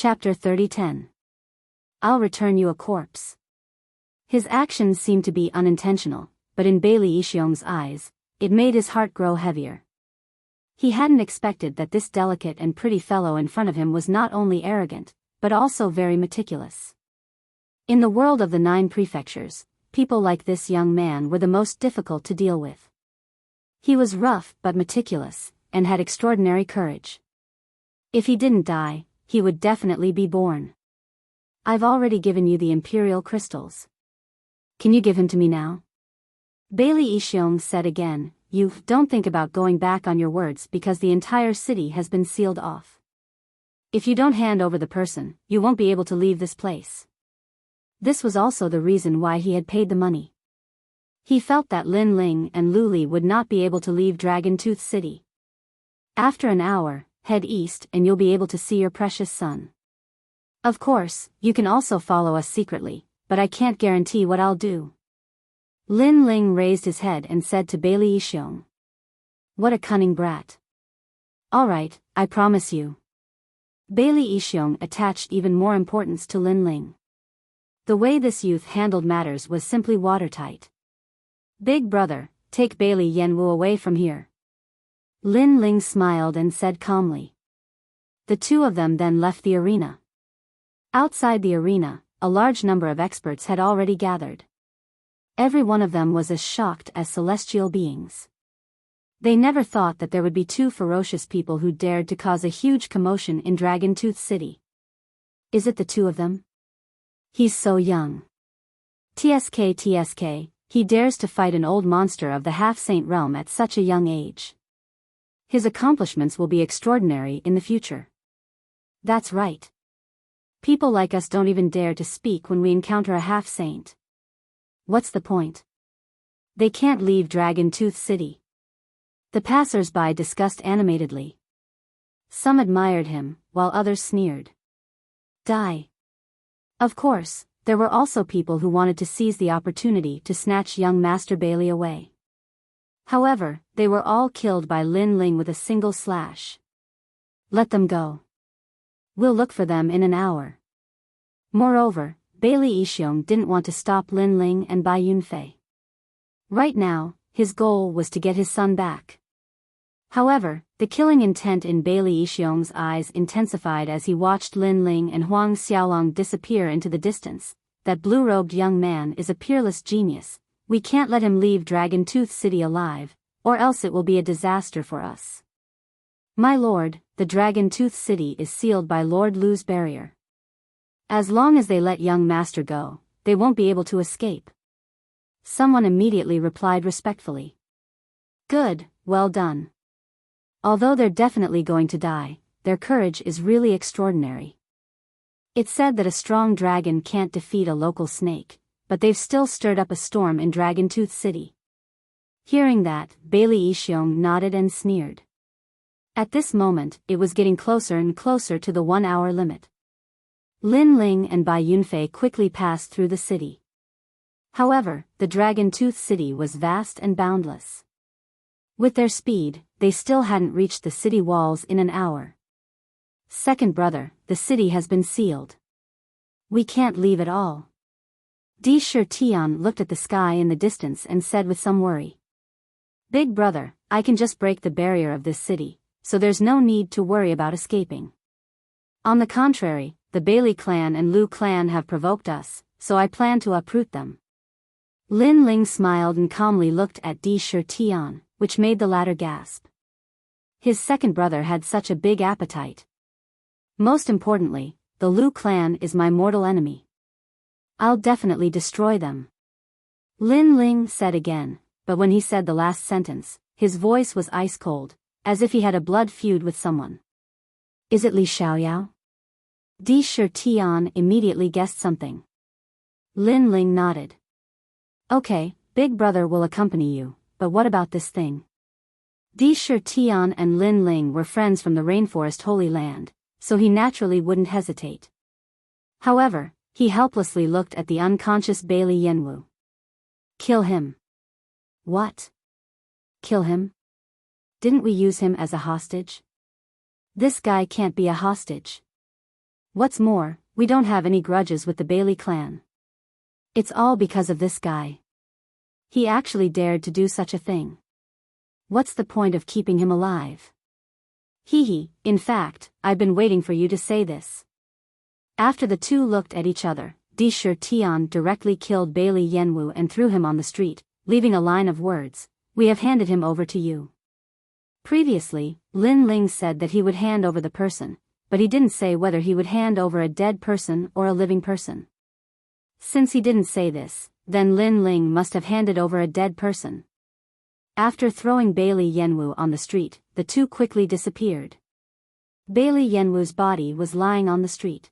Chapter 30:10. I'll return you a corpse. His actions seemed to be unintentional, but in Bailey Ishiong's eyes, it made his heart grow heavier. He hadn't expected that this delicate and pretty fellow in front of him was not only arrogant, but also very meticulous. In the world of the 9 prefectures, people like this young man were the most difficult to deal with. He was rough but meticulous, and had extraordinary courage. If he didn't die, he would definitely be born. I've already given you the imperial crystals. Can you give him to me now? Bailey Ishiong said again, You don't think about going back on your words because the entire city has been sealed off. If you don't hand over the person, you won't be able to leave this place. This was also the reason why he had paid the money. He felt that Lin Ling and Lu Li would not be able to leave Dragon Tooth City. After an hour, head east and you'll be able to see your precious son. Of course, you can also follow us secretly, but I can't guarantee what I'll do. Lin Ling raised his head and said to Bailey Ishiong. What a cunning brat. All right, I promise you. Bailey Ishiong attached even more importance to Lin Ling. The way this youth handled matters was simply watertight. Big brother, take Bailey Yanwu away from here. Lin Ling smiled and said calmly. The two of them then left the arena. Outside the arena, a large number of experts had already gathered. Every one of them was as shocked as celestial beings. They never thought that there would be 2 ferocious people who dared to cause a huge commotion in Dragon Tooth City. Is it the 2 of them? He's so young. TSK, he dares to fight an old monster of the half-saint realm at such a young age. His accomplishments will be extraordinary in the future. That's right. People like us don't even dare to speak when we encounter a half-saint. What's the point? They can't leave Dragon Tooth City. The passers-by discussed animatedly. Some admired him, while others sneered. Die. Of course, there were also people who wanted to seize the opportunity to snatch young Master Bailey away. However, they were all killed by Lin Ling with a single slash. Let them go. We'll look for them in an hour. Moreover, Bailey Ishiong didn't want to stop Lin Ling and Bai Yunfei. Right now, his goal was to get his son back. However, the killing intent in Bailey Ishiong's eyes intensified as he watched Lin Ling and Huang Xiaolong disappear into the distance. That blue-robed young man is a peerless genius. We can't let him leave Dragon Tooth City alive, or else it will be a disaster for us. My lord, the Dragon Tooth City is sealed by Lord Lu's barrier. As long as they let young master go, they won't be able to escape. Someone immediately replied respectfully. Good, well done. Although they're definitely going to die, their courage is really extraordinary. It's said that a strong dragon can't defeat a local snake, but they've still stirred up a storm in Dragon Tooth City. Hearing that, Bailey Ishiong nodded and sneered. At this moment, it was getting closer and closer to the 1-hour limit. Lin Ling and Bai Yunfei quickly passed through the city. However, the Dragon Tooth City was vast and boundless. With their speed, they still hadn't reached the city walls in an hour. Second brother, the city has been sealed. We can't leave at all. Di Shi Tian looked at the sky in the distance and said with some worry. Big brother, I can just break the barrier of this city, so there's no need to worry about escaping. On the contrary, the Bailey clan and Lu clan have provoked us, so I plan to uproot them. Lin Ling smiled and calmly looked at Di Shi Tian, which made the latter gasp. His second brother had such a big appetite. Most importantly, the Lu clan is my mortal enemy. I'll definitely destroy them. Lin Ling said again, but when he said the last sentence, his voice was ice cold, as if he had a blood feud with someone. Is it Li Xiaoyao? Di Shi Tian immediately guessed something. Lin Ling nodded. Okay, big brother will accompany you, but what about this thing? Di Shi Tian and Lin Ling were friends from the Rainforest Holy Land, so he naturally wouldn't hesitate. However, he helplessly looked at the unconscious Bailey Yanwu. Kill him. What? Kill him? Didn't we use him as a hostage? This guy can't be a hostage. What's more, we don't have any grudges with the Bailey clan. It's all because of this guy. He actually dared to do such a thing. What's the point of keeping him alive? In fact, I've been waiting for you to say this. After the two looked at each other, Di Shi Tian directly killed Bailey Yanwu and threw him on the street, leaving a line of words, "We have handed him over to you." Previously, Lin Ling said that he would hand over the person, but he didn't say whether he would hand over a dead person or a living person. Since he didn't say this, then Lin Ling must have handed over a dead person. After throwing Bailey Yanwu on the street, the two quickly disappeared. Bailey Yanwu's body was lying on the street.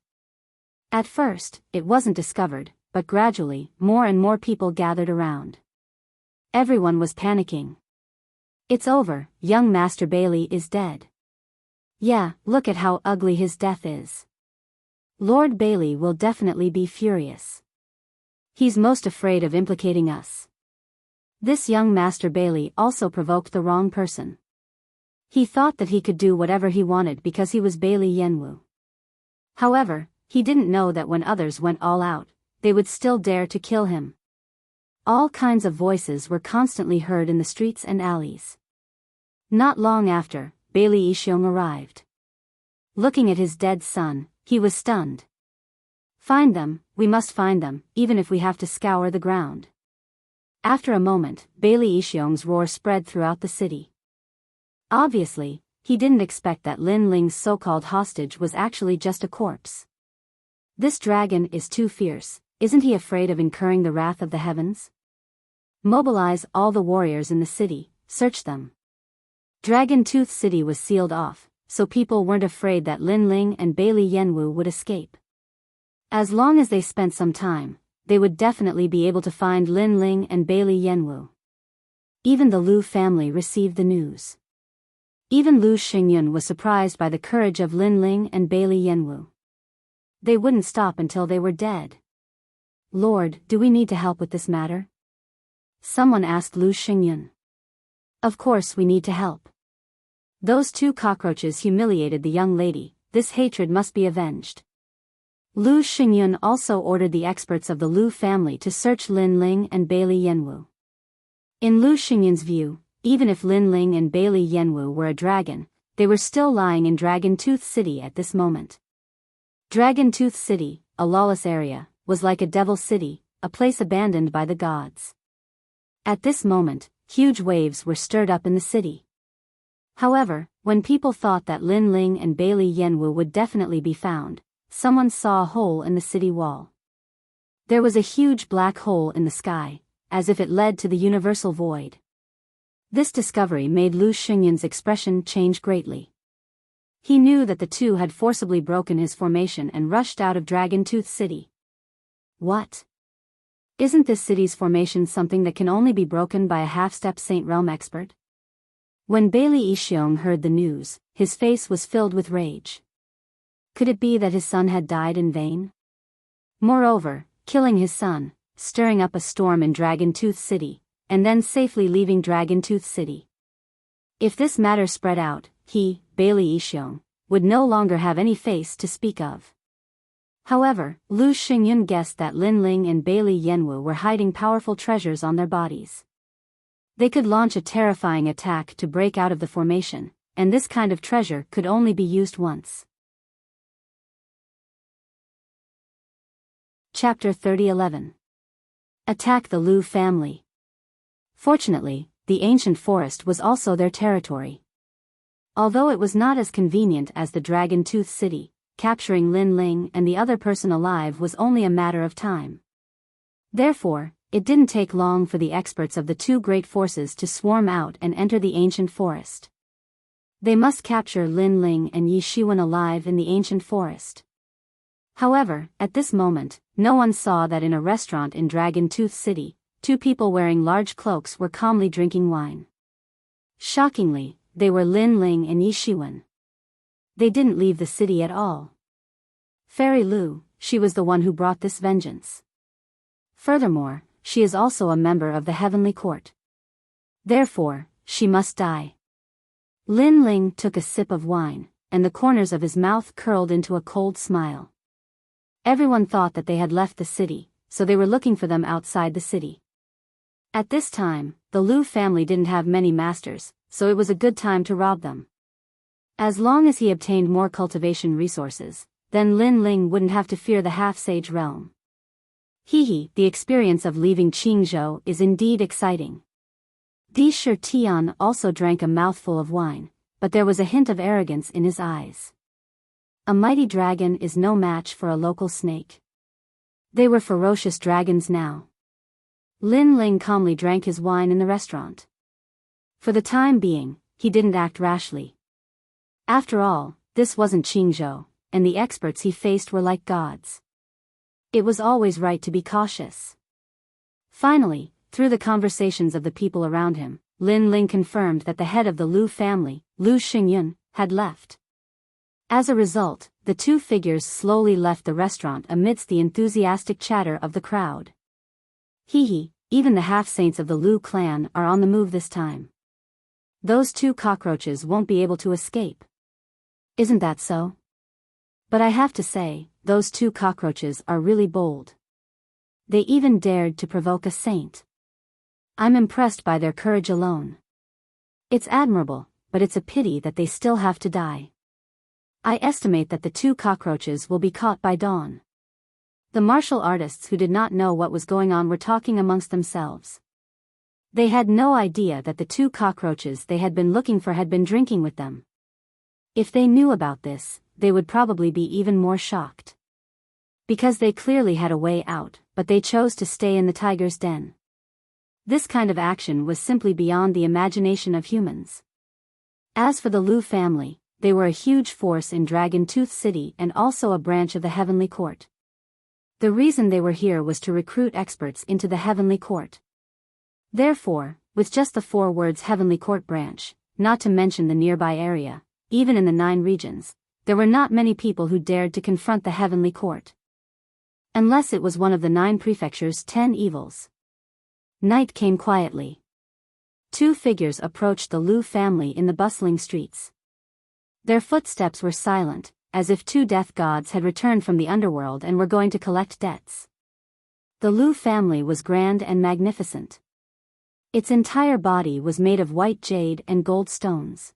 At first, it wasn't discovered, but gradually, more and more people gathered around. Everyone was panicking. It's over, young Master Bailey is dead. Yeah, look at how ugly his death is. Lord Bailey will definitely be furious. He's most afraid of implicating us. This young Master Bailey also provoked the wrong person. He thought that he could do whatever he wanted because he was Bailey Yanwu. However, he didn't know that when others went all out, they would still dare to kill him. All kinds of voices were constantly heard in the streets and alleys. Not long after, Bailey Yixiong arrived. Looking at his dead son, he was stunned. Find them, we must find them, even if we have to scour the ground. After a moment, Bailey Yixiong's roar spread throughout the city. Obviously, he didn't expect that Lin Ling's so-called hostage was actually just a corpse. This dragon is too fierce, isn't he afraid of incurring the wrath of the heavens? Mobilize all the warriors in the city, search them. Dragon Tooth City was sealed off, so people weren't afraid that Lin Ling and Bailey Yanwu would escape. As long as they spent some time, they would definitely be able to find Lin Ling and Bailey Yanwu. Even the Lu family received the news. Even Lu Xingyun was surprised by the courage of Lin Ling and Bailey Yanwu. They wouldn't stop until they were dead. Lord, do we need to help with this matter? Someone asked Lu Xingyun. Of course we need to help. Those two cockroaches humiliated the young lady, this hatred must be avenged. Lu Xingyun also ordered the experts of the Lu family to search Lin Ling and Bailey Yanwu. In Lu Xingyun's view, even if Lin Ling and Bailey Yanwu were a dragon, they were still lying in Dragon Tooth City at this moment. Dragon Tooth City, a lawless area, was like a devil city, a place abandoned by the gods. At this moment, huge waves were stirred up in the city. However, when people thought that Lin Ling and Bailey Yanwu would definitely be found, someone saw a hole in the city wall. There was a huge black hole in the sky, as if it led to the universal void. This discovery made Lu Xingyun's expression change greatly. He knew that the two had forcibly broken his formation and rushed out of Dragon Tooth City. What? Isn't this city's formation something that can only be broken by a half-step Saint Realm expert? When Bailey Yixiong heard the news, his face was filled with rage. Could it be that his son had died in vain? Moreover, killing his son, stirring up a storm in Dragon Tooth City, and then safely leaving Dragon Tooth City. If this matter spread out, he, Bailey Yixiong, would no longer have any face to speak of. However, Lu Xingyun guessed that Lin Ling and Bailey Yanwu were hiding powerful treasures on their bodies. They could launch a terrifying attack to break out of the formation, and this kind of treasure could only be used once. Chapter 30:11. Attack the Lu family. Fortunately, the ancient forest was also their territory. Although it was not as convenient as the Dragon Tooth City, capturing Lin Ling and the other person alive was only a matter of time. Therefore, it didn't take long for the experts of the two great forces to swarm out and enter the ancient forest. They must capture Lin Ling and Yi Shiwen alive in the ancient forest. However, at this moment, no one saw that in a restaurant in Dragon Tooth City, two people wearing large cloaks were calmly drinking wine. Shockingly, they were Lin Ling and Yi Shiwen. They didn't leave the city at all. Fairy Lu, she was the one who brought this vengeance. Furthermore, she is also a member of the Heavenly Court. Therefore, she must die. Lin Ling took a sip of wine, and the corners of his mouth curled into a cold smile. Everyone thought that they had left the city, so they were looking for them outside the city. At this time, the Lu family didn't have many masters, so it was a good time to rob them. As long as he obtained more cultivation resources, then Lin Ling wouldn't have to fear the half-sage realm. The experience of leaving Qingzhou is indeed exciting. Di Shi Tian also drank a mouthful of wine, but there was a hint of arrogance in his eyes. A mighty dragon is no match for a local snake. They were ferocious dragons now. Lin Ling calmly drank his wine in the restaurant. For the time being, he didn't act rashly. After all, this wasn't Qingzhou, and the experts he faced were like gods. It was always right to be cautious. Finally, through the conversations of the people around him, Lin Ling confirmed that the head of the Lu family, Lu Xingyun, had left. As a result, the two figures slowly left the restaurant amidst the enthusiastic chatter of the crowd. Even the half-saints of the Lu clan are on the move this time. Those two cockroaches won't be able to escape. Isn't that so? But I have to say, those two cockroaches are really bold. They even dared to provoke a saint. I'm impressed by their courage alone. It's admirable, but it's a pity that they still have to die. I estimate that the two cockroaches will be caught by dawn. The martial artists who did not know what was going on were talking amongst themselves. They had no idea that the two cockroaches they had been looking for had been drinking with them. If they knew about this, they would probably be even more shocked. Because they clearly had a way out, but they chose to stay in the tiger's den. This kind of action was simply beyond the imagination of humans. As for the Lu family, they were a huge force in Dragon Tooth City and also a branch of the Heavenly Court. The reason they were here was to recruit experts into the Heavenly Court. Therefore, with just the 4 words Heavenly Court branch, not to mention the nearby area, even in the 9 regions, there were not many people who dared to confront the Heavenly Court. Unless it was one of the 9 prefectures' 10 evils. Night came quietly. 2 figures approached the Lu family in the bustling streets. Their footsteps were silent, as if 2 death gods had returned from the underworld and were going to collect debts. The Lu family was grand and magnificent. Its entire body was made of white jade and gold stones.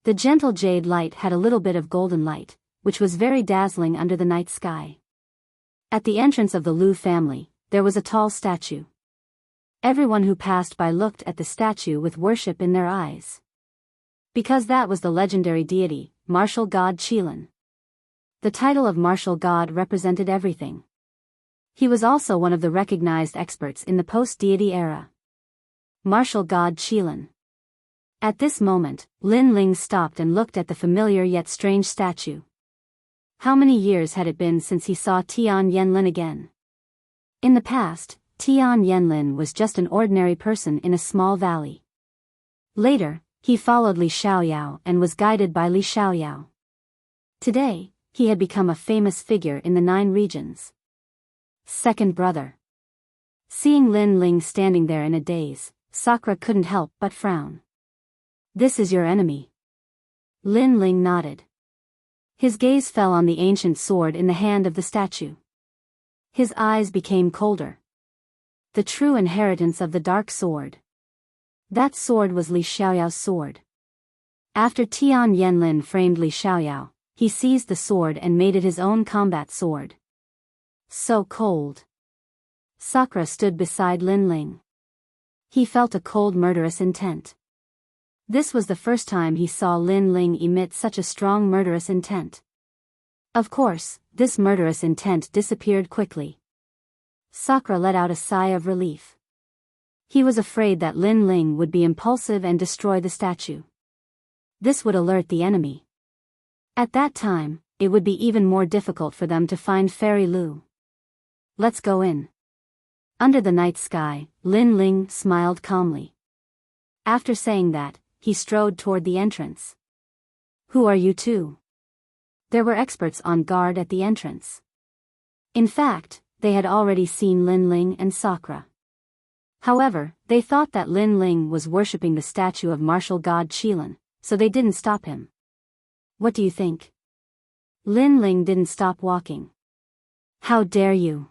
The gentle jade light had a little bit of golden light, which was very dazzling under the night sky. At the entrance of the Lu family, there was a tall statue. Everyone who passed by looked at the statue with worship in their eyes. Because that was the legendary deity, martial god Qilin. The title of martial god represented everything. He was also one of the recognized experts in the post-deity era. Martial god Qilin. At this moment, Lin Ling stopped and looked at the familiar yet strange statue. How many years had it been since he saw Tian Yanlin again? In the past, Tian Yanlin was just an ordinary person in a small valley. Later, he followed Li Xiaoyao and was guided by Li Xiaoyao. Today, he had become a famous figure in the 9 regions. Second brother. Seeing Lin Ling standing there in a daze, Sakura couldn't help but frown. This is your enemy. Lin Ling nodded. His gaze fell on the ancient sword in the hand of the statue. His eyes became colder. The true inheritance of the dark sword. That sword was Li Xiaoyao's sword. After Tian Yanlin framed Li Xiaoyao, he seized the sword and made it his own combat sword. So cold. Sakura stood beside Lin Ling. He felt a cold murderous intent. This was the first time he saw Lin Ling emit such a strong murderous intent. Of course, this murderous intent disappeared quickly. Sakura let out a sigh of relief. He was afraid that Lin Ling would be impulsive and destroy the statue. This would alert the enemy. At that time, it would be even more difficult for them to find Fairy Lu. Let's go in. Under the night sky, Lin Ling smiled calmly. After saying that, he strode toward the entrance. Who are you two? There were experts on guard at the entrance. In fact, they had already seen Lin Ling and Sakura. However, they thought that Lin Ling was worshipping the statue of martial god Qilin, so they didn't stop him. What do you think? Lin Ling didn't stop walking. How dare you?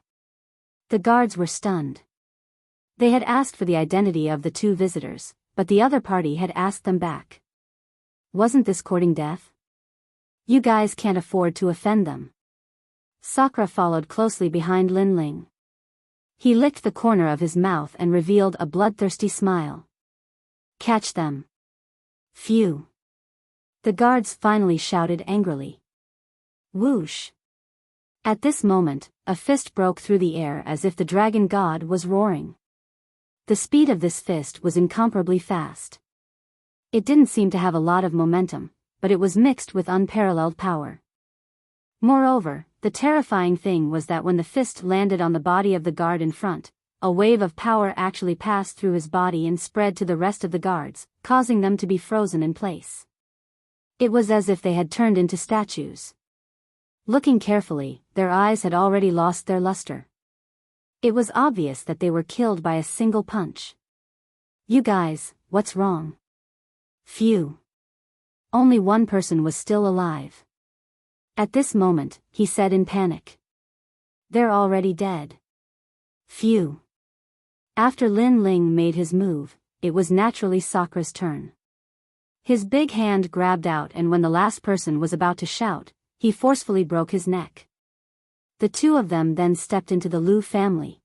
The guards were stunned. They had asked for the identity of the two visitors, but the other party had asked them back. Wasn't this courting death? You guys can't afford to offend them. Sakura followed closely behind Lin Ling. He licked the corner of his mouth and revealed a bloodthirsty smile. Catch them. Phew. The guards finally shouted angrily. Whoosh. At this moment, a fist broke through the air as if the dragon god was roaring. The speed of this fist was incomparably fast. It didn't seem to have a lot of momentum, but it was mixed with unparalleled power. Moreover, the terrifying thing was that when the fist landed on the body of the guard in front, a wave of power actually passed through his body and spread to the rest of the guards, causing them to be frozen in place. It was as if they had turned into statues. Looking carefully, their eyes had already lost their luster. It was obvious that they were killed by a single punch. You guys, what's wrong? Phew. Only one person was still alive. At this moment, he said in panic. They're already dead. Phew. After Lin Ling made his move, it was naturally Sakura's turn. His big hand grabbed out, and when the last person was about to shout, he forcefully broke his neck. The two of them then stepped into the Liu family.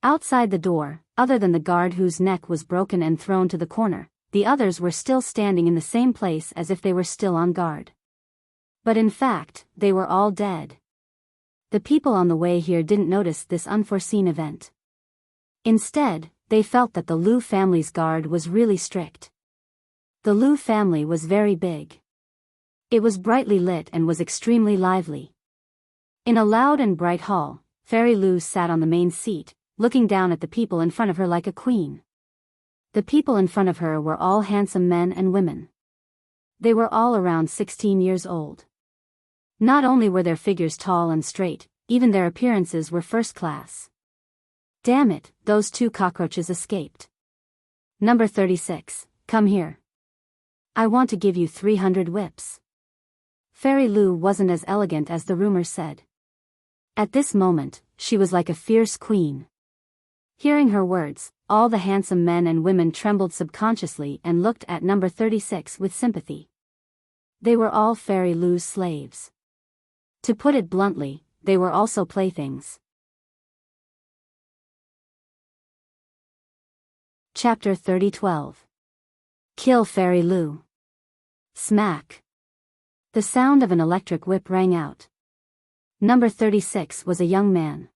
Outside the door, other than the guard whose neck was broken and thrown to the corner, the others were still standing in the same place as if they were still on guard. But in fact, they were all dead. The people on the way here didn't notice this unforeseen event. Instead, they felt that the Liu family's guard was really strict. The Liu family was very big. It was brightly lit and was extremely lively. In a loud and bright hall, Fairy Liu sat on the main seat, looking down at the people in front of her like a queen. The people in front of her were all handsome men and women. They were all around 16 years old. Not only were their figures tall and straight, even their appearances were first class. Damn it, those two cockroaches escaped. Number 36, come here. I want to give you 300 whips. Fairy Liu wasn't as elegant as the rumor said. At this moment, she was like a fierce queen. Hearing her words, all the handsome men and women trembled subconsciously and looked at number 36 with sympathy. They were all Fairy Liu's slaves. To put it bluntly, they were also playthings. Chapter 30:12. Kill Fairy Liu. Smack. The sound of an electric whip rang out. Number 36 was a young man.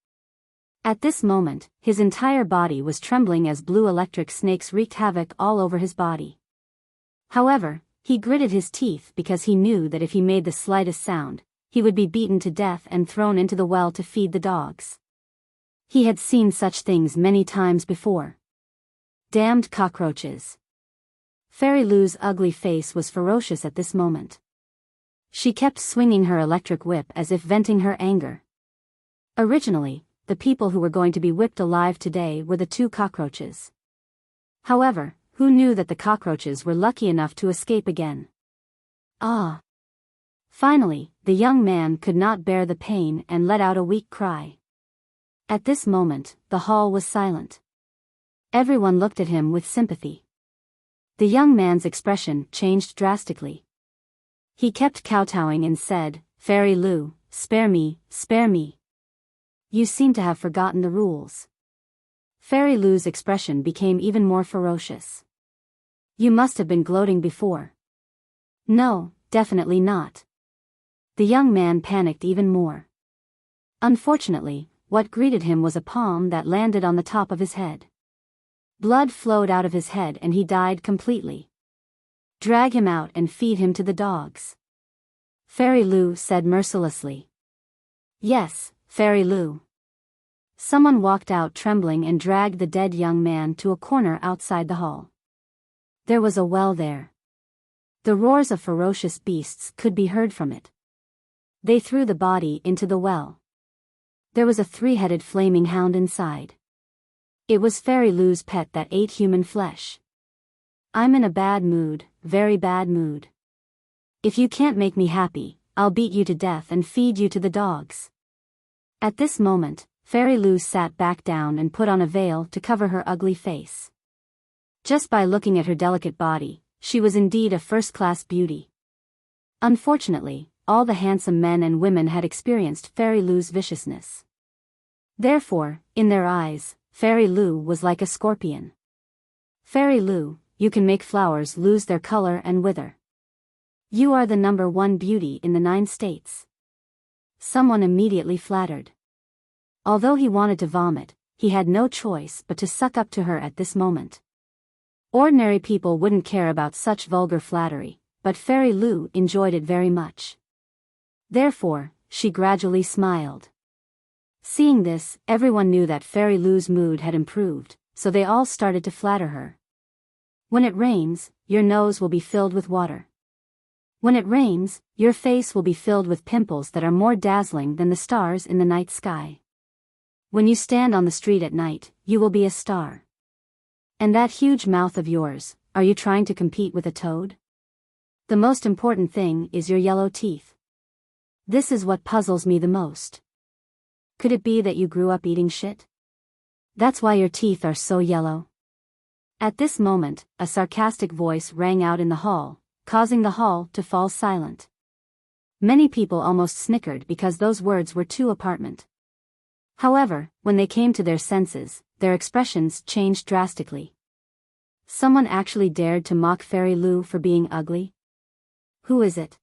At this moment, his entire body was trembling as blue electric snakes wreaked havoc all over his body. However, he gritted his teeth because he knew that if he made the slightest sound, he would be beaten to death and thrown into the well to feed the dogs. He had seen such things many times before. Damned cockroaches. Fairy Liu's ugly face was ferocious at this moment. She kept swinging her electric whip as if venting her anger. Originally, the people who were going to be whipped alive today were the two cockroaches. However, who knew that the cockroaches were lucky enough to escape again? Ah! Finally, the young man could not bear the pain and let out a weak cry. At this moment, the hall was silent. Everyone looked at him with sympathy. The young man's expression changed drastically. He kept kowtowing and said, "Fairy Liu, spare me, spare me. You seem to have forgotten the rules." Fairy Liu's expression became even more ferocious. You must have been gloating before. No, definitely not. The young man panicked even more. Unfortunately, what greeted him was a palm that landed on the top of his head. Blood flowed out of his head and he died completely. Drag him out and feed him to the dogs. Fairy Liu said mercilessly. Yes, Fairy Liu. Someone walked out trembling and dragged the dead young man to a corner outside the hall. There was a well there. The roars of ferocious beasts could be heard from it. They threw the body into the well. There was a three-headed flaming hound inside. It was Fairy Liu's pet that ate human flesh. I'm in a bad mood, very bad mood. If you can't make me happy, I'll beat you to death and feed you to the dogs. At this moment, Fairy Lou sat back down and put on a veil to cover her ugly face. Just by looking at her delicate body, she was indeed a first-class beauty. Unfortunately, all the handsome men and women had experienced Fairy Lou's viciousness. Therefore, in their eyes, Fairy Lou was like a scorpion. Fairy Lou, you can make flowers lose their color and wither. You are the #1 beauty in the 9 states. Someone immediately flattered. Although he wanted to vomit, he had no choice but to suck up to her at this moment. Ordinary people wouldn't care about such vulgar flattery, but Fairy Lou enjoyed it very much. Therefore, she gradually smiled. Seeing this, everyone knew that Fairy Lou's mood had improved, so they all started to flatter her. When it rains, your nose will be filled with water. When it rains, your face will be filled with pimples that are more dazzling than the stars in the night sky. When you stand on the street at night, you will be a star. And that huge mouth of yours, are you trying to compete with a toad? The most important thing is your yellow teeth. This is what puzzles me the most. Could it be that you grew up eating shit? That's why your teeth are so yellow. At this moment, a sarcastic voice rang out in the hall, causing the hall to fall silent. Many people almost snickered because those words were too apartment. However, when they came to their senses, their expressions changed drastically. Someone actually dared to mock Fairy Lou for being ugly? Who is it?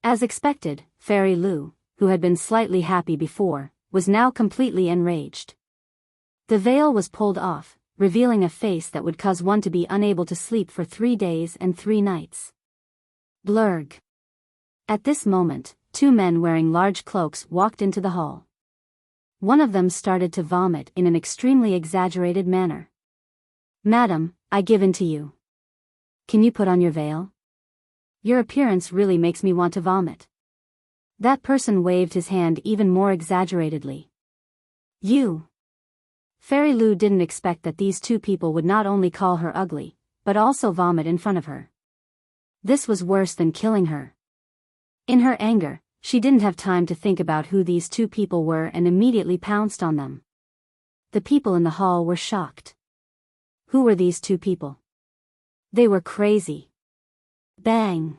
As expected, Fairy Lou, who had been slightly happy before, was now completely enraged. The veil was pulled off, revealing a face that would cause one to be unable to sleep for 3 days and 3 nights. Blurg. At this moment, 2 men wearing large cloaks walked into the hall. One of them started to vomit in an extremely exaggerated manner. Madam, I give in to you. Can you put on your veil? Your appearance really makes me want to vomit. That person waved his hand even more exaggeratedly. You. Fairy Lou didn't expect that these 2 people would not only call her ugly, but also vomit in front of her. This was worse than killing her. In her anger, she didn't have time to think about who these 2 people were and immediately pounced on them. The people in the hall were shocked. Who were these 2 people? They were crazy. Bang!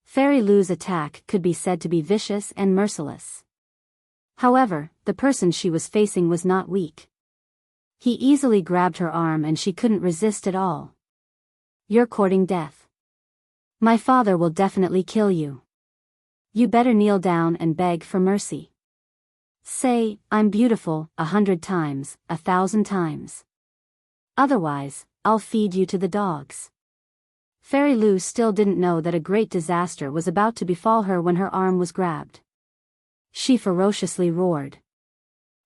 Fairy Lou's attack could be said to be vicious and merciless. However, the person she was facing was not weak. He easily grabbed her arm and she couldn't resist at all. You're courting death. My father will definitely kill you. You better kneel down and beg for mercy. Say, I'm beautiful, 100 times, 1,000 times. Otherwise, I'll feed you to the dogs. Fairy Lou still didn't know that a great disaster was about to befall her when her arm was grabbed. She ferociously roared.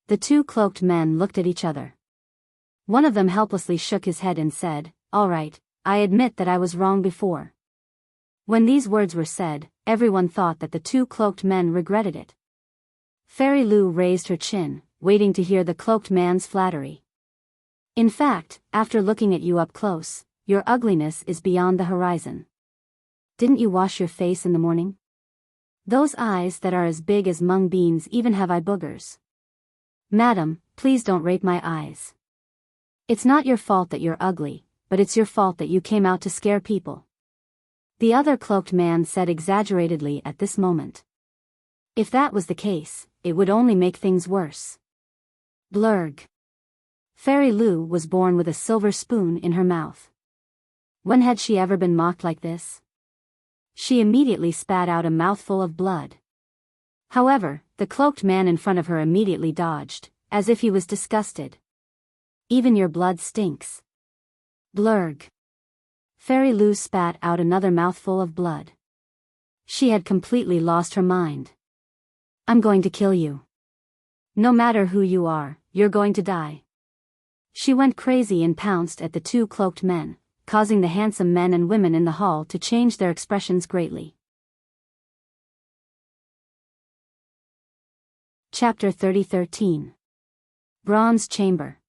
The 2 cloaked men looked at each other. One of them helplessly shook his head and said, "All right, I admit that I was wrong before." When these words were said, everyone thought that the 2 cloaked men regretted it. Fairy Lou raised her chin, waiting to hear the cloaked man's flattery. In fact, after looking at you up close, your ugliness is beyond the horizon. Didn't you wash your face in the morning? Those eyes that are as big as mung beans even have eye boogers. Madam, please don't rape my eyes. It's not your fault that you're ugly, but it's your fault that you came out to scare people. The other cloaked man said exaggeratedly at this moment. If that was the case, it would only make things worse. Blurg. Fairy Lou was born with a silver spoon in her mouth. When had she ever been mocked like this? She immediately spat out a mouthful of blood. However, the cloaked man in front of her immediately dodged, as if he was disgusted. Even your blood stinks. Blurg. Fairy Lou spat out another mouthful of blood. She had completely lost her mind. I'm going to kill you. No matter who you are, you're going to die. She went crazy and pounced at the 2 cloaked men, causing the handsome men and women in the hall to change their expressions greatly. Chapter 30:13. Bronze Chamber.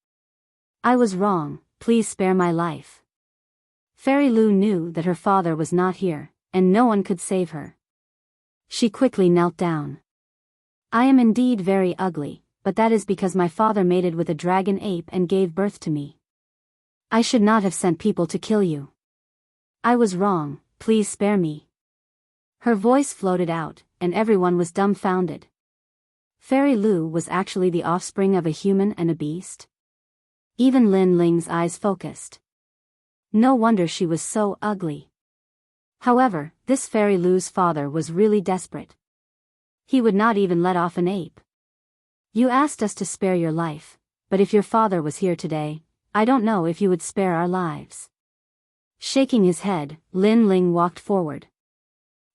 I was wrong, please spare my life. Fairy Lou knew that her father was not here, and no one could save her. She quickly knelt down. I am indeed very ugly, but that is because my father mated with a dragon ape and gave birth to me. I should not have sent people to kill you. I was wrong, please spare me. Her voice floated out, and everyone was dumbfounded. Fairy Lu was actually the offspring of a human and a beast? Even Lin Ling's eyes focused. No wonder she was so ugly. However, this Fairy Lu's father was really desperate. He would not even let off an ape. You asked us to spare your life, but if your father was here today, I don't know if you would spare our lives. Shaking his head, Lin Ling walked forward.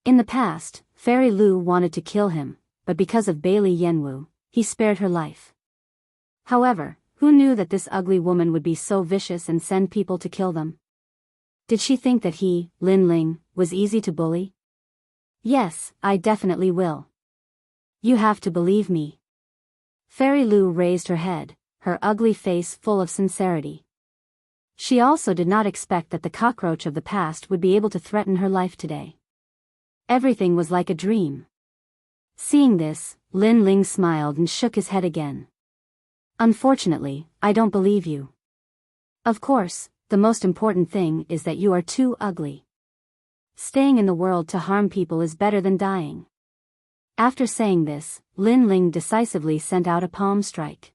In the past, Fairy Lu wanted to kill him, but because of Bailey Yanwu, he spared her life. However, who knew that this ugly woman would be so vicious and send people to kill them? Did she think that he, Lin Ling, was easy to bully? Yes, I definitely will. You have to believe me. Fairy Lu raised her head, her ugly face full of sincerity. She also did not expect that the cockroach of the past would be able to threaten her life today. Everything was like a dream. Seeing this, Lin Ling smiled and shook his head again. Unfortunately, I don't believe you. Of course, the most important thing is that you are too ugly. Staying in the world to harm people is better than dying. After saying this, Lin Ling decisively sent out a palm strike.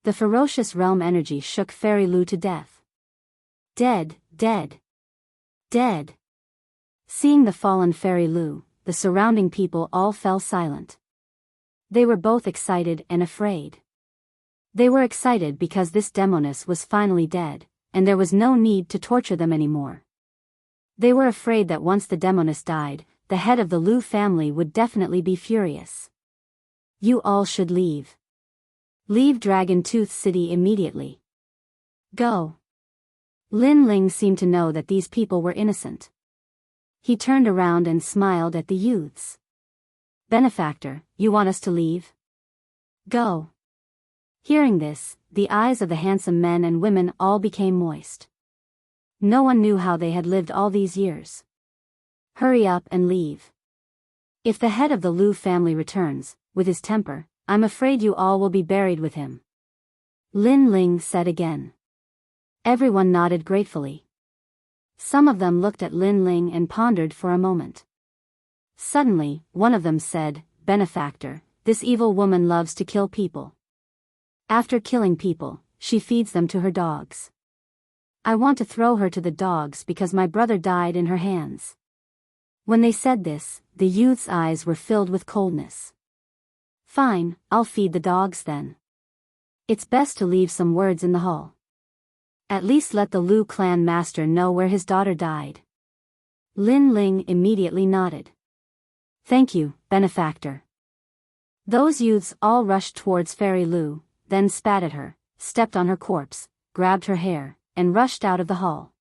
The ferocious realm energy shook Fairy Lu to death. Dead, dead, dead. Seeing the fallen Fairy Lu, the surrounding people all fell silent. They were both excited and afraid. They were excited because this demoness was finally dead, and there was no need to torture them anymore. They were afraid that once the demoness died, the head of the Lu family would definitely be furious. You all should leave. Leave Dragon Tooth City immediately. Go. Lin Ling seemed to know that these people were innocent. He turned around and smiled at the youths. Benefactor, you want us to leave? Go. Hearing this, the eyes of the handsome men and women all became moist. No one knew how they had lived all these years. Hurry up and leave. If the head of the Lu family returns, with his temper, I'm afraid you all will be buried with him. Lin Ling said again. Everyone nodded gratefully. Some of them looked at Lin Ling and pondered for a moment. Suddenly, one of them said, Benefactor, this evil woman loves to kill people. After killing people, she feeds them to her dogs. I want to throw her to the dogs because my brother died in her hands. When they said this, the youth's eyes were filled with coldness. Fine, I'll feed the dogs then. It's best to leave some words in the hall. At least let the Lu clan master know where his daughter died. Lin Ling immediately nodded. Thank you, Benefactor. Those youths all rushed towards Fairy Lu, then spat at her, stepped on her corpse, grabbed her hair, and rushed out of the hall.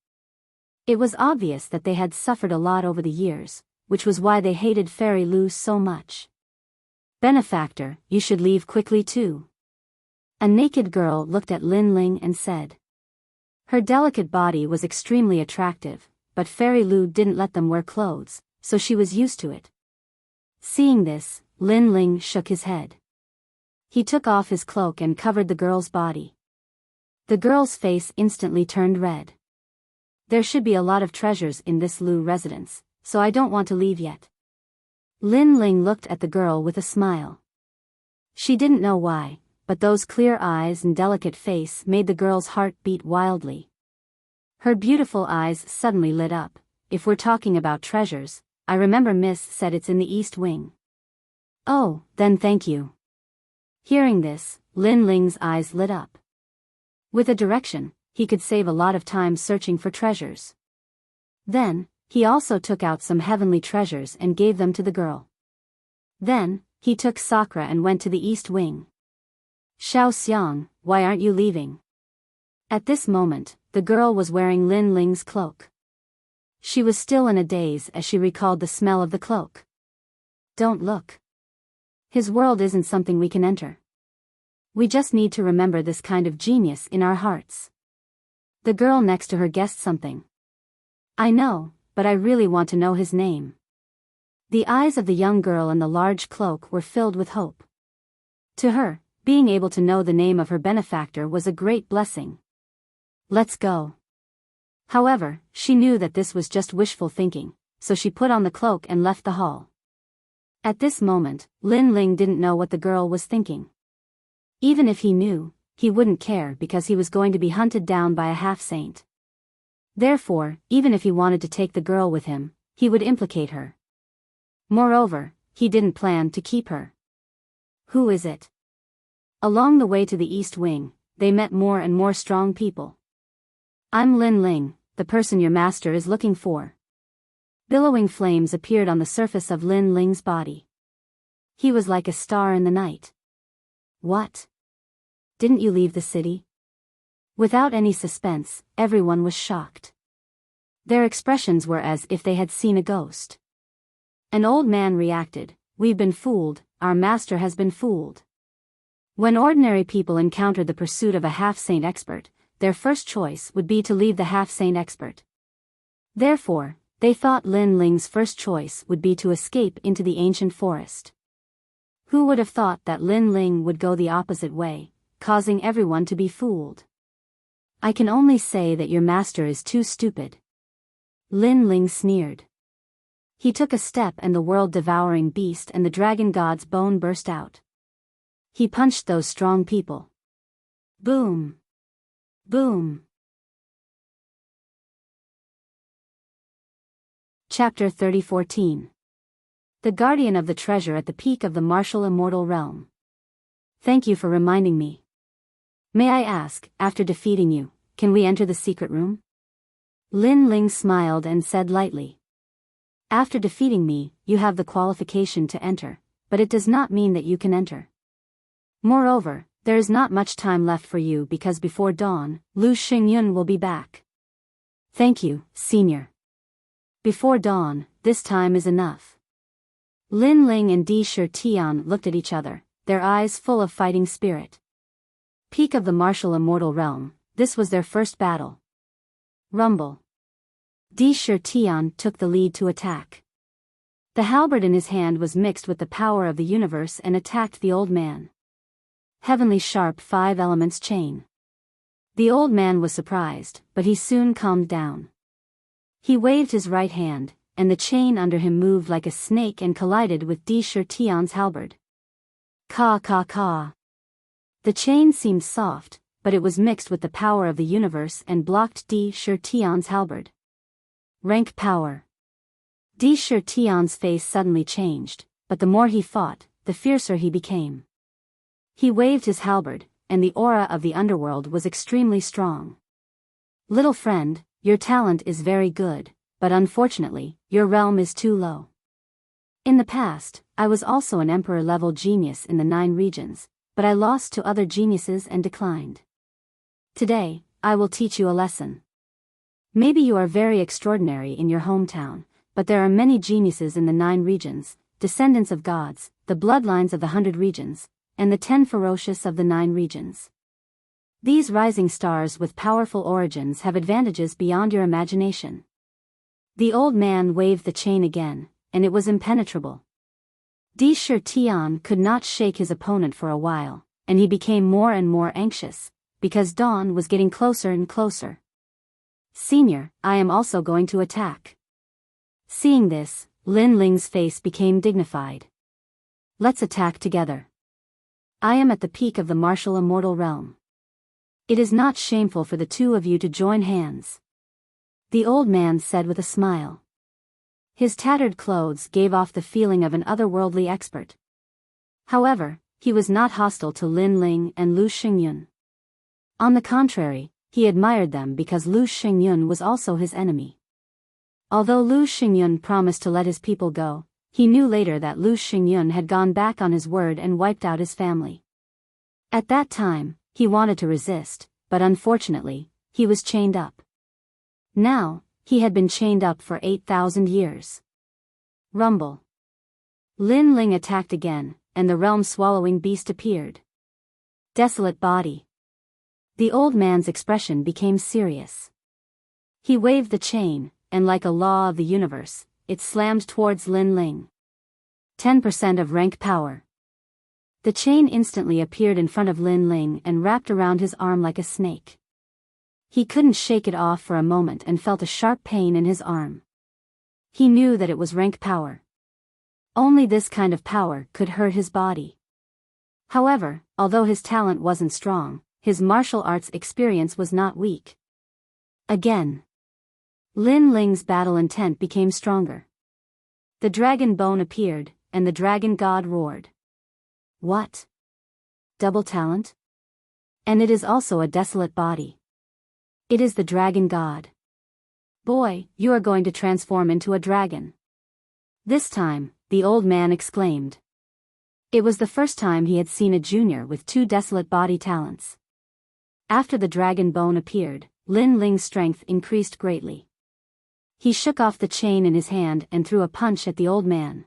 It was obvious that they had suffered a lot over the years, which was why they hated Fairy Lu so much. Benefactor, you should leave quickly too. A naked girl looked at Lin Ling and said. Her delicate body was extremely attractive, but Fairy Lu didn't let them wear clothes, so she was used to it. Seeing this, Lin Ling shook his head. He took off his cloak and covered the girl's body. The girl's face instantly turned red. There should be a lot of treasures in this Lu residence, so I don't want to leave yet. Lin Ling looked at the girl with a smile. She didn't know why, but those clear eyes and delicate face made the girl's heart beat wildly. Her beautiful eyes suddenly lit up. If we're talking about treasures, I remember Miss said it's in the East Wing. Oh, then thank you. Hearing this, Lin Ling's eyes lit up. With a direction, he could save a lot of time searching for treasures. Then, he also took out some heavenly treasures and gave them to the girl. Then, he took Sakura and went to the East Wing. Xiao Xiang, why aren't you leaving? At this moment, the girl was wearing Lin Ling's cloak. She was still in a daze as she recalled the smell of the cloak. Don't look. His world isn't something we can enter. We just need to remember this kind of genius in our hearts. The girl next to her guessed something. I know, but I really want to know his name. The eyes of the young girl in the large cloak were filled with hope. To her, being able to know the name of her benefactor was a great blessing. Let's go. However, she knew that this was just wishful thinking, so she put on the cloak and left the hall. At this moment, Lin Ling didn't know what the girl was thinking. Even if he knew, he wouldn't care because he was going to be hunted down by a half-saint. Therefore, even if he wanted to take the girl with him, he would implicate her. Moreover, he didn't plan to keep her. Who is it? Along the way to the East Wing, they met more and more strong people. I'm Lin Ling, the person your master is looking for. Billowing flames appeared on the surface of Lin Ling's body. He was like a star in the night. What? Didn't you leave the city? Without any suspense, everyone was shocked. Their expressions were as if they had seen a ghost. An old man reacted, "We've been fooled, our master has been fooled." When ordinary people encountered the pursuit of a half-saint expert, their first choice would be to leave the half-saint expert. Therefore, they thought Lin Ling's first choice would be to escape into the ancient forest. Who would have thought that Lin Ling would go the opposite way, causing everyone to be fooled? I can only say that your master is too stupid. Lin Ling sneered. He took a step and the world-devouring beast and the dragon god's bone burst out. He punched those strong people. Boom! Boom! Chapter 30:14. The Guardian of the Treasure at the Peak of the Martial Immortal Realm. Thank you for reminding me. May I ask, after defeating you, can we enter the secret room? Lin Ling smiled and said lightly. After defeating me, you have the qualification to enter, but it does not mean that you can enter. Moreover, there is not much time left for you because before dawn, Lu Xingyun will be back. Thank you, Senior. Before dawn, this time is enough. Lin Ling and Di Tian looked at each other, their eyes full of fighting spirit. Peak of the Martial Immortal Realm, this was their first battle. Rumble. Di Tian took the lead to attack. The halberd in his hand was mixed with the power of the universe and attacked the old man. Heavenly sharp 5 elements chain. The old man was surprised, but he soon calmed down. He waved his right hand, and the chain under him moved like a snake and collided with Di Tian's halberd. Ka ka ka. The chain seemed soft, but it was mixed with the power of the universe and blocked Di Tian's halberd. Rank power. Di Tian's face suddenly changed, but the more he fought, the fiercer he became. He waved his halberd, and the aura of the underworld was extremely strong. Little friend, your talent is very good, but unfortunately, your realm is too low. In the past, I was also an emperor-level genius in the 9 regions, but I lost to other geniuses and declined. Today, I will teach you a lesson. Maybe you are very extraordinary in your hometown, but there are many geniuses in the 9 regions, descendants of gods, the bloodlines of the 100 regions, and the 10 ferocious of the 9 regions. These rising stars with powerful origins have advantages beyond your imagination. The old man waved the chain again, and it was impenetrable. Di Tian could not shake his opponent for a while, and he became more and more anxious, because dawn was getting closer and closer. Senior, I am also going to attack. Seeing this, Lin Ling's face became dignified. Let's attack together. I am at the peak of the martial immortal realm. It is not shameful for the 2 of you to join hands. The old man said with a smile. His tattered clothes gave off the feeling of an otherworldly expert. However, he was not hostile to Lin Ling and Lu Xingyun. On the contrary, he admired them because Lu Xingyun was also his enemy. Although Lu Xingyun promised to let his people go, he knew later that Lu Xingyun had gone back on his word and wiped out his family. At that time, he wanted to resist, but unfortunately, he was chained up. Now, he had been chained up for 8,000 years. Rumble. Lin Ling attacked again, and the realm-swallowing beast appeared. Desolate body. The old man's expression became serious. He waved the chain, and like a law of the universe, it slammed towards Lin Ling. 10% of rank power. The chain instantly appeared in front of Lin Ling and wrapped around his arm like a snake. He couldn't shake it off for a moment and felt a sharp pain in his arm. He knew that it was rank power. Only this kind of power could hurt his body. However, although his talent wasn't strong, his martial arts experience was not weak. Again, Lin Ling's battle intent became stronger. The dragon bone appeared, and the dragon god roared. What? Double talent? And it is also a desolate body. It is the dragon god. Boy, you are going to transform into a dragon. This time, the old man exclaimed. It was the first time he had seen a junior with two desolate body talents. After the dragon bone appeared, Lin Ling's strength increased greatly. He shook off the chain in his hand and threw a punch at the old man.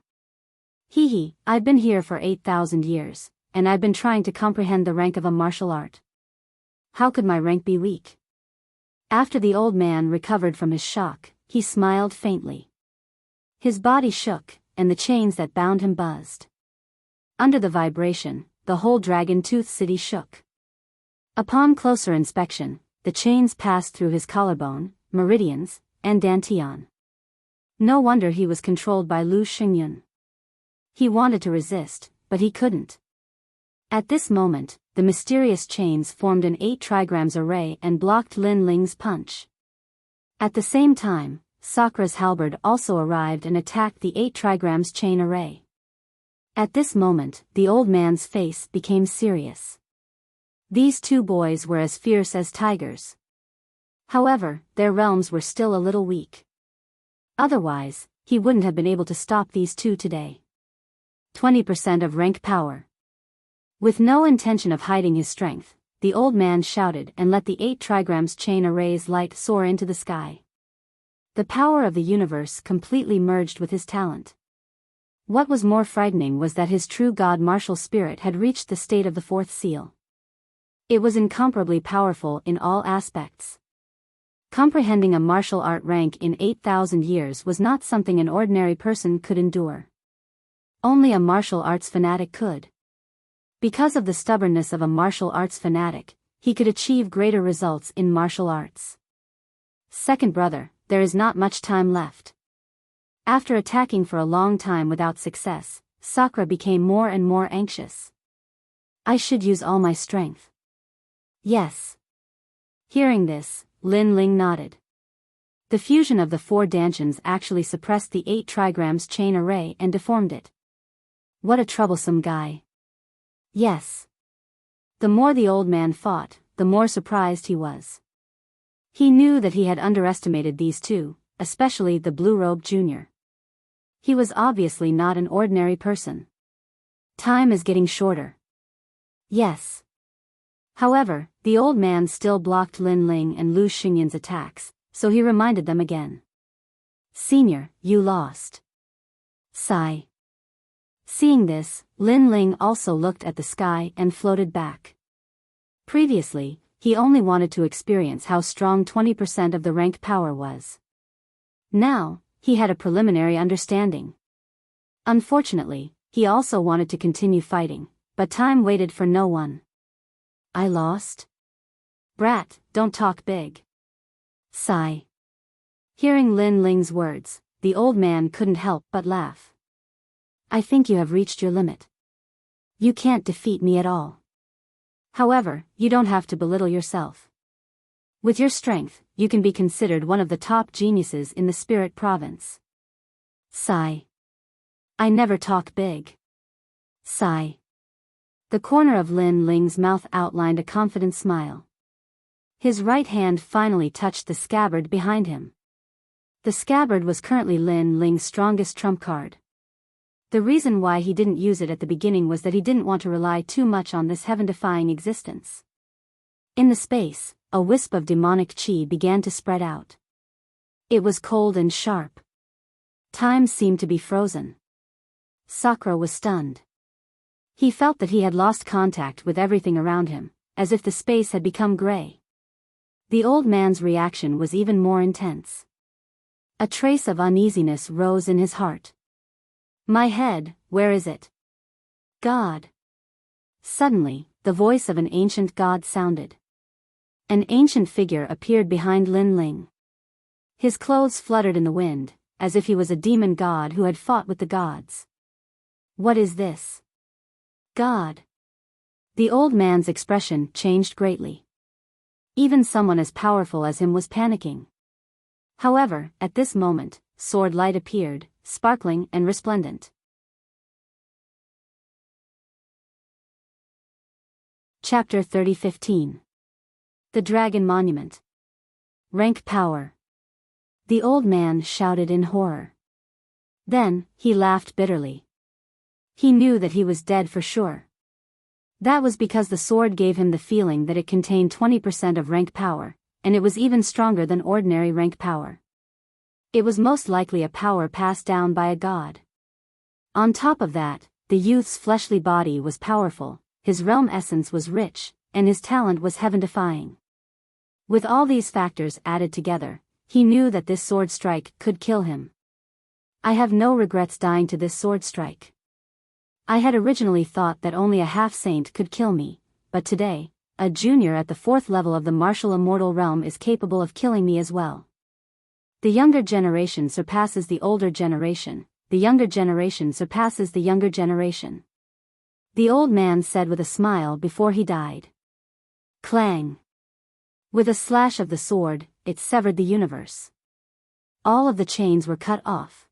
Hee, I've been here for 8,000 years, and I've been trying to comprehend the rank of a martial art. How could my rank be weak? After the old man recovered from his shock, he smiled faintly. His body shook, and the chains that bound him buzzed. Under the vibration, the whole Dragon Tooth city shook. Upon closer inspection, the chains passed through his collarbone, meridians, and dantian. No wonder he was controlled by Lu Xingyun. He wanted to resist, but he couldn't. At this moment, the mysterious chains formed an 8 trigrams array and blocked Lin Ling's punch. At the same time, Sakura's halberd also arrived and attacked the 8 trigrams chain array. At this moment, the old man's face became serious. These two boys were as fierce as tigers. However, their realms were still a little weak. Otherwise, he wouldn't have been able to stop these two today. 20% of rank power. With no intention of hiding his strength, the old man shouted and let the 8 trigrams chain array's light soar into the sky. The power of the universe completely merged with his talent. What was more frightening was that his true god martial spirit had reached the state of the 4th seal. It was incomparably powerful in all aspects. Comprehending a martial art rank in 8,000 years was not something an ordinary person could endure. Only a martial arts fanatic could. Because of the stubbornness of a martial arts fanatic, he could achieve greater results in martial arts. Second brother, there is not much time left. After attacking for a long time without success, Sakura became more and more anxious. I should use all my strength. Yes. Hearing this, Lin Ling nodded. The fusion of the 4 dantians actually suppressed the 8 trigrams chain array and deformed it. What a troublesome guy. Yes. The more the old man fought, the more surprised he was. He knew that he had underestimated these two, especially the blue-robed junior. He was obviously not an ordinary person. Time is getting shorter. Yes. However, the old man still blocked Lin Ling and Lu Xingyun's attacks, so he reminded them again. Senior, you lost. Sigh. Seeing this, Lin Ling also looked at the sky and floated back. Previously, he only wanted to experience how strong 20% of the rank power was. Now, he had a preliminary understanding. Unfortunately, he also wanted to continue fighting, but time waited for no one. I lost? Brat, don't talk big. Sigh. Hearing Lin Ling's words, the old man couldn't help but laugh. I think you have reached your limit. You can't defeat me at all. However, you don't have to belittle yourself. With your strength, you can be considered one of the top geniuses in the Spirit Province. Sigh. I never talk big. Sigh. The corner of Lin Ling's mouth outlined a confident smile. His right hand finally touched the scabbard behind him. The scabbard was currently Lin Ling's strongest trump card. The reason why he didn't use it at the beginning was that he didn't want to rely too much on this heaven-defying existence. In the space, a wisp of demonic chi began to spread out. It was cold and sharp. Time seemed to be frozen. Sakura was stunned. He felt that he had lost contact with everything around him, as if the space had become gray. The old man's reaction was even more intense. A trace of uneasiness rose in his heart. My head, where is it? God. Suddenly, the voice of an ancient god sounded. An ancient figure appeared behind Lin Ling. His clothes fluttered in the wind, as if he was a demon god who had fought with the gods. What is this? God. The old man's expression changed greatly. Even someone as powerful as him was panicking. However, at this moment, sword light appeared, sparkling and resplendent. Chapter 30:15. The Dragon Monument. Rank power. The old man shouted in horror. Then, he laughed bitterly. He knew that he was dead for sure. That was because the sword gave him the feeling that it contained 20% of rank power, and it was even stronger than ordinary rank power. It was most likely a power passed down by a god. On top of that, the youth's fleshly body was powerful, his realm essence was rich, and his talent was heaven-defying. With all these factors added together, he knew that this sword strike could kill him. I have no regrets dying to this sword strike. I had originally thought that only a half-saint could kill me, but today, a junior at the 4th level of the martial immortal realm is capable of killing me as well. The younger generation surpasses the older generation, the younger generation surpasses the younger generation. The old man said with a smile before he died. Clang! With a slash of the sword, it severed the universe. All of the chains were cut off.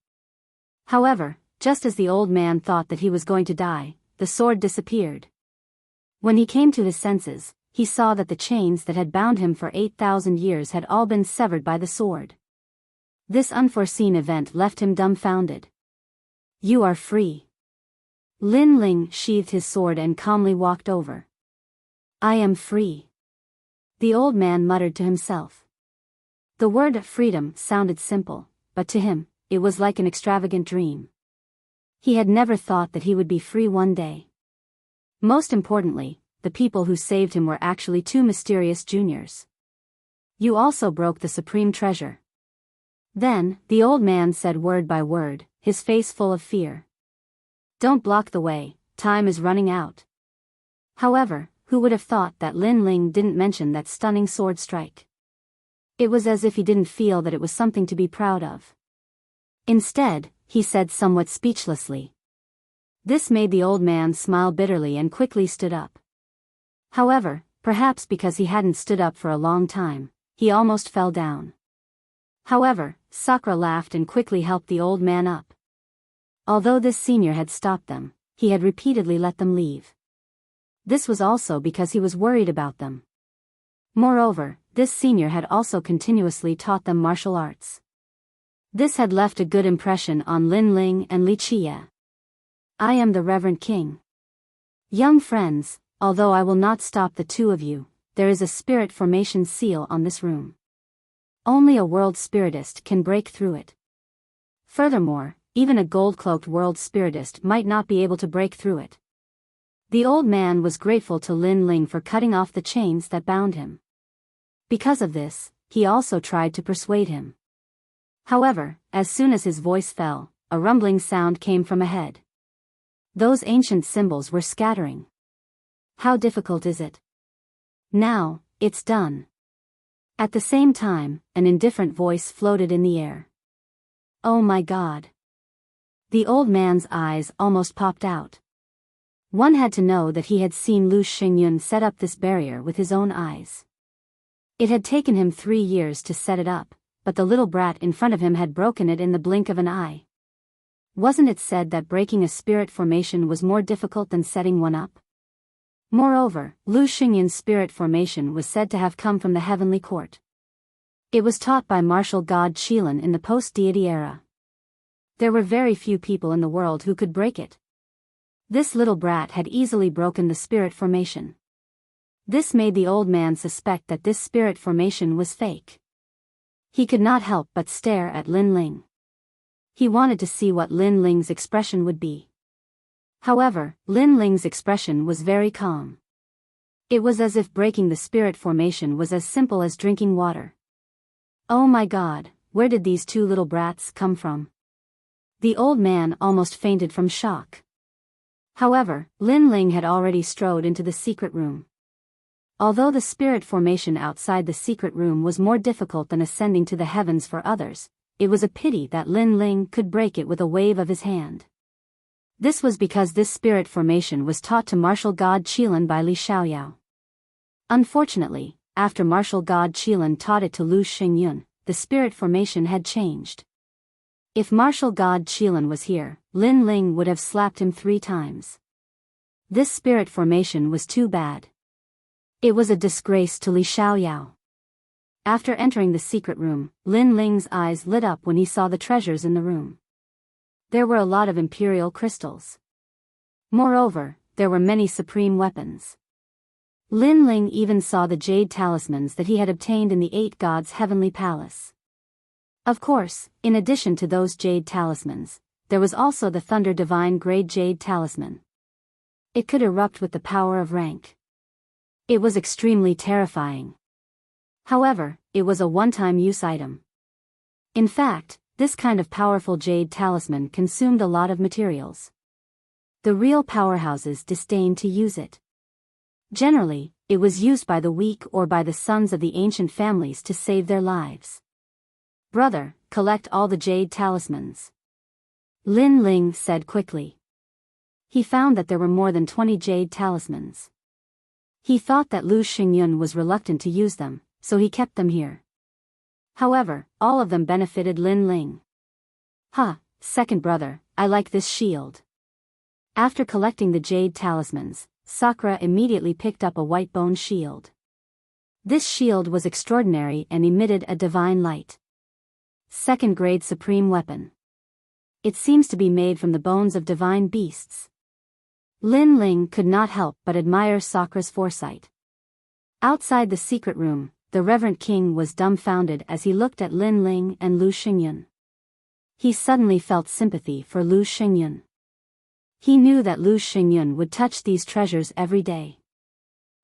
However, just as the old man thought that he was going to die, the sword disappeared. When he came to his senses, he saw that the chains that had bound him for 8,000 years had all been severed by the sword. This unforeseen event left him dumbfounded. You are free. Lin Ling sheathed his sword and calmly walked over. I am free. The old man muttered to himself. The word freedom sounded simple, but to him, it was like an extravagant dream. He had never thought that he would be free one day. Most importantly, the people who saved him were actually 2 mysterious juniors. You also broke the supreme treasure. Then, the old man said word by word, his face full of fear. Don't block the way, time is running out. However, who would have thought that Lin Ling didn't mention that stunning sword strike? It was as if he didn't feel that it was something to be proud of. Instead, he said somewhat speechlessly. This made the old man smile bitterly and quickly stood up. However, perhaps because he hadn't stood up for a long time, he almost fell down. However, Sakura laughed and quickly helped the old man up. Although this senior had stopped them, he had repeatedly let them leave. This was also because he was worried about them. Moreover, this senior had also continuously taught them martial arts. This had left a good impression on Lin Ling and Li Qie. I am the Reverend King. Young friends, although I will not stop the 2 of you, there is a spirit formation seal on this room. Only a world spiritist can break through it. Furthermore, even a gold-cloaked world spiritist might not be able to break through it. The old man was grateful to Lin Ling for cutting off the chains that bound him. Because of this, he also tried to persuade him. However, as soon as his voice fell, a rumbling sound came from ahead. Those ancient symbols were scattering. How difficult is it? Now, it's done. At the same time, an indifferent voice floated in the air. Oh my God. The old man's eyes almost popped out. One had to know that he had seen Lu Xingyun set up this barrier with his own eyes. It had taken him 3 years to set it up, but the little brat in front of him had broken it in the blink of an eye. Wasn't it said that breaking a spirit formation was more difficult than setting one up? Moreover, Lu Xingyun's spirit formation was said to have come from the heavenly court. It was taught by martial god Qilin in the post-deity era. There were very few people in the world who could break it. This little brat had easily broken the spirit formation. This made the old man suspect that this spirit formation was fake. He could not help but stare at Lin Ling. He wanted to see what Lin Ling's expression would be. However, Lin Ling's expression was very calm. It was as if breaking the spirit formation was as simple as drinking water. Oh my God, where did these 2 little brats come from? The old man almost fainted from shock. However, Lin Ling had already strode into the secret room. Although the spirit formation outside the secret room was more difficult than ascending to the heavens for others, it was a pity that Lin Ling could break it with a wave of his hand. This was because this spirit formation was taught to martial god Qilin by Li Xiaoyao. Unfortunately, after martial god Qilin taught it to Lu Xingyun, the spirit formation had changed. If martial god Qilin was here, Lin Ling would have slapped him 3 times. This spirit formation was too bad. It was a disgrace to Li Xiaoyao. After entering the secret room, Lin Ling's eyes lit up when he saw the treasures in the room. There were a lot of imperial crystals. Moreover, there were many supreme weapons. Lin Ling even saw the jade talismans that he had obtained in the 8 gods' heavenly palace. Of course, in addition to those jade talismans, there was also the Thunder Divine Grade Jade Talisman. It could erupt with the power of rank. It was extremely terrifying. However, it was a one-time use item. In fact, this kind of powerful jade talisman consumed a lot of materials. The real powerhouses disdained to use it. Generally, it was used by the weak or by the sons of the ancient families to save their lives. "Brother, collect all the jade talismans," Lin Ling said quickly. He found that there were more than 20 jade talismans. He thought that Lu Xingyun was reluctant to use them, so he kept them here. However, all of them benefited Lin Ling. Second brother, I like this shield." After collecting the jade talismans, Sakura immediately picked up a white bone shield. This shield was extraordinary and emitted a divine light. 2nd grade supreme weapon. It seems to be made from the bones of divine beasts. Lin Ling could not help but admire Sakura's foresight. Outside the secret room, the reverend king was dumbfounded as he looked at Lin Ling and Lu Xingyun. He suddenly felt sympathy for Lu Xingyun. He knew that Lu Xingyun would touch these treasures every day.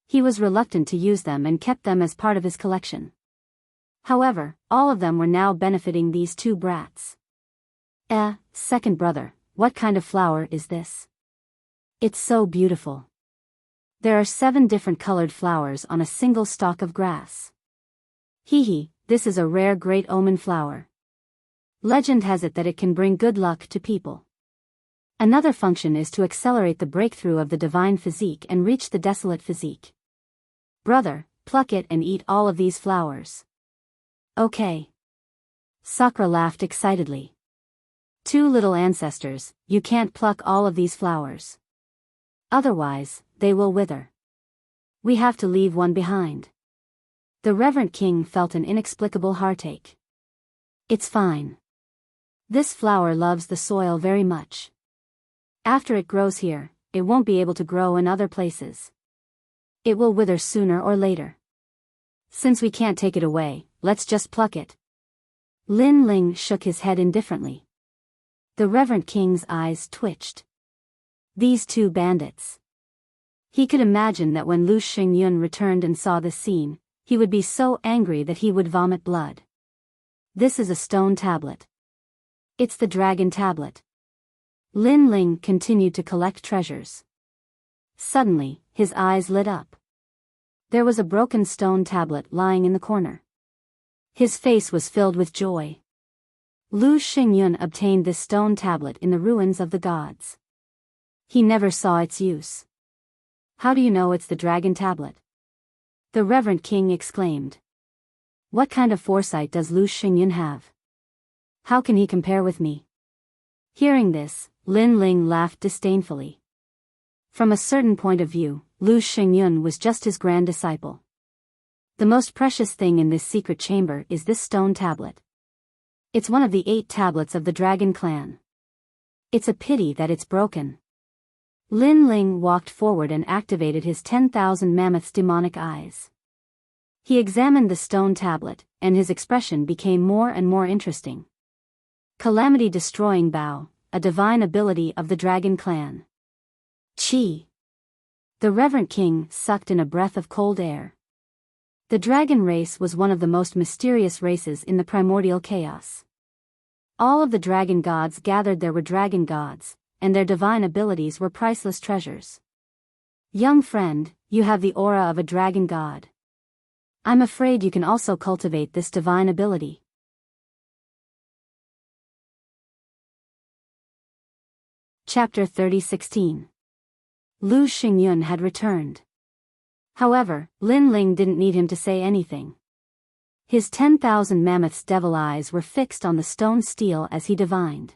He was reluctant to use them and kept them as part of his collection. However, all of them were now benefiting these 2 brats. Second brother, what kind of flower is this? It's so beautiful. There are 7 different colored flowers on a single stalk of grass. This is a rare great omen flower. Legend has it that it can bring good luck to people. Another function is to accelerate the breakthrough of the divine physique and reach the desolate physique. Brother, pluck it and eat all of these flowers. Okay. Sakura laughed excitedly. 2 little ancestors, you can't pluck all of these flowers. Otherwise, they will wither. We have to leave one behind. The reverend king felt an inexplicable heartache. It's fine. This flower loves the soil very much. After it grows here, it won't be able to grow in other places. It will wither sooner or later. Since we can't take it away, let's just pluck it. Lin Ling shook his head indifferently. The reverend king's eyes twitched. These 2 bandits. He could imagine that when Lu Xingyun returned and saw this scene, he would be so angry that he would vomit blood. This is a stone tablet. It's the dragon tablet. Lin Ling continued to collect treasures. Suddenly, his eyes lit up. There was a broken stone tablet lying in the corner. His face was filled with joy. Lu Xingyun obtained this stone tablet in the ruins of the gods. He never saw its use. How do you know it's the dragon tablet? The reverend king exclaimed. What kind of foresight does Lu Xingyun have? How can he compare with me? Hearing this, Lin Ling laughed disdainfully. From a certain point of view, Lu Xingyun was just his grand disciple. The most precious thing in this secret chamber is this stone tablet. It's one of the 8 tablets of the dragon clan. It's a pity that it's broken. Lin Ling walked forward and activated his 10,000 mammoths' demonic eyes. He examined the stone tablet, and his expression became more and more interesting. Calamity-destroying bow, a divine ability of the dragon clan. Chi. The reverend king sucked in a breath of cold air. The dragon race was one of the most mysterious races in the primordial chaos. All of the dragon gods gathered there were dragon gods, and their divine abilities were priceless treasures. Young friend, you have the aura of a dragon god. I'm afraid you can also cultivate this divine ability. Chapter 30:16. Lu Xingyun had returned. However, Lin Ling didn't need him to say anything. His 10,000 mammoths' devil eyes were fixed on the stone stele as he divined.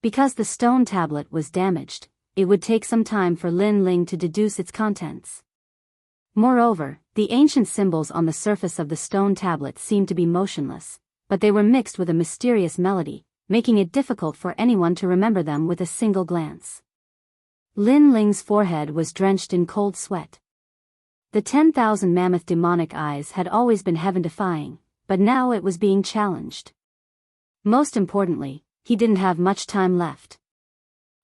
Because the stone tablet was damaged, it would take some time for Lin Ling to deduce its contents. Moreover, the ancient symbols on the surface of the stone tablet seemed to be motionless, but they were mixed with a mysterious melody, making it difficult for anyone to remember them with a single glance. Lin Ling's forehead was drenched in cold sweat. The 10,000 mammoth demonic eyes had always been heaven-defying, but now it was being challenged. Most importantly, he didn't have much time left.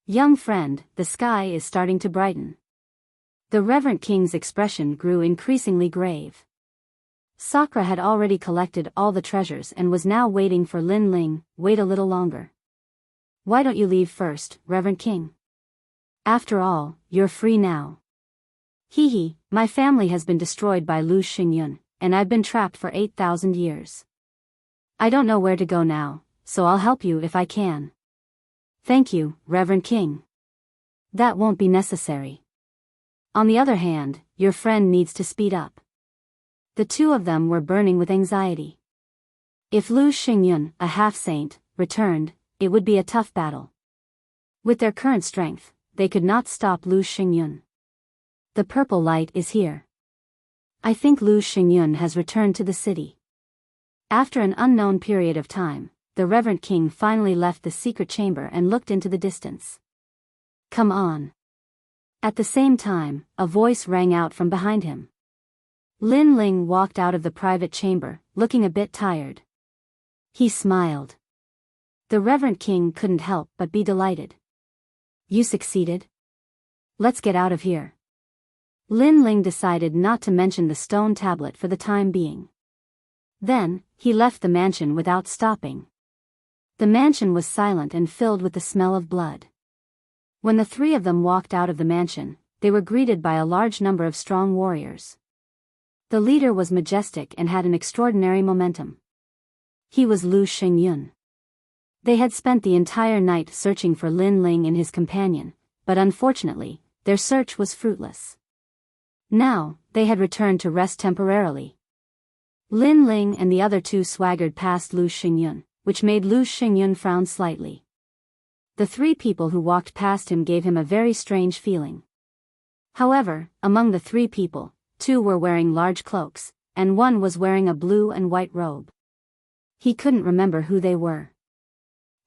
Young friend, the sky is starting to brighten. The Reverend King's expression grew increasingly grave. Sakura had already collected all the treasures and was now waiting for Lin Ling. Wait a little longer. Why don't you leave first, Reverend King? After all, you're free now. Hee, my family has been destroyed by Lu Xingyun, and I've been trapped for 8,000 years. I don't know where to go now, so I'll help you if I can. Thank you, Reverend King. That won't be necessary. On the other hand, your friend needs to speed up. The two of them were burning with anxiety. If Lu Xingyun, a half-saint, returned, it would be a tough battle. With their current strength, they could not stop Lu Xingyun. The purple light is here. I think Lu Xingyun has returned to the city. After an unknown period of time, the Reverend King finally left the secret chamber and looked into the distance. Come on. At the same time, a voice rang out from behind him. Lin Ling walked out of the private chamber, looking a bit tired. He smiled. The Reverend King couldn't help but be delighted. You succeeded? Let's get out of here. Lin Ling decided not to mention the stone tablet for the time being. Then, he left the mansion without stopping. The mansion was silent and filled with the smell of blood. When the three of them walked out of the mansion, they were greeted by a large number of strong warriors. The leader was majestic and had an extraordinary momentum. He was Lu Xingyun. They had spent the entire night searching for Lin Ling and his companion, but unfortunately, their search was fruitless. Now, they had returned to rest temporarily. Lin Ling and the other two swaggered past Lu Xingyun, which made Lu Xingyun frown slightly. The three people who walked past him gave him a very strange feeling. However, among the three people, two were wearing large cloaks, and one was wearing a blue and white robe. He couldn't remember who they were.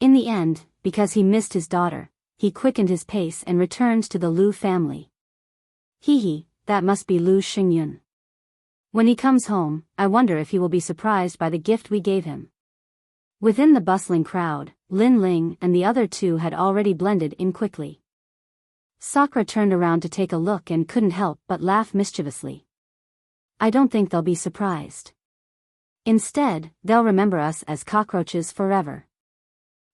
In the end, because he missed his daughter, he quickened his pace and returned to the Lu family. Hee, that must be Lu Xingyun. When he comes home, I wonder if he will be surprised by the gift we gave him. Within the bustling crowd, Lin Ling and the other two had already blended in quickly. Sakura turned around to take a look and couldn't help but laugh mischievously. I don't think they'll be surprised. Instead, they'll remember us as cockroaches forever.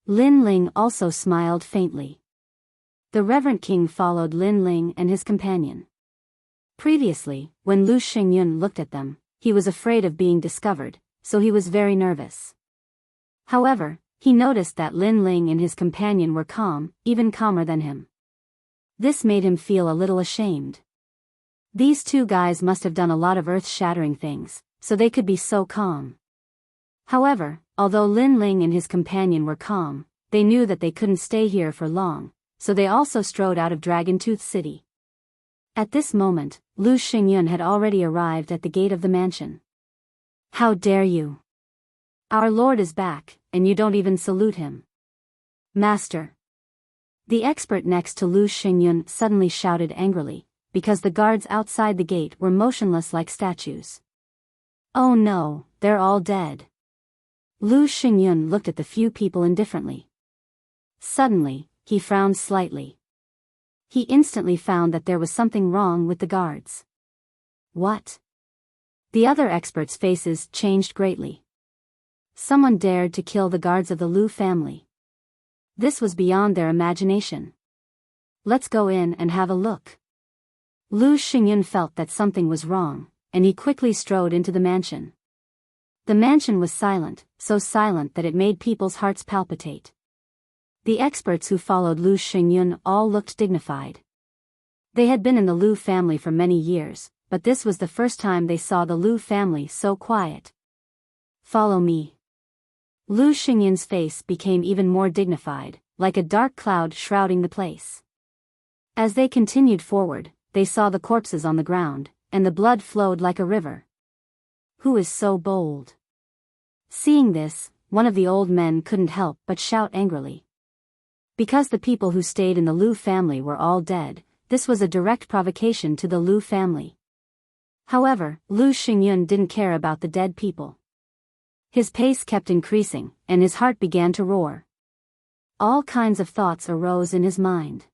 Lin Ling also smiled faintly. The Reverend King followed Lin Ling and his companion. Previously, when Lu Xingyun looked at them, he was afraid of being discovered, so he was very nervous. However, he noticed that Lin Ling and his companion were calm, even calmer than him. This made him feel a little ashamed. These two guys must have done a lot of earth-shattering things, so they could be so calm. However, although Lin Ling and his companion were calm, they knew that they couldn't stay here for long, so they also strode out of Dragon Tooth City. At this moment, Lu Xingyun had already arrived at the gate of the mansion. How dare you! Our lord is back, and you don't even salute him. Master! The expert next to Lu Xingyun suddenly shouted angrily, because the guards outside the gate were motionless like statues. Oh no, they're all dead. Lu Xingyun looked at the few people indifferently. Suddenly, he frowned slightly. He instantly found that there was something wrong with the guards. What? The other experts' faces changed greatly. Someone dared to kill the guards of the Lu family. This was beyond their imagination. Let's go in and have a look. Lu Xingyun felt that something was wrong, and he quickly strode into the mansion. The mansion was silent, so silent that it made people's hearts palpitate. The experts who followed Lu Xingyun all looked dignified. They had been in the Lu family for many years, but this was the first time they saw the Lu family so quiet. Follow me. Lu Xingyun's face became even more dignified, like a dark cloud shrouding the place. As they continued forward, they saw the corpses on the ground, and the blood flowed like a river. Who is so bold? Seeing this, one of the old men couldn't help but shout angrily. Because the people who stayed in the Lu family were all dead, this was a direct provocation to the Lu family. However, Lu Xingyun didn't care about the dead people. His pace kept increasing, and his heart began to roar. All kinds of thoughts arose in his mind.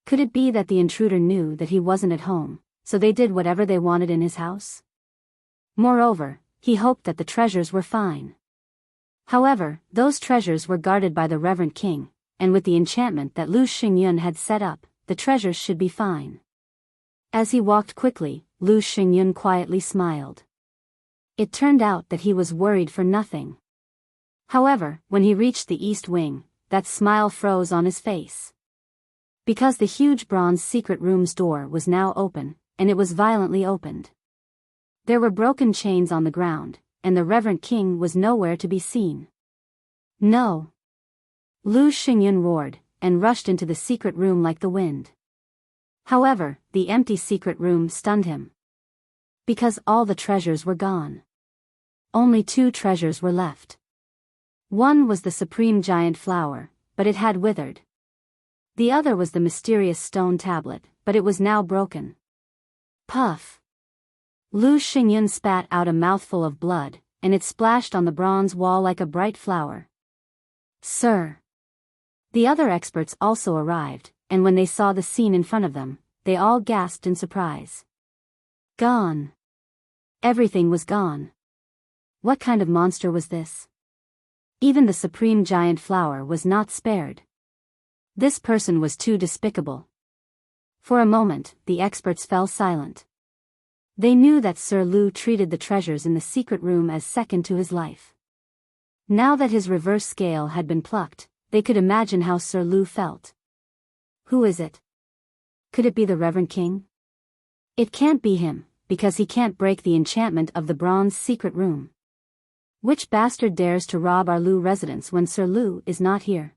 Could it be that the intruder knew that he wasn't at home, so they did whatever they wanted in his house? Moreover, he hoped that the treasures were fine. However, those treasures were guarded by the Reverend King, and with the enchantment that Lu Xingyun had set up, the treasures should be fine. As he walked quickly, Lu Xingyun quietly smiled. It turned out that he was worried for nothing. However, when he reached the east wing, that smile froze on his face. Because the huge bronze secret room's door was now open, and it was violently opened. There were broken chains on the ground, and the Reverend King was nowhere to be seen. No! Lu Xingyun roared, and rushed into the secret room like the wind. However, the empty secret room stunned him. Because all the treasures were gone. Only 2 treasures were left. One was the supreme giant flower, but it had withered. The other was the mysterious stone tablet, but it was now broken. Puff! Lu Xingyun spat out a mouthful of blood, and it splashed on the bronze wall like a bright flower. Sir! The other experts also arrived, and when they saw the scene in front of them, they all gasped in surprise. Gone! Everything was gone. What kind of monster was this? Even the supreme giant flower was not spared. This person was too despicable. For a moment, the experts fell silent. They knew that Sir Lu treated the treasures in the secret room as second to his life. Now that his reverse scale had been plucked, they could imagine how Sir Lu felt. Who is it? Could it be the Reverend King? It can't be him, because he can't break the enchantment of the bronze secret room. Which bastard dares to rob our Lu residence when Sir Lu is not here?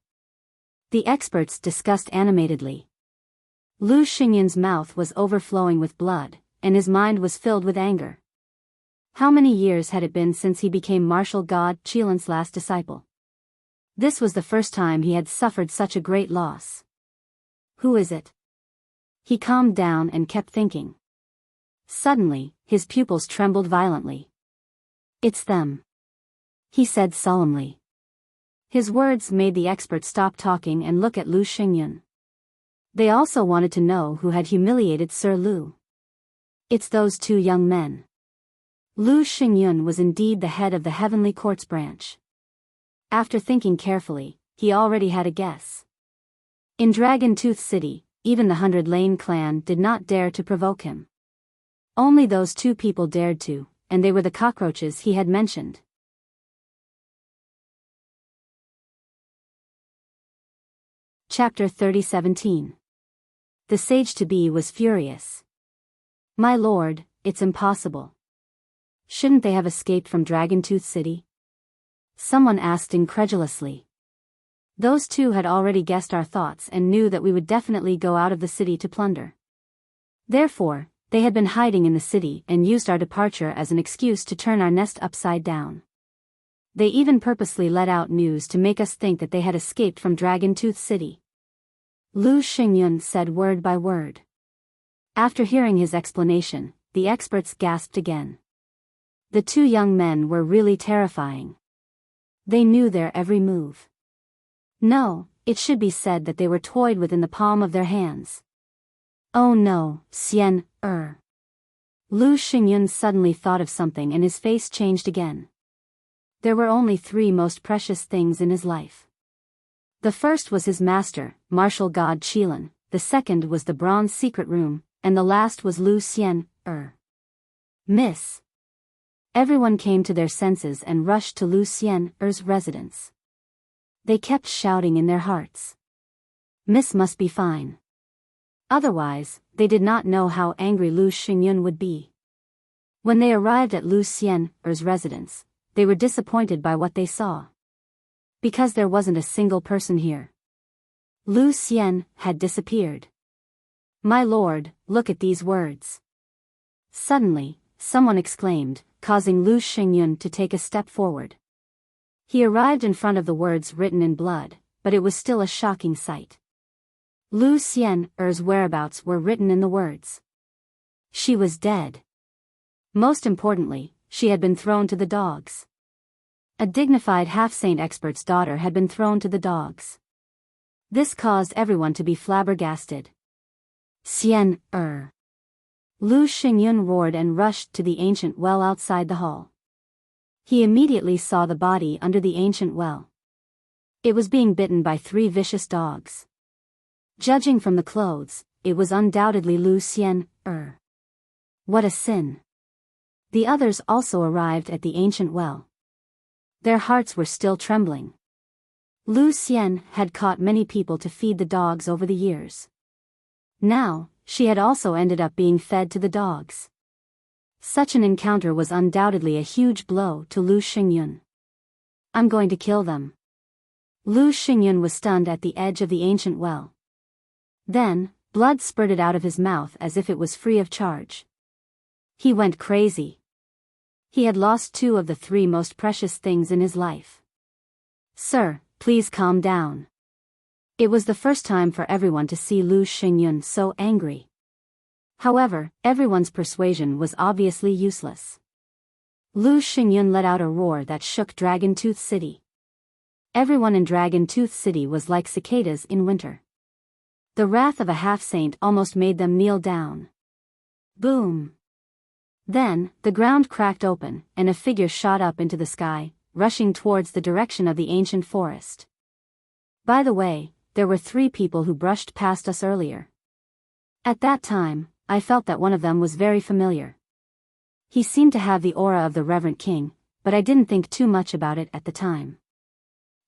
The experts discussed animatedly. Lu Xingyun's mouth was overflowing with blood, and his mind was filled with anger. How many years had it been since he became martial god Qilan's last disciple? This was the first time he had suffered such a great loss. Who is it? He calmed down and kept thinking. Suddenly, his pupils trembled violently. It's them, he said solemnly. His words made the experts stop talking and look at Lu Xingyun. They also wanted to know who had humiliated Sir Lu. It's those 2 young men. Lu Xingyun was indeed the head of the Heavenly Courts branch. After thinking carefully, he already had a guess. In Dragon Tooth City, even the 100 Lane clan did not dare to provoke him. Only those 2 people dared to, and they were the cockroaches he had mentioned. Chapter 30:17. The sage-to-be was furious. My lord, it's impossible. Shouldn't they have escaped from Dragontooth City? Someone asked incredulously. Those 2 had already guessed our thoughts and knew that we would definitely go out of the city to plunder. Therefore, they had been hiding in the city and used our departure as an excuse to turn our nest upside down. They even purposely let out news to make us think that they had escaped from Dragontooth City. Lu Xingyun said word by word. After hearing his explanation, the experts gasped again. The 2 young men were really terrifying. They knew their every move. No, it should be said that they were toyed with in the palm of their hands. Oh no, Xian, Lu Xingyun suddenly thought of something and his face changed again. There were only 3 most precious things in his life. The first was his master, martial god Qilan, the second was the bronze secret room, and the last was Lu Xian, Miss. Everyone came to their senses and rushed to Lu Xian's residence. They kept shouting in their hearts. Miss must be fine. Otherwise, they did not know how angry Lu Xingyun would be. When they arrived at Lu Xian's residence, they were disappointed by what they saw. Because there wasn't a single person here. Lu Xian had disappeared. My lord, look at these words. Suddenly, someone exclaimed, causing Lu Xingyun to take a step forward. He arrived in front of the words written in blood, but it was still a shocking sight. Lu Xian's whereabouts were written in the words. She was dead. Most importantly, she had been thrown to the dogs. A dignified half-saint expert's daughter had been thrown to the dogs. This caused everyone to be flabbergasted. Lu Xingyun roared and rushed to the ancient well outside the hall. He immediately saw the body under the ancient well. It was being bitten by 3 vicious dogs. Judging from the clothes, it was undoubtedly Lu Xian. What a sin. The others also arrived at the ancient well. Their hearts were still trembling. Lu Xian had caught many people to feed the dogs over the years. Now, she had also ended up being fed to the dogs. Such an encounter was undoubtedly a huge blow to Lu Xingyun. I'm going to kill them. Lu Xingyun was stunned at the edge of the ancient well. Then, blood spurted out of his mouth as if it was free of charge. He went crazy. He had lost 2 of the 3 most precious things in his life. Sir, please calm down. It was the first time for everyone to see Lu Xingyun so angry. However, everyone's persuasion was obviously useless. Lu Xingyun let out a roar that shook Dragon Tooth City. Everyone in Dragon Tooth City was like cicadas in winter. The wrath of a half-saint almost made them kneel down. Boom! Then, the ground cracked open, and a figure shot up into the sky, rushing towards the direction of the ancient forest. By the way, there were 3 people who brushed past us earlier. At that time, I felt that one of them was very familiar. He seemed to have the aura of the Reverend King, but I didn't think too much about it at the time.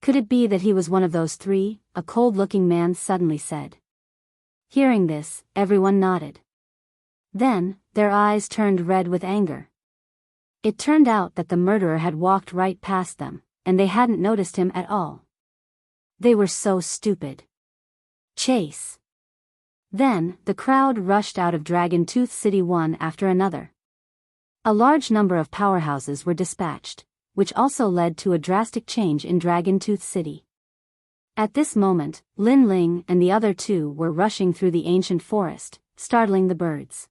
Could it be that he was one of those 3? A cold-looking man suddenly said. Hearing this, everyone nodded. Then, their eyes turned red with anger. It turned out that the murderer had walked right past them, and they hadn't noticed him at all. They were so stupid. Chase. Then, the crowd rushed out of Dragon Tooth City one after another. A large number of powerhouses were dispatched, which also led to a drastic change in Dragon Tooth City. At this moment, Lin Ling and the other 2 were rushing through the ancient forest, startling the birds.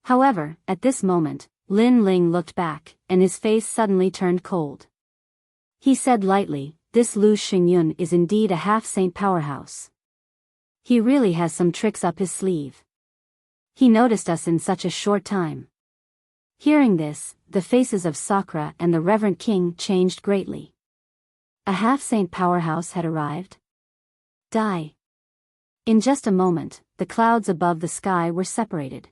However, at this moment, Lin Ling looked back, and his face suddenly turned cold. He said lightly, "This Lu Xingyun is indeed a half-saint powerhouse. He really has some tricks up his sleeve. He noticed us in such a short time." Hearing this, the faces of Sakura and the Reverend King changed greatly. A half-saint powerhouse had arrived? Die. In just a moment, the clouds above the sky were separated.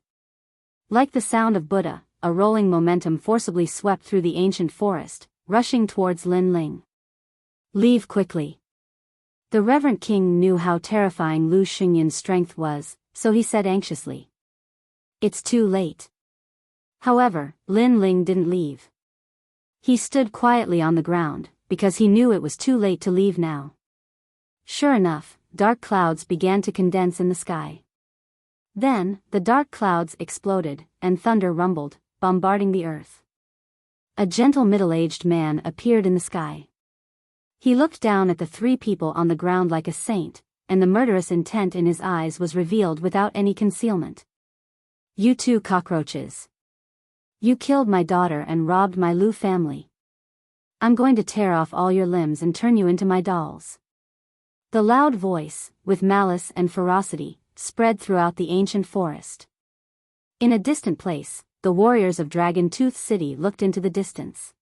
Like the sound of Buddha, a rolling momentum forcibly swept through the ancient forest, rushing towards Lin Ling. Leave quickly. The Reverend King knew how terrifying Lu Xingyun's strength was, so he said anxiously. It's too late. However, Lin Ling didn't leave. He stood quietly on the ground, because he knew it was too late to leave now. Sure enough, dark clouds began to condense in the sky. Then, the dark clouds exploded, and thunder rumbled, bombarding the earth. A gentle middle-aged man appeared in the sky. He looked down at the 3 people on the ground like a saint, and the murderous intent in his eyes was revealed without any concealment. You 2 cockroaches. You killed my daughter and robbed my Lu family. I'm going to tear off all your limbs and turn you into my dolls. The loud voice, with malice and ferocity, spread throughout the ancient forest. In a distant place, the warriors of Dragon Tooth City looked into the distance.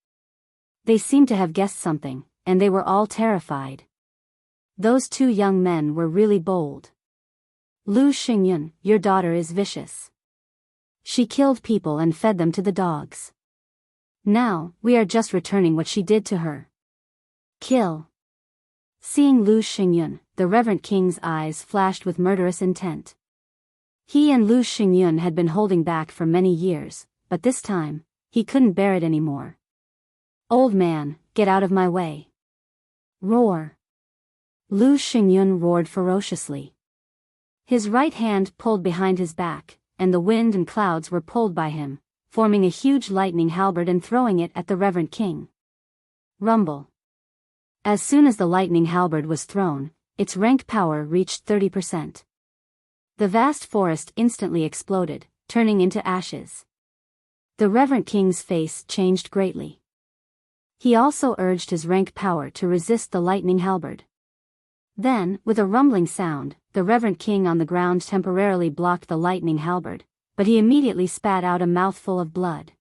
They seemed to have guessed something, and they were all terrified. Those 2 young men were really bold. Lu Xingyun, your daughter is vicious. She killed people and fed them to the dogs. Now, we are just returning what she did to her. Kill. Seeing Lu Xingyun, the reverend king's eyes flashed with murderous intent. He and Lu Xingyun had been holding back for many years, but this time, he couldn't bear it anymore. Old man, get out of my way. Roar. Lu Xingyun roared ferociously. His right hand pulled behind his back, and the wind and clouds were pulled by him, forming a huge lightning halberd and throwing it at the reverend king. Rumble. As soon as the lightning halberd was thrown, its rank power reached 30%. The vast forest instantly exploded, turning into ashes. The reverend king's face changed greatly. He also urged his rank power to resist the lightning halberd. Then, with a rumbling sound, the reverend king on the ground temporarily blocked the lightning halberd, but he immediately spat out a mouthful of blood.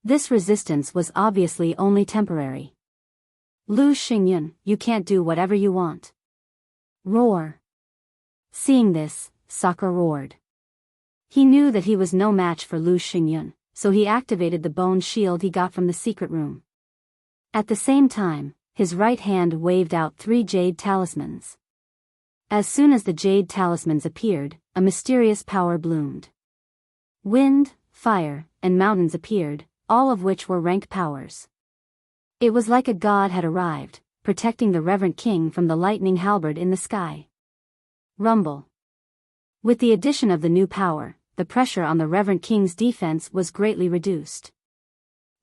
This resistance was obviously only temporary. Lu Xingyun, you can't do whatever you want. Roar. Seeing this, Sokka roared. He knew that he was no match for Lu Xingyun, so he activated the bone shield he got from the secret room. At the same time, his right hand waved out 3 jade talismans. As soon as the jade talismans appeared, a mysterious power bloomed. Wind, fire, and mountains appeared, all of which were rank powers. It was like a god had arrived, protecting the reverend king from the lightning halberd in the sky. Rumble. With the addition of the new power, the pressure on the reverend king's defense was greatly reduced.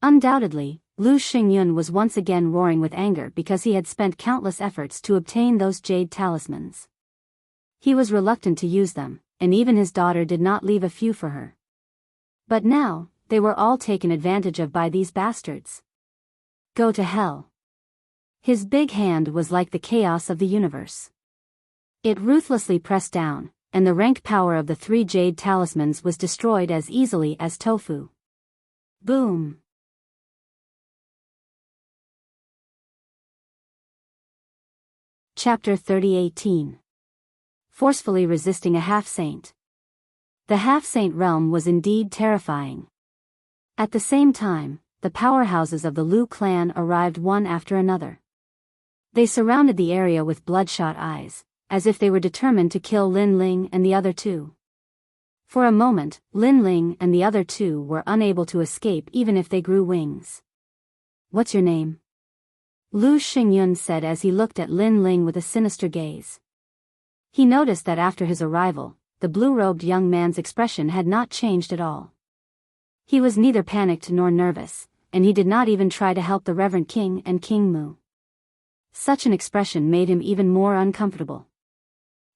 Undoubtedly, Lu Xingyun was once again roaring with anger because he had spent countless efforts to obtain those jade talismans. He was reluctant to use them, and even his daughter did not leave a few for her. But now, they were all taken advantage of by these bastards. Go to hell. His big hand was like the chaos of the universe. It ruthlessly pressed down, and the rank power of the 3 jade talismans was destroyed as easily as tofu. Boom. Chapter 30:18. Forcefully resisting a half-saint. The half-saint realm was indeed terrifying. At the same time, the powerhouses of the Lu clan arrived one after another. They surrounded the area with bloodshot eyes, as if they were determined to kill Lin Ling and the other 2. For a moment, Lin Ling and the other 2 were unable to escape even if they grew wings. What's your name? Lu Xingyun said as he looked at Lin Ling with a sinister gaze. He noticed that after his arrival, the blue-robed young man's expression had not changed at all. He was neither panicked nor nervous, and he did not even try to help the Reverend King and King Mu. Such an expression made him even more uncomfortable.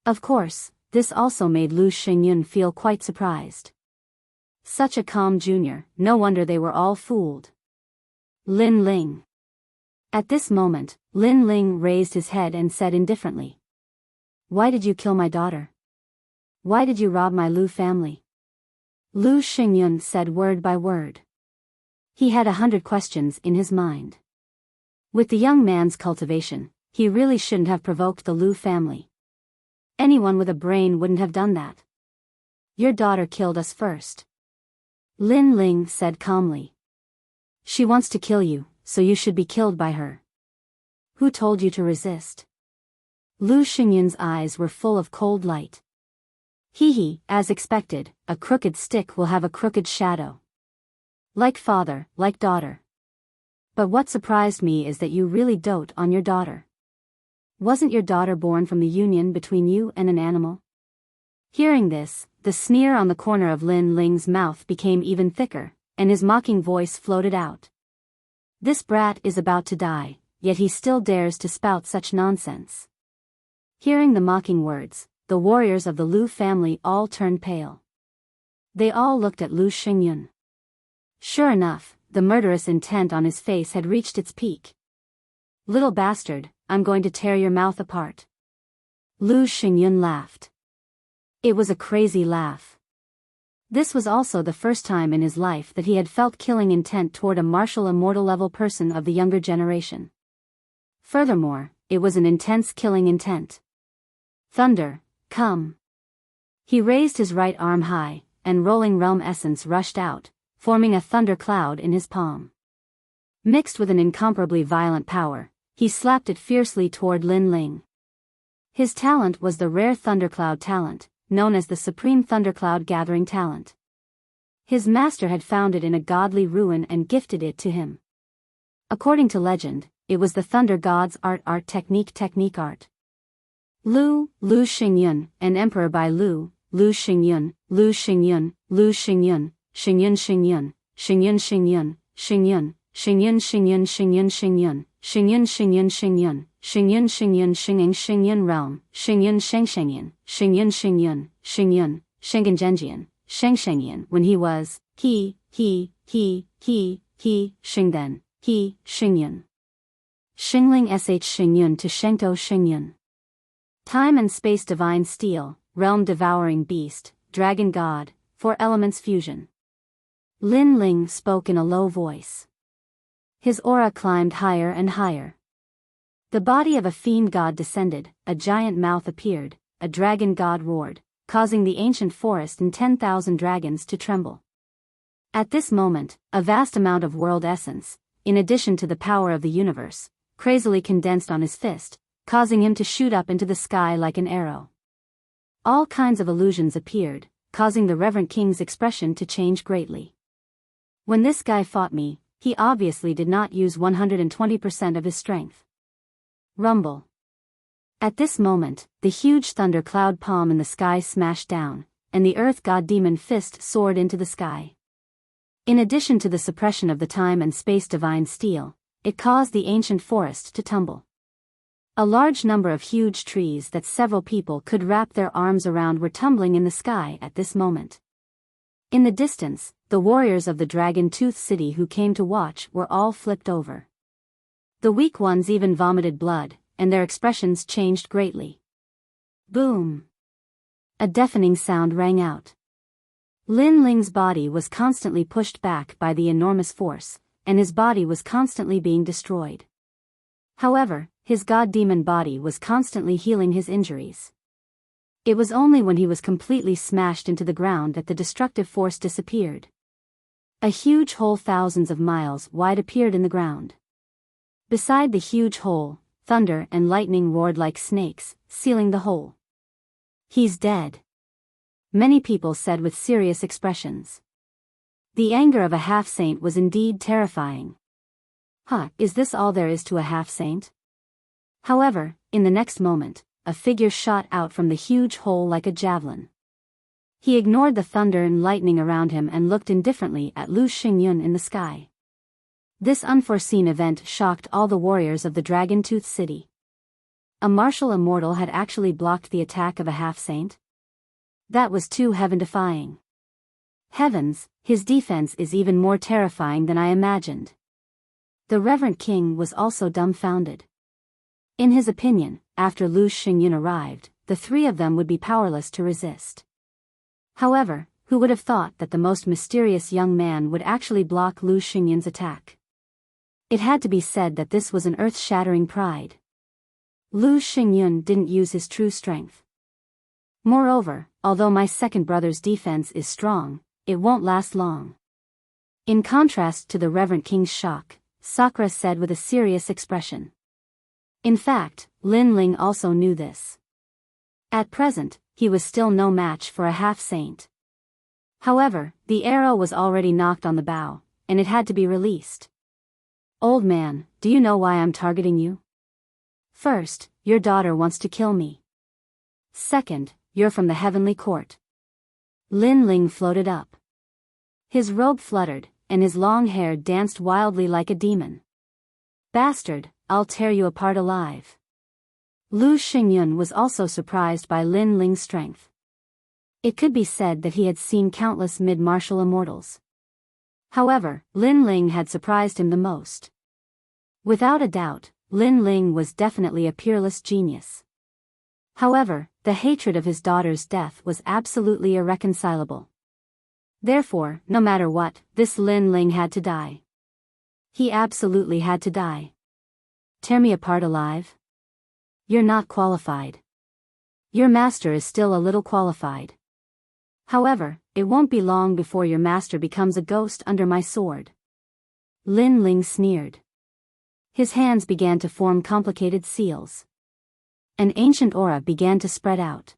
Of course, this also made Lu Xingyun feel quite surprised. Such a calm junior, no wonder they were all fooled. Lin Ling. At this moment, Lin Ling raised his head and said indifferently. Why did you kill my daughter? Why did you rob my Lu family? Lu Xingyun said word by word. He had 100 questions in his mind. With the young man's cultivation, he really shouldn't have provoked the Lu family. Anyone with a brain wouldn't have done that. Your daughter killed us first. Lin Ling said calmly. She wants to kill you, so you should be killed by her. Who told you to resist? Lu Xingyun's eyes were full of cold light. Hee, as expected, a crooked stick will have a crooked shadow. Like father, like daughter. But what surprised me is that you really dote on your daughter. Wasn't your daughter born from the union between you and an animal? Hearing this, the sneer on the corner of Lin Ling's mouth became even thicker, and his mocking voice floated out. This brat is about to die, yet he still dares to spout such nonsense. Hearing the mocking words, the warriors of the Lu family all turned pale. They all looked at Lu Xingyun. Sure enough, the murderous intent on his face had reached its peak. Little bastard, I'm going to tear your mouth apart. Lu Xingyun laughed. It was a crazy laugh. This was also the first time in his life that he had felt killing intent toward a martial immortal level person of the younger generation. Furthermore, it was an intense killing intent. Thunder, come. He raised his right arm high, and rolling realm essence rushed out, forming a thunder cloud in his palm. Mixed with an incomparably violent power, he slapped it fiercely toward Lin Ling. His talent was the rare thundercloud talent, known as the Supreme Thundercloud Gathering Talent. His master had found it in a godly ruin and gifted it to him. According to legend, it was the thunder god's art technique art. Lu Xingyun, an emperor by Lu Xingyun, Xingyun Xingyun, Xingyun Xingyun, Xingyun Xingyun, Xingyun, Xingyun Xingyun Xingyun Xingyun, Xingyun Xingyun Xingyun, Xingyun Xingyun Xingyun Xingyun realm, Xingyun Shengshengyan, Xingyun Xingyun, Xingyun, Shengengenjian, Shengshengyan when he was, he, Xingden, he, Xingyun. Xingling sh Xingyun to Shengto Xingyun. Time and space divine steel, realm devouring beast, dragon god, 4 elements fusion. Lin Ling spoke in a low voice. His aura climbed higher and higher. The body of a fiend god descended, a giant mouth appeared, a dragon god roared, causing the ancient forest and 10,000 dragons to tremble. At this moment, a vast amount of world essence, in addition to the power of the universe, crazily condensed on his fist, causing him to shoot up into the sky like an arrow. All kinds of illusions appeared, causing the reverent king's expression to change greatly. When this guy fought me, he obviously did not use 120% of his strength. Rumble. At this moment, the huge thunder cloud palm in the sky smashed down, and the earth god demon fist soared into the sky. In addition to the suppression of the time and space divine steel, it caused the ancient forest to tumble. A large number of huge trees that several people could wrap their arms around were tumbling in the sky at this moment. In the distance, the warriors of the Dragon Tooth City who came to watch were all flipped over. The weak ones even vomited blood, and their expressions changed greatly. Boom! A deafening sound rang out. Lin Ling's body was constantly pushed back by the enormous force, and his body was constantly being destroyed. However, his god-demon body was constantly healing his injuries. It was only when he was completely smashed into the ground that the destructive force disappeared. A huge hole thousands of miles wide appeared in the ground. Beside the huge hole, thunder and lightning roared like snakes, sealing the hole. He's dead. Many people said with serious expressions. The anger of a half-saint was indeed terrifying. Is this all there is to a half-saint? However, in the next moment, a figure shot out from the huge hole like a javelin. He ignored the thunder and lightning around him and looked indifferently at Lu Xingyun in the sky. This unforeseen event shocked all the warriors of the Dragon Tooth City. A martial immortal had actually blocked the attack of a half-saint? That was too heaven-defying. Heavens, his defense is even more terrifying than I imagined. The Reverend King was also dumbfounded. In his opinion, after Lu Xingyun arrived, the three of them would be powerless to resist. However, who would have thought that the most mysterious young man would actually block Lu Xingyun's attack? It had to be said that this was an earth-shattering pride. Lu Xingyun didn't use his true strength. Moreover, although my second brother's defense is strong, it won't last long. In contrast to the Reverend King's shock, Sakura said with a serious expression. In fact, Lin Ling also knew this. At present, he was still no match for a half-saint. However, the arrow was already knocked on the bow, and it had to be released. Old man, do you know why I'm targeting you? First, your daughter wants to kill me. Second, you're from the heavenly court. Lin Ling floated up. His robe fluttered, and his long hair danced wildly like a demon. Bastard, I'll tear you apart alive. Lu Xingyun was also surprised by Lin Ling's strength. It could be said that he had seen countless mid-martial immortals. However, Lin Ling had surprised him the most. Without a doubt, Lin Ling was definitely a peerless genius. However, the hatred of his daughter's death was absolutely irreconcilable. Therefore, no matter what, this Lin Ling had to die. He absolutely had to die. Tear me apart alive? You're not qualified. Your master is still a little qualified. However, it won't be long before your master becomes a ghost under my sword. Lin Ling sneered. His hands began to form complicated seals. An ancient aura began to spread out.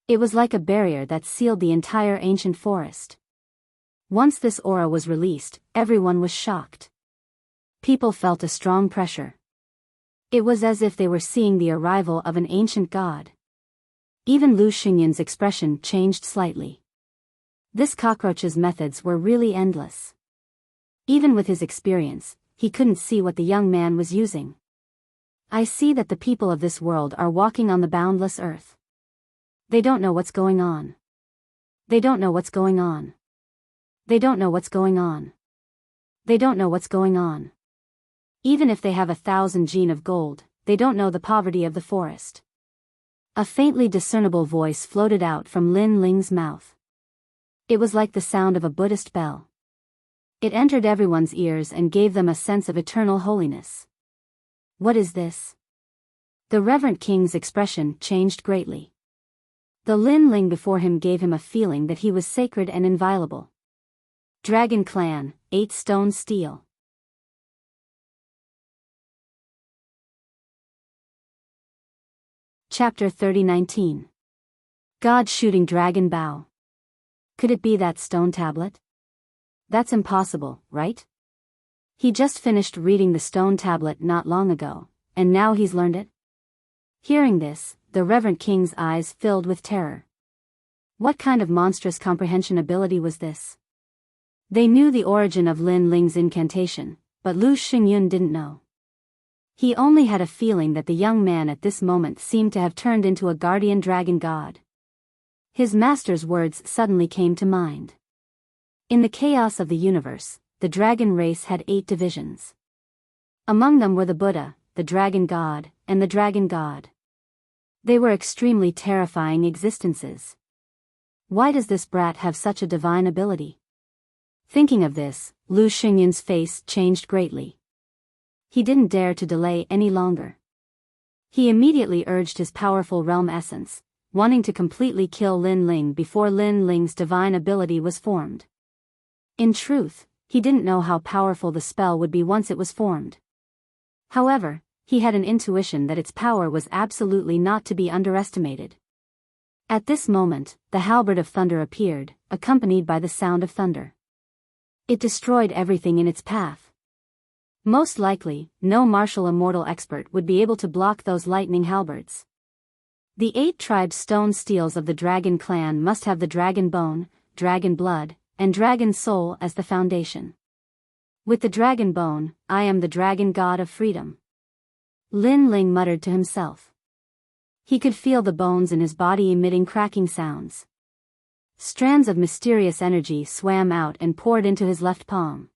It was like a barrier that sealed the entire ancient forest. Once this aura was released, everyone was shocked. People felt a strong pressure. It was as if they were seeing the arrival of an ancient god. Even Lu Xinyan's expression changed slightly. This cockroach's methods were really endless. Even with his experience, he couldn't see what the young man was using. I see that the people of this world are walking on the boundless earth. They don't know what's going on. They don't know what's going on. They don't know what's going on. They don't know what's going on. Even if they have 1,000 gene of gold, they don't know the poverty of the forest. A faintly discernible voice floated out from Lin Ling's mouth. It was like the sound of a Buddhist bell. It entered everyone's ears and gave them a sense of eternal holiness. What is this? The reverend king's expression changed greatly. The Lin Ling before him gave him a feeling that he was sacred and inviolable. Dragon Clan, 8 stone steel. Chapter 30:19. God shooting dragon bow. Could it be that stone tablet? That's impossible, right? He just finished reading the stone tablet not long ago, and now he's learned it? Hearing this, the reverend king's eyes filled with terror. What kind of monstrous comprehension ability was this? They knew the origin of Lin Ling's incantation, but Lu Xingyun didn't know. He only had a feeling that the young man at this moment seemed to have turned into a guardian dragon god. His master's words suddenly came to mind. In the chaos of the universe, the dragon race had 8 divisions. Among them were the Buddha, the dragon god, and the dragon god. They were extremely terrifying existences. Why does this brat have such a divine ability? Thinking of this, Lu Xinyan's face changed greatly. He didn't dare to delay any longer. He immediately urged his powerful realm essence, wanting to completely kill Lin Ling before Lin Ling's divine ability was formed. In truth, he didn't know how powerful the spell would be once it was formed. However, he had an intuition that its power was absolutely not to be underestimated. At this moment, the halberd of thunder appeared, accompanied by the sound of thunder. It destroyed everything in its path. Most likely, no martial immortal expert would be able to block those lightning halberds. The 8 tribes stone steels of the dragon clan must have the dragon bone, dragon blood, and dragon soul as the foundation. With the dragon bone, I am the dragon god of freedom. Lin Ling muttered to himself. He could feel the bones in his body emitting cracking sounds. Strands of mysterious energy swam out and poured into his left palm.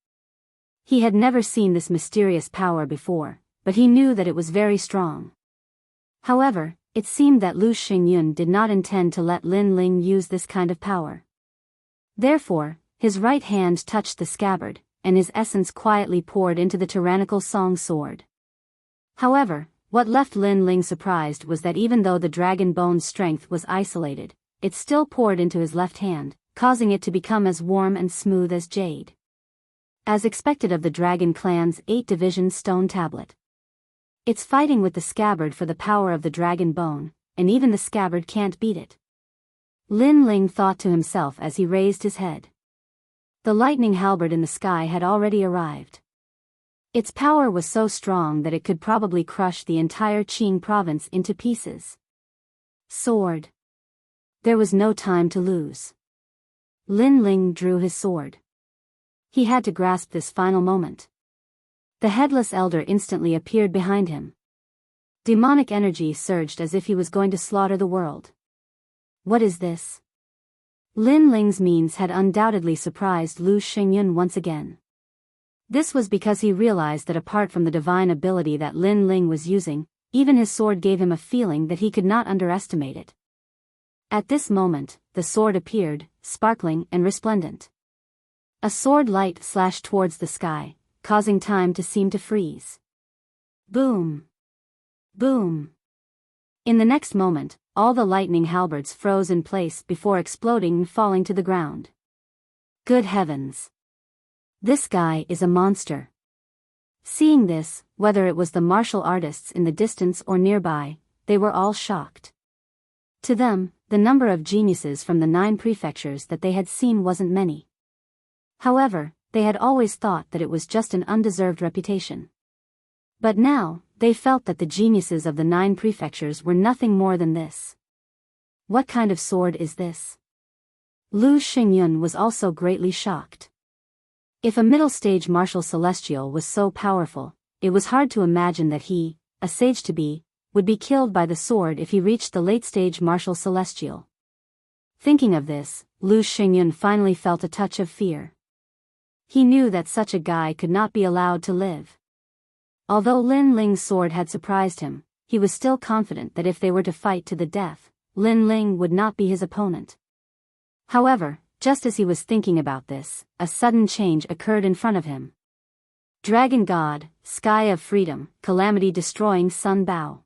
He had never seen this mysterious power before, but he knew that it was very strong. However, it seemed that Lu Xingyun did not intend to let Lin Ling use this kind of power. Therefore, his right hand touched the scabbard, and his essence quietly poured into the tyrannical song sword. However, what left Lin Ling surprised was that even though the dragon bone's strength was isolated, it still poured into his left hand, causing it to become as warm and smooth as jade. As expected of the dragon clan's 8-division stone tablet. It's fighting with the scabbard for the power of the dragon bone, and even the scabbard can't beat it. Lin Ling thought to himself as he raised his head. The lightning halberd in the sky had already arrived. Its power was so strong that it could probably crush the entire Qing province into pieces. Sword. There was no time to lose. Lin Ling drew his sword. He had to grasp this final moment. The headless elder instantly appeared behind him. Demonic energy surged as if he was going to slaughter the world. What is this? Lin Ling's means had undoubtedly surprised Lu Xingyun once again. This was because he realized that apart from the divine ability that Lin Ling was using, even his sword gave him a feeling that he could not underestimate it. At this moment, the sword appeared, sparkling and resplendent. A sword light slashed towards the sky, causing time to seem to freeze. Boom! Boom! In the next moment, all the lightning halberds froze in place before exploding and falling to the ground. Good heavens! This guy is a monster. Seeing this, whether it was the martial artists in the distance or nearby, they were all shocked. To them, the number of geniuses from the 9 prefectures that they had seen wasn't many. However, they had always thought that it was just an undeserved reputation. But now, they felt that the geniuses of the 9 prefectures were nothing more than this. What kind of sword is this? Lu Xingyun was also greatly shocked. If a middle-stage martial celestial was so powerful, it was hard to imagine that he, a sage-to-be, would be killed by the sword if he reached the late-stage martial celestial. Thinking of this, Lu Xingyun finally felt a touch of fear. He knew that such a guy could not be allowed to live. Although Lin Ling's sword had surprised him, he was still confident that if they were to fight to the death, Lin Ling would not be his opponent. However, just as he was thinking about this, a sudden change occurred in front of him. Dragon God, Sky of Freedom, Calamity-destroying Sun Bao.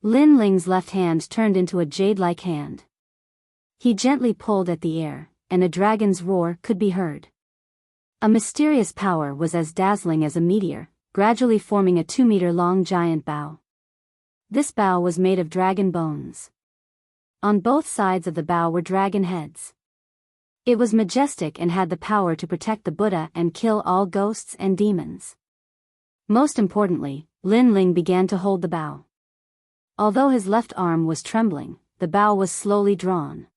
Lin Ling's left hand turned into a jade-like hand. He gently pulled at the air, and a dragon's roar could be heard. A mysterious power was as dazzling as a meteor, gradually forming a 2-meter-long giant bow. This bow was made of dragon bones. On both sides of the bow were dragon heads. It was majestic and had the power to protect the Buddha and kill all ghosts and demons. Most importantly, Lin Ling began to hold the bow. Although his left arm was trembling, the bow was slowly drawn.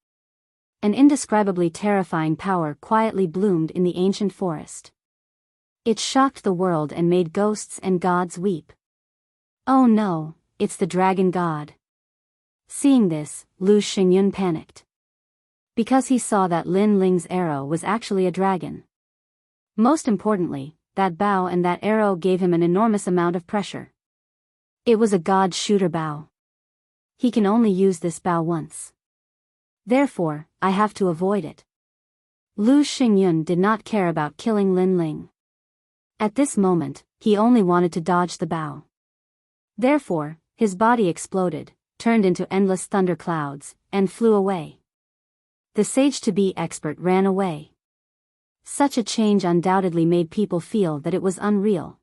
An indescribably terrifying power quietly bloomed in the ancient forest. It shocked the world and made ghosts and gods weep. Oh no, it's the dragon god. Seeing this, Lu Xingyun panicked. Because he saw that Lin Ling's arrow was actually a dragon. Most importantly, that bow and that arrow gave him an enormous amount of pressure. It was a god shooter bow. He can only use this bow once. Therefore, I have to avoid it. Lu Xingyun did not care about killing Lin Ling. At this moment, he only wanted to dodge the bow. Therefore, his body exploded, turned into endless thunder clouds, and flew away. The sage-to-be expert ran away. Such a change undoubtedly made people feel that it was unreal.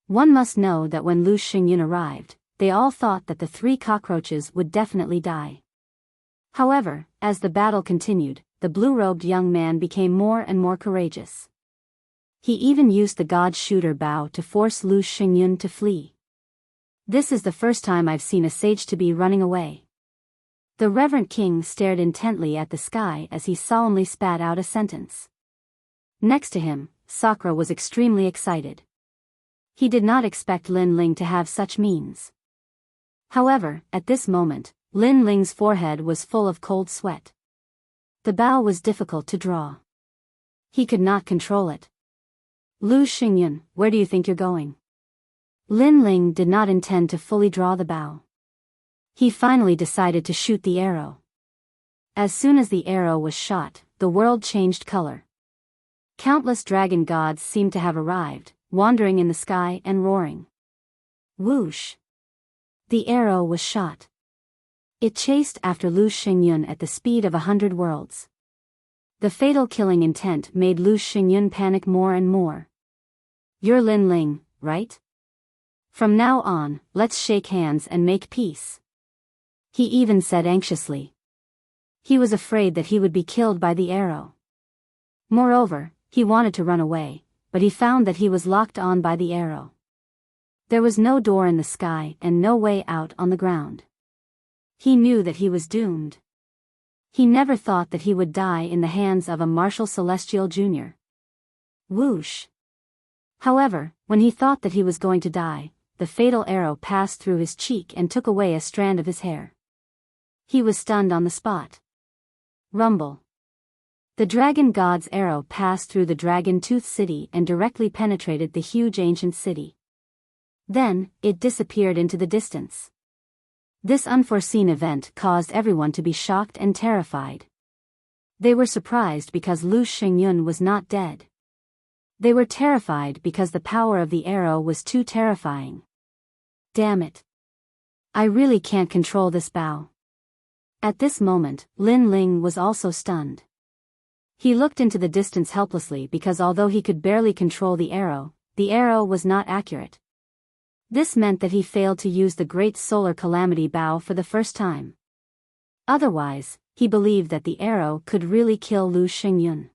One must know that when Lu Xingyun arrived, they all thought that the 3 cockroaches would definitely die. However, as the battle continued, the blue-robed young man became more and more courageous. He even used the god shooter bow to force Lu Xingyun to flee. This is the first time I've seen a sage-to-be running away. The reverend king stared intently at the sky as he solemnly spat out a sentence. Next to him, Sakura was extremely excited. He did not expect Lin Ling to have such means. However, at this moment, Lin Ling's forehead was full of cold sweat. The bow was difficult to draw. He could not control it. Lu Xingyun, where do you think you're going? Lin Ling did not intend to fully draw the bow. He finally decided to shoot the arrow. As soon as the arrow was shot, the world changed color. Countless dragon gods seemed to have arrived, wandering in the sky and roaring. Whoosh! The arrow was shot. It chased after Lu Xingyun at the speed of 100 worlds. The fatal killing intent made Lu Xingyun panic more and more. You're Lin Ling, right? From now on, let's shake hands and make peace. He even said anxiously. He was afraid that he would be killed by the arrow. Moreover, he wanted to run away, but he found that he was locked on by the arrow. There was no door in the sky and no way out on the ground. He knew that he was doomed. He never thought that he would die in the hands of a martial celestial junior. Whoosh! However, when he thought that he was going to die, the fatal arrow passed through his cheek and took away a strand of his hair. He was stunned on the spot. Rumble. The dragon god's arrow passed through the Dragon Tooth City and directly penetrated the huge ancient city. Then, it disappeared into the distance. This unforeseen event caused everyone to be shocked and terrified. They were surprised because Lu Xingyun was not dead. They were terrified because the power of the arrow was too terrifying. Damn it. I really can't control this bow. At this moment, Lin Ling was also stunned. He looked into the distance helplessly because although he could barely control the arrow was not accurate. This meant that he failed to use the great solar calamity bow for the first time. Otherwise, he believed that the arrow could really kill Lu Xingyun.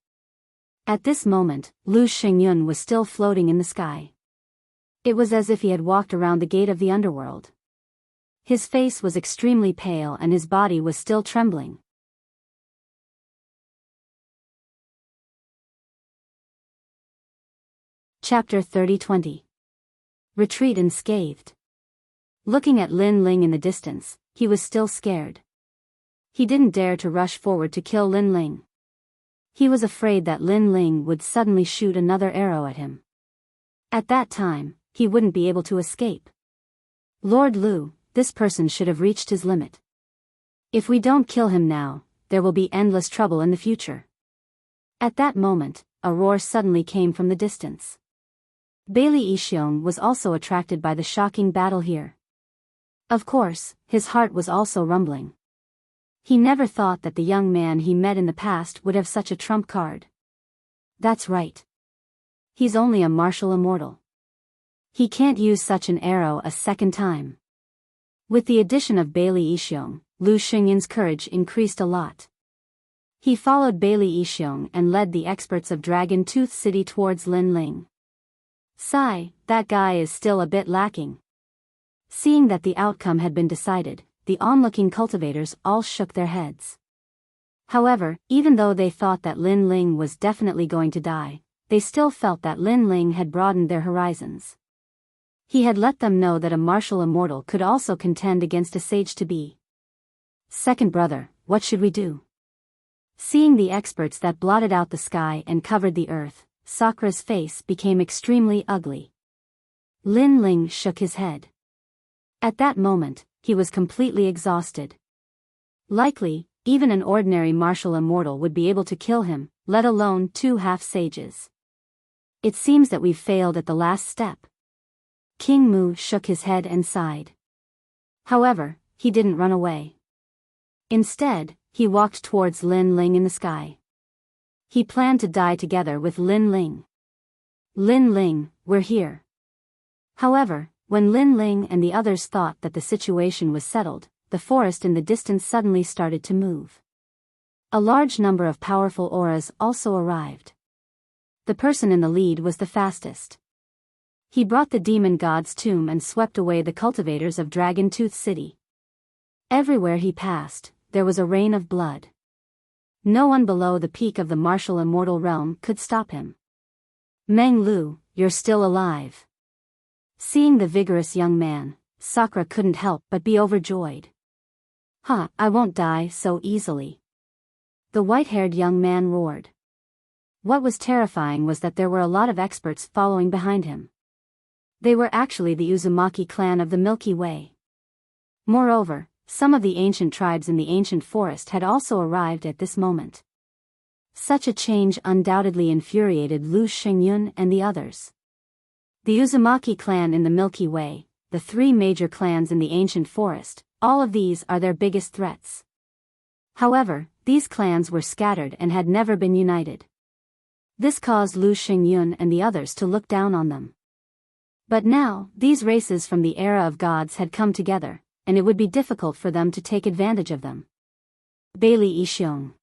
At this moment, Lu Xingyun was still floating in the sky. It was as if he had walked around the gate of the underworld. His face was extremely pale and his body was still trembling. Chapter 30-20. Retreat unscathed. Looking at Lin Ling in the distance, he was still scared. He didn't dare to rush forward to kill Lin Ling. He was afraid that Lin Ling would suddenly shoot another arrow at him. At that time, he wouldn't be able to escape. Lord Lu, this person should have reached his limit. If we don't kill him now, there will be endless trouble in the future. At that moment, a roar suddenly came from the distance. Bailey Yixiong was also attracted by the shocking battle here. Of course, his heart was also rumbling. He never thought that the young man he met in the past would have such a trump card. That's right. He's only a martial immortal. He can't use such an arrow a second time. With the addition of Bailey Yixiong, Lu Xingyun's courage increased a lot. He followed Bailey Yixiong and led the experts of Dragon Tooth City towards Lin Ling. Sigh, that guy is still a bit lacking. Seeing that the outcome had been decided, the onlooking cultivators all shook their heads. However, even though they thought that Lin Ling was definitely going to die, they still felt that Lin Ling had broadened their horizons. He had let them know that a martial immortal could also contend against a sage-to-be. Second brother, what should we do? Seeing the experts that blotted out the sky and covered the earth, Sakura's face became extremely ugly. Lin Ling shook his head. At that moment, he was completely exhausted. Likely, even an ordinary martial immortal would be able to kill him, let alone two half-sages. It seems that we've failed at the last step. King Mu shook his head and sighed. However, he didn't run away. Instead, he walked towards Lin Ling in the sky. He planned to die together with Lin Ling. Lin Ling, we're here. However, when Lin Ling and the others thought that the situation was settled, the forest in the distance suddenly started to move. A large number of powerful auras also arrived. The person in the lead was the fastest. He brought the demon god's tomb and swept away the cultivators of Dragon Tooth City. Everywhere he passed, there was a rain of blood. No one below the peak of the martial immortal realm could stop him. Meng Lu, you're still alive. Seeing the vigorous young man, Sakura couldn't help but be overjoyed. I won't die so easily. The white-haired young man roared. What was terrifying was that there were a lot of experts following behind him. They were actually the Uzumaki clan of the Milky Way. Moreover, some of the ancient tribes in the ancient forest had also arrived at this moment. Such a change undoubtedly infuriated Lu Xingyun and the others. The Uzumaki clan in the Milky Way, the three major clans in the ancient forest, all of these are their biggest threats. However, these clans were scattered and had never been united. This caused Lu Xingyun and the others to look down on them. But now, these races from the era of gods had come together, and it would be difficult for them to take advantage of them. Bailey Yixiong.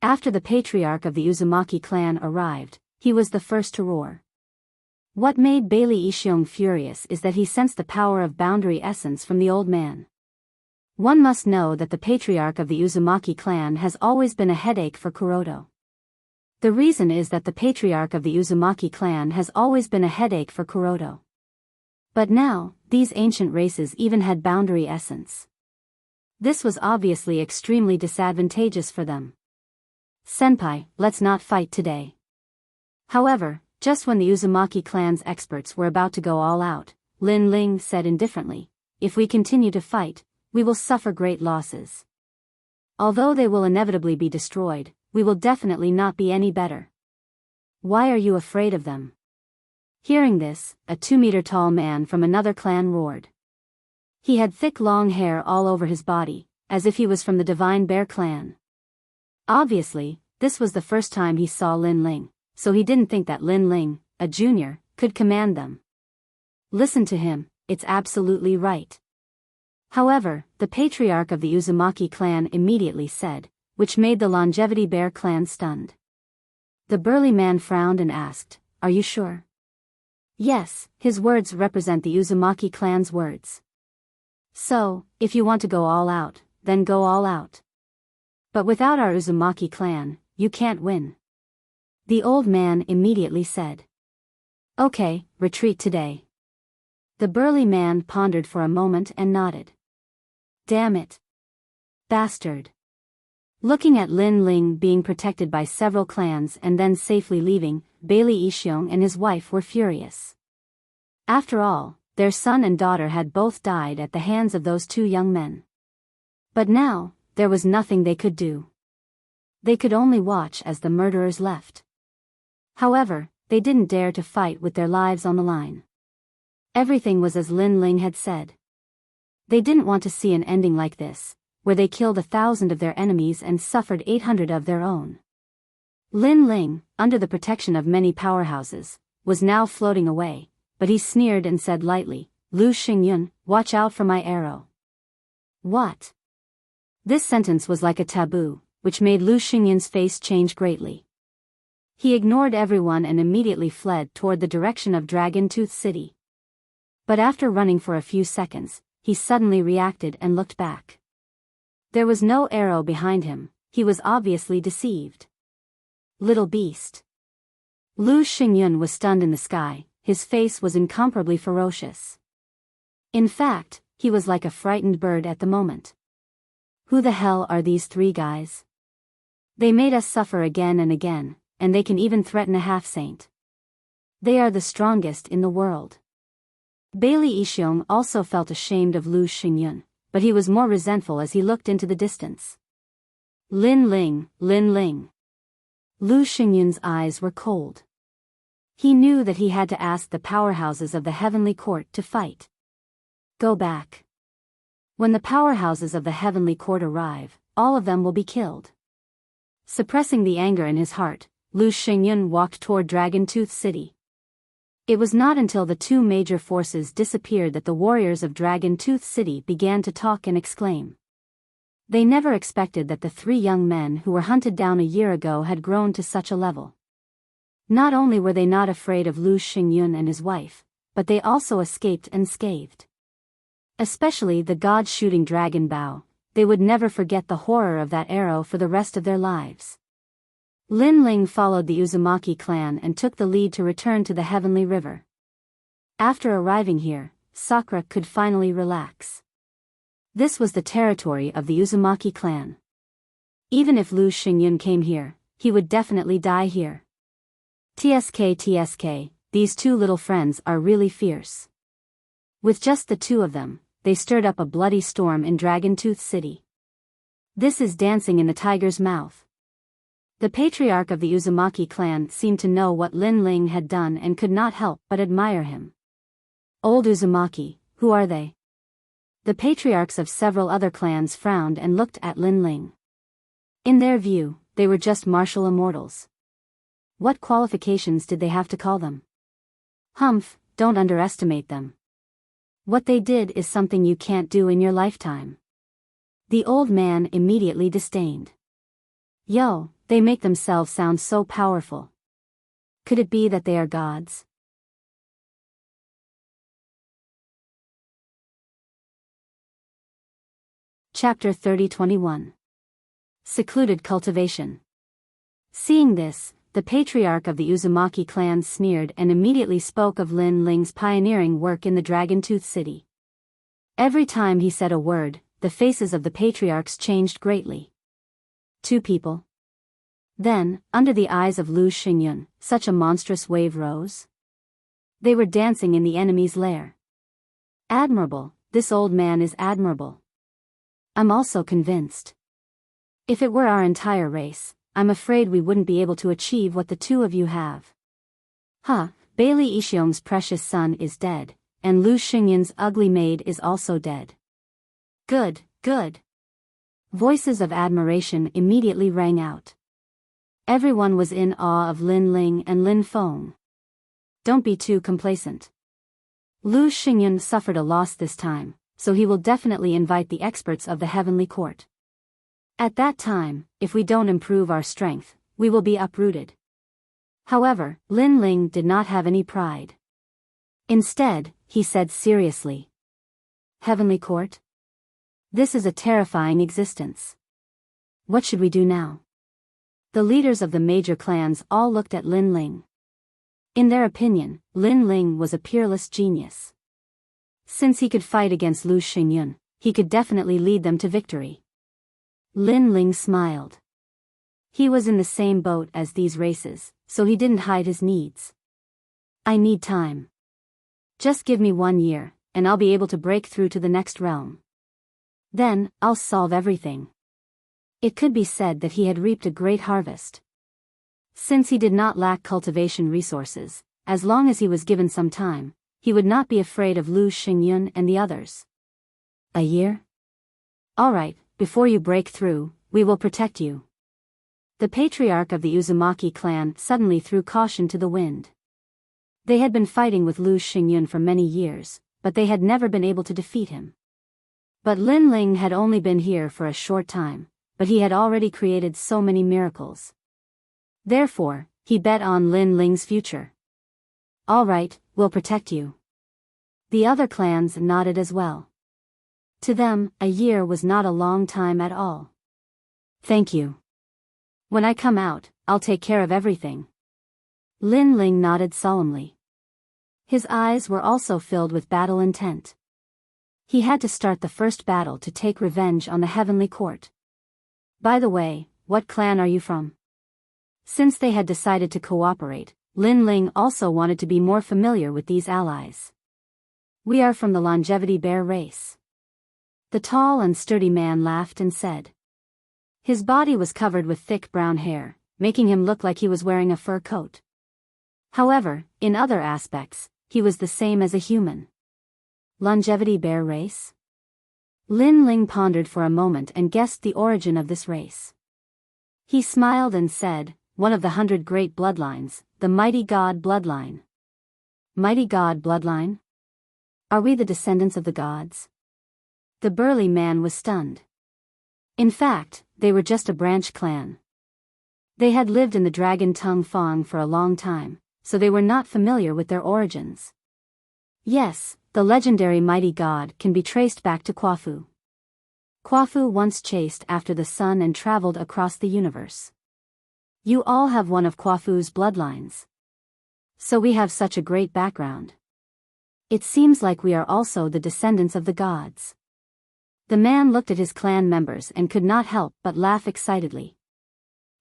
After the patriarch of the Uzumaki clan arrived, he was the first to roar. What made Bailey Yixiong furious is that he sensed the power of boundary essence from the old man. One must know that the patriarch of the Uzumaki clan has always been a headache for Kuroto. The reason is that the patriarch of the Uzumaki clan has always been a headache for Kuroto. But now, these ancient races even had boundary essence. This was obviously extremely disadvantageous for them. Senpai, let's not fight today. However, just when the Uzumaki clan's experts were about to go all out, Lin Ling said indifferently, if we continue to fight, we will suffer great losses. Although they will inevitably be destroyed, we will definitely not be any better. Why are you afraid of them? Hearing this, a 2-meter-tall man from another clan roared. He had thick long hair all over his body, as if he was from the Divine Bear clan. Obviously, this was the first time he saw Lin Ling, so he didn't think that Lin Ling, a junior, could command them. Listen to him, it's absolutely right. However, the patriarch of the Uzumaki clan immediately said, which made the Longevity Bear clan stunned. The burly man frowned and asked, "Are you sure?" Yes, his words represent the Uzumaki clan's words. So, if you want to go all out, then go all out. But without our Uzumaki clan, you can't win. The old man immediately said. Okay, retreat today. The burly man pondered for a moment and nodded. Damn it. Bastard. Looking at Lin Ling being protected by several clans and then safely leaving, Bailey Ishiong and his wife were furious. After all, their son and daughter had both died at the hands of those two young men. But now, there was nothing they could do. They could only watch as the murderers left. However, they didn't dare to fight with their lives on the line. Everything was as Lin Ling had said. They didn't want to see an ending like this, where they killed 1,000 of their enemies and suffered 800 of their own. Lin Ling, under the protection of many powerhouses, was now floating away, but he sneered and said lightly, "Lu Xingyun, watch out for my arrow." What? This sentence was like a taboo, which made Lu Xingyun's face change greatly. He ignored everyone and immediately fled toward the direction of Dragon Tooth City. But after running for a few seconds, he suddenly reacted and looked back. There was no arrow behind him, he was obviously deceived. Little beast. Lu Xingyun was stunned in the sky, his face was incomparably ferocious. In fact, he was like a frightened bird at the moment. Who the hell are these three guys? They made us suffer again and again, and they can even threaten a half-saint. They are the strongest in the world. Bailey Ishiong also felt ashamed of Lu Xingyun, but he was more resentful as he looked into the distance. Lin Ling, Lin Ling. Lu Xingyun's eyes were cold. He knew that he had to ask the powerhouses of the Heavenly Court to fight. Go back. When the powerhouses of the Heavenly Court arrive, all of them will be killed. Suppressing the anger in his heart, Lu Xingyun walked toward Dragon Tooth City. It was not until the two major forces disappeared that the warriors of Dragon Tooth City began to talk and exclaim. They never expected that the three young men who were hunted down a year ago had grown to such a level. Not only were they not afraid of Lu Xingyun and his wife, but they also escaped unscathed. Especially the god-shooting dragon Biyao, they would never forget the horror of that arrow for the rest of their lives. Lin Ling followed the Uzumaki clan and took the lead to return to the Heavenly River. After arriving here, Sakura could finally relax. This was the territory of the Uzumaki clan. Even if Lu Xingyun came here, he would definitely die here. TSK, these two little friends are really fierce. With just the two of them, they stirred up a bloody storm in Dragon Tooth City. This is dancing in the tiger's mouth. The patriarch of the Uzumaki clan seemed to know what Lin Ling had done and could not help but admire him. Old Uzumaki, who are they? The patriarchs of several other clans frowned and looked at Lin Ling. In their view, they were just martial immortals. What qualifications did they have to call them? Humph, don't underestimate them. What they did is something you can't do in your lifetime. The old man immediately disdained. Yo, they make themselves sound so powerful. Could it be that they are gods? Chapter 30-21. Secluded Cultivation. Seeing this, the patriarch of the Uzumaki clan sneered and immediately spoke of Lin Ling's pioneering work in the Dragon Tooth City. Every time he said a word, the faces of the patriarchs changed greatly. Two people. Then, under the eyes of Lu Xingyun, such a monstrous wave rose. They were dancing in the enemy's lair. Admirable, this old man is admirable. I'm also convinced. If it were our entire race, I'm afraid we wouldn't be able to achieve what the two of you have. Bailey Ishiong's precious son is dead, and Lu Xingyun's ugly maid is also dead. Good, good. Voices of admiration immediately rang out. Everyone was in awe of Lin Ling and Lin Feng. Don't be too complacent. Lu Xingyun suffered a loss this time, so he will definitely invite the experts of the heavenly court. At that time, if we don't improve our strength, we will be uprooted. However, Lin Ling did not have any pride. Instead, he said seriously. Heavenly court? This is a terrifying existence. What should we do now? The leaders of the major clans all looked at Lin Ling. In their opinion, Lin Ling was a peerless genius. Since he could fight against Lu Xingyun, he could definitely lead them to victory. Lin Ling smiled. He was in the same boat as these races, so he didn't hide his needs. I need time. Just give me 1 year, and I'll be able to break through to the next realm. Then, I'll solve everything. It could be said that he had reaped a great harvest. Since he did not lack cultivation resources, as long as he was given some time, he would not be afraid of Lu Xingyun and the others. A year? All right, before you break through, we will protect you. The patriarch of the Uzumaki clan suddenly threw caution to the wind. They had been fighting with Lu Xingyun for many years, but they had never been able to defeat him. But Lin Ling had only been here for a short time, but he had already created so many miracles. Therefore, he bet on Lin Ling's future. All right, we'll protect you. The other clans nodded as well. To them, a year was not a long time at all. Thank you. When I come out, I'll take care of everything. Lin Ling nodded solemnly. His eyes were also filled with battle intent. He had to start the first battle to take revenge on the heavenly court. By the way, what clan are you from? Since they had decided to cooperate, Lin Ling also wanted to be more familiar with these allies. We are from the Longevity Bear race. The tall and sturdy man laughed and said. His body was covered with thick brown hair, making him look like he was wearing a fur coat. However, in other aspects, he was the same as a human. Longevity Bear race? Lin Ling pondered for a moment and guessed the origin of this race. He smiled and said, one of the 100 great bloodlines, the Mighty God bloodline. Mighty God bloodline? Are we the descendants of the gods? The burly man was stunned. In fact, they were just a branch clan. They had lived in the Dragon Tongue Fong for a long time, so they were not familiar with their origins. Yes, the legendary mighty god can be traced back to Quafu. Quafu once chased after the sun and traveled across the universe. You all have one of Quafu's bloodlines. So we have such a great background. It seems like we are also the descendants of the gods. The man looked at his clan members and could not help but laugh excitedly.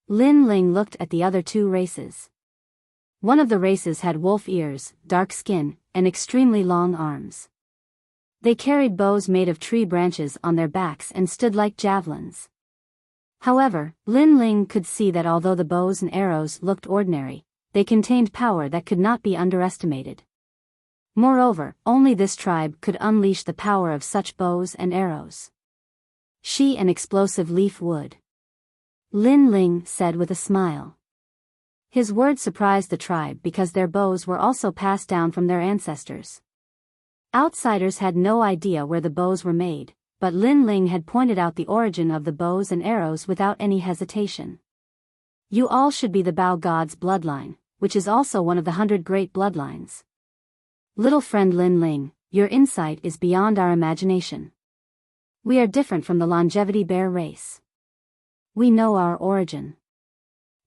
Lin Ling looked at the other two races. One of the races had wolf ears, dark skin, and extremely long arms. They carried bows made of tree branches on their backs and stood like javelins. However, Lin Ling could see that although the bows and arrows looked ordinary, they contained power that could not be underestimated. Moreover, only this tribe could unleash the power of such bows and arrows. She an explosive leaf wood. Lin Ling said with a smile. His words surprised the tribe because their bows were also passed down from their ancestors. Outsiders had no idea where the bows were made, but Lin Ling had pointed out the origin of the bows and arrows without any hesitation. You all should be the Bao God's bloodline, which is also one of the 100 great bloodlines. Little friend Lin Ling, your insight is beyond our imagination. We are different from the Longevity Bear race. We know our origin.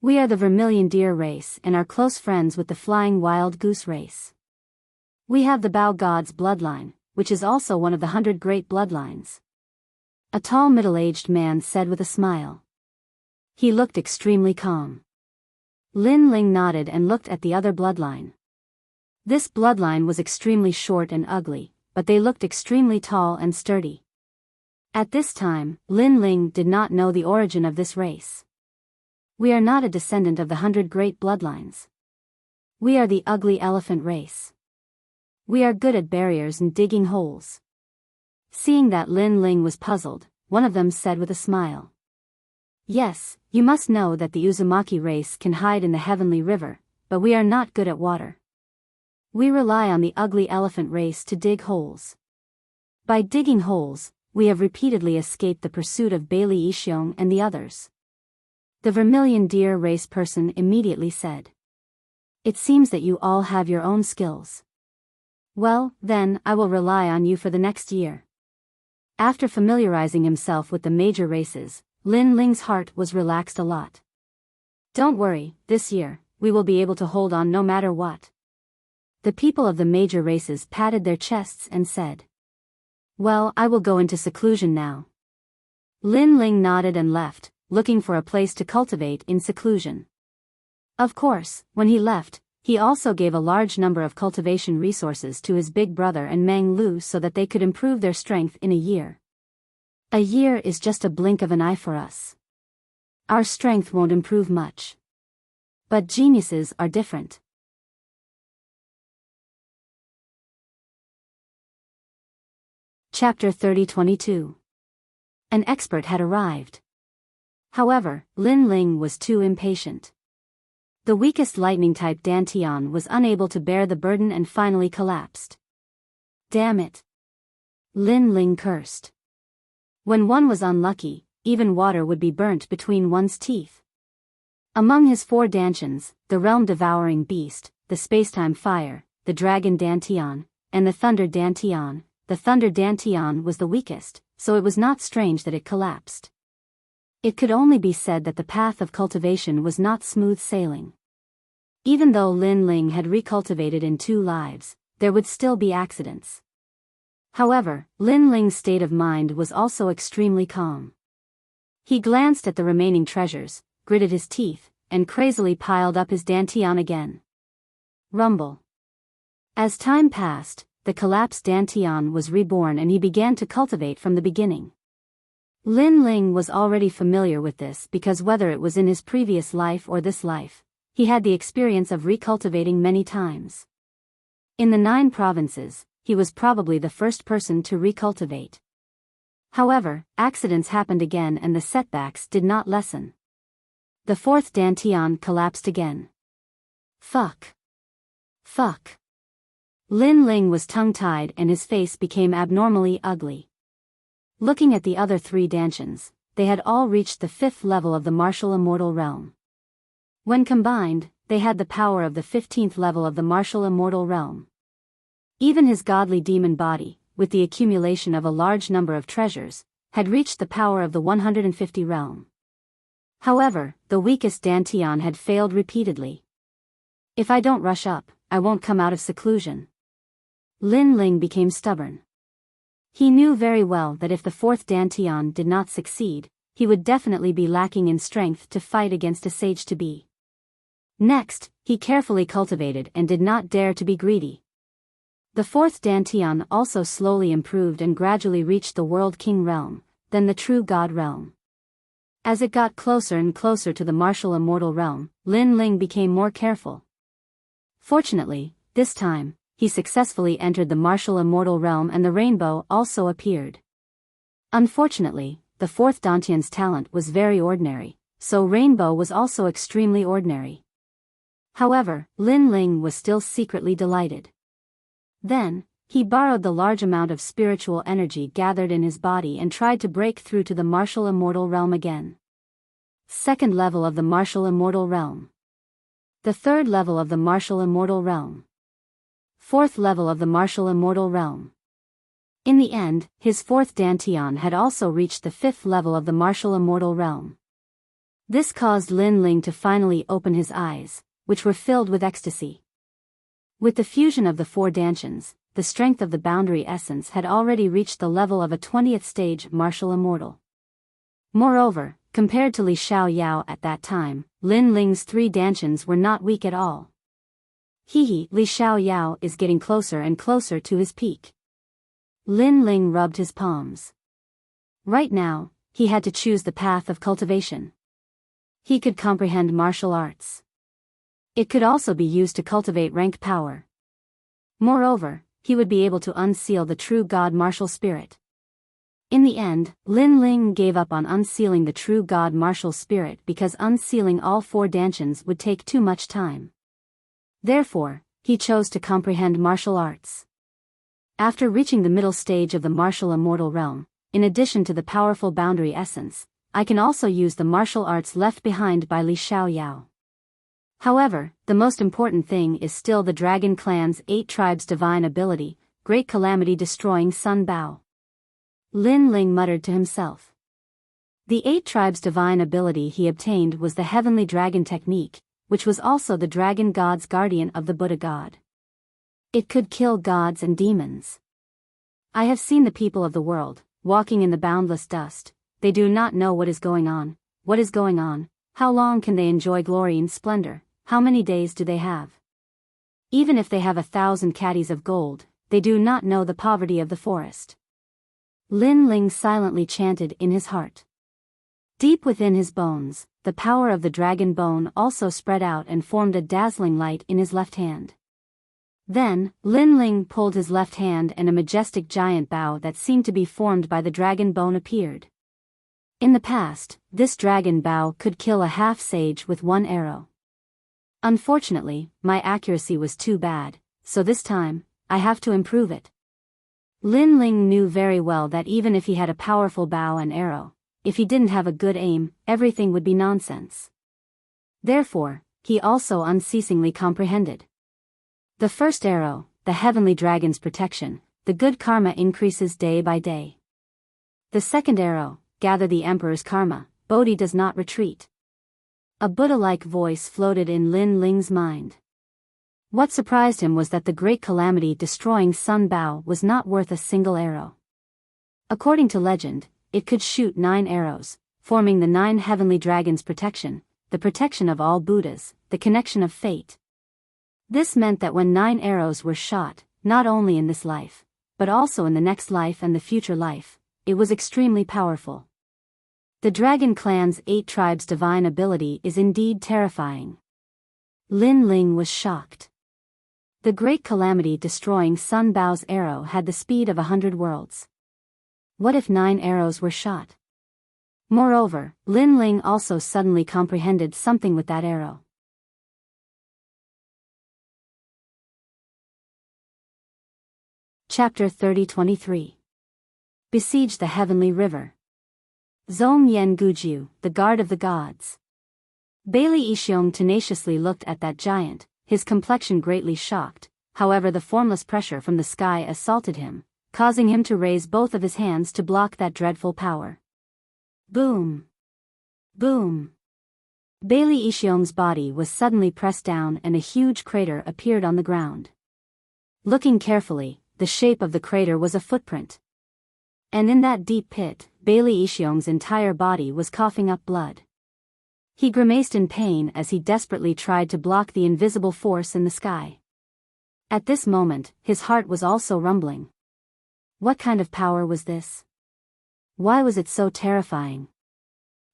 We are the Vermilion Deer race and are close friends with the Flying Wild Goose race. We have the Bao God's bloodline, which is also one of the 100 great bloodlines. A tall middle-aged man said with a smile. He looked extremely calm. Lin Ling nodded and looked at the other bloodline. This bloodline was extremely short and ugly, but they looked extremely tall and sturdy. At this time, Lin Ling did not know the origin of this race. We are not a descendant of the 100 great bloodlines. We are the ugly elephant race. We are good at barriers and digging holes. Seeing that Lin Ling was puzzled, one of them said with a smile. Yes, you must know that the Uzumaki race can hide in the heavenly river, but we are not good at water. We rely on the ugly elephant race to dig holes. By digging holes, we have repeatedly escaped the pursuit of Bailey Ishiong and the others. The vermilion deer race person immediately said. It seems that you all have your own skills. Well, then, I will rely on you for the next year. After familiarizing himself with the major races, Lin Ling's heart was relaxed a lot. Don't worry, this year, we will be able to hold on no matter what. The people of the major races patted their chests and said. Well, I will go into seclusion now. Lin Ling nodded and left, looking for a place to cultivate in seclusion. Of course, when he left, he also gave a large number of cultivation resources to his big brother and Meng Lu so that they could improve their strength in a year. A year is just a blink of an eye for us. Our strength won't improve much. But geniuses are different. Chapter 30-22. An expert had arrived. However, Lin Ling was too impatient. The weakest lightning-type Dantian was unable to bear the burden and finally collapsed. Damn it! Lin Ling cursed. When one was unlucky, even water would be burnt between one's teeth. Among his 4 Dantians, the realm-devouring beast, the spacetime fire, the dragon Dantian, and the thunder Dantian, the thunder Dantian was the weakest, so it was not strange that it collapsed. It could only be said that the path of cultivation was not smooth sailing. Even though Lin Ling had recultivated in 2 lives, there would still be accidents. However, Lin Ling's state of mind was also extremely calm. He glanced at the remaining treasures, gritted his teeth, and crazily piled up his Dantian again. Rumble. As time passed, the collapsed Dantian was reborn and he began to cultivate from the beginning. Lin Ling was already familiar with this because whether it was in his previous life or this life, he had the experience of recultivating many times. In the 9 provinces, he was probably the first person to recultivate. However, accidents happened again and the setbacks did not lessen. The 4th Dantian collapsed again. Fuck. Fuck. Lin Ling was tongue-tied and his face became abnormally ugly. Looking at the other 3 Dantians, they had all reached the 5th level of the martial immortal realm. When combined, they had the power of the 15th level of the martial immortal realm. Even his godly demon body, with the accumulation of a large number of treasures, had reached the power of the 150 realm. However, the weakest Dantian had failed repeatedly. If I don't rush up, I won't come out of seclusion. Lin Ling became stubborn. He knew very well that if the 4th Dantian did not succeed, he would definitely be lacking in strength to fight against a sage-to-be. Next, he carefully cultivated and did not dare to be greedy. The 4th Dantian also slowly improved and gradually reached the World King realm, then the True God realm. As it got closer and closer to the martial immortal realm, Lin Ling became more careful. Fortunately, this time, he successfully entered the martial immortal realm and the rainbow also appeared. Unfortunately, the 4th Dantian's talent was very ordinary, so rainbow was also extremely ordinary. However, Lin Ling was still secretly delighted. Then, he borrowed the large amount of spiritual energy gathered in his body and tried to break through to the martial immortal realm again. 2nd level of the martial immortal realm. The 3rd level of the martial immortal realm. 4th level of the martial immortal realm. In the end, his 4th Dantian had also reached the 5th level of the martial immortal realm. This caused Lin Ling to finally open his eyes, which were filled with ecstasy. With the fusion of the 4 Dantians, the strength of the boundary essence had already reached the level of a 20th stage martial immortal. Moreover, compared to Li Xiaoyao at that time, Lin Ling's 3 Dantians were not weak at all. Li Xiaoyao is getting closer and closer to his peak. Lin Ling rubbed his palms. Right now, he had to choose the path of cultivation. He could comprehend martial arts. It could also be used to cultivate rank power. Moreover, he would be able to unseal the true God martial spirit. In the end, Lin Ling gave up on unsealing the true god martial spirit because unsealing all 4 dantians would take too much time. Therefore, he chose to comprehend martial arts. After reaching the middle stage of the martial immortal realm, in addition to the powerful boundary essence, I can also use the martial arts left behind by Li Xiaoyao. However, the most important thing is still the Dragon Clan's 8 tribes' divine ability, Great Calamity Destroying Sun Bao. Lin Ling muttered to himself. The 8 tribes' divine ability he obtained was the Heavenly Dragon Technique, which was also the Dragon God's guardian of the Buddha God. It could kill gods and demons. I have seen the people of the world, walking in the boundless dust. They do not know what is going on, how long can they enjoy glory and splendor, how many days do they have. Even if they have 1,000 caddies of gold, they do not know the poverty of the forest. Lin Ling silently chanted in his heart. Deep within his bones, the power of the dragon bone also spread out and formed a dazzling light in his left hand. Then, Lin Ling pulled his left hand and a majestic giant bow that seemed to be formed by the dragon bone appeared. In the past, this dragon bow could kill a half-sage with 1 arrow. Unfortunately, my accuracy was too bad, so this time, I have to improve it. Lin Ling knew very well that even if he had a powerful bow and arrow, if he didn't have a good aim, everything would be nonsense. Therefore, he also unceasingly comprehended. The first arrow, the heavenly dragon's protection, the good karma increases day by day. The second arrow, gather the emperor's karma, Bodhi does not retreat. A Buddha-like voice floated in Lin Ling's mind. What surprised him was that the great calamity destroying Sun Bao was not worth a single arrow. According to legend, it could shoot 9 arrows, forming the 9 heavenly dragons' protection, the protection of all Buddhas, the connection of fate. This meant that when 9 arrows were shot, not only in this life, but also in the next life and the future life, it was extremely powerful. The Dragon Clan's 8 tribes' divine ability is indeed terrifying. Lin Ling was shocked. The great calamity destroying Sun Bao's arrow had the speed of 100 worlds. What if 9 arrows were shot? Moreover, Lin Ling also suddenly comprehended something with that arrow. Chapter 30-23. Besiege the Heavenly River. Zong Yen Gujiu, the Guard of the Gods. Bailey Yixiong tenaciously looked at that giant, his complexion greatly shocked, however the formless pressure from the sky assaulted him, causing him to raise both of his hands to block that dreadful power. Boom! Boom! Bailey Yixiong's body was suddenly pressed down and a huge crater appeared on the ground. Looking carefully, the shape of the crater was a footprint. And in that deep pit, Bailey Yixiong's entire body was coughing up blood. He grimaced in pain as he desperately tried to block the invisible force in the sky. At this moment, his heart was also rumbling. What kind of power was this? Why was it so terrifying?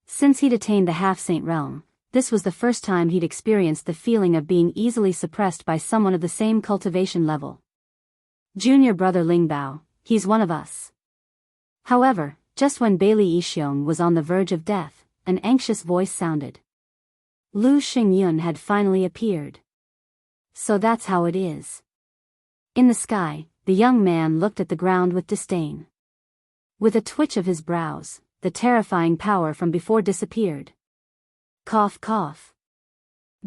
Since he'd attained the half-saint realm, this was the first time he'd experienced the feeling of being easily suppressed by someone of the same cultivation level. Junior brother Lingbao, he's one of us. However, just when Bailey Yixiong was on the verge of death, an anxious voice sounded. Lu Xingyun had finally appeared. So that's how it is. In the sky, the young man looked at the ground with disdain. With a twitch of his brows, the terrifying power from before disappeared. Cough cough.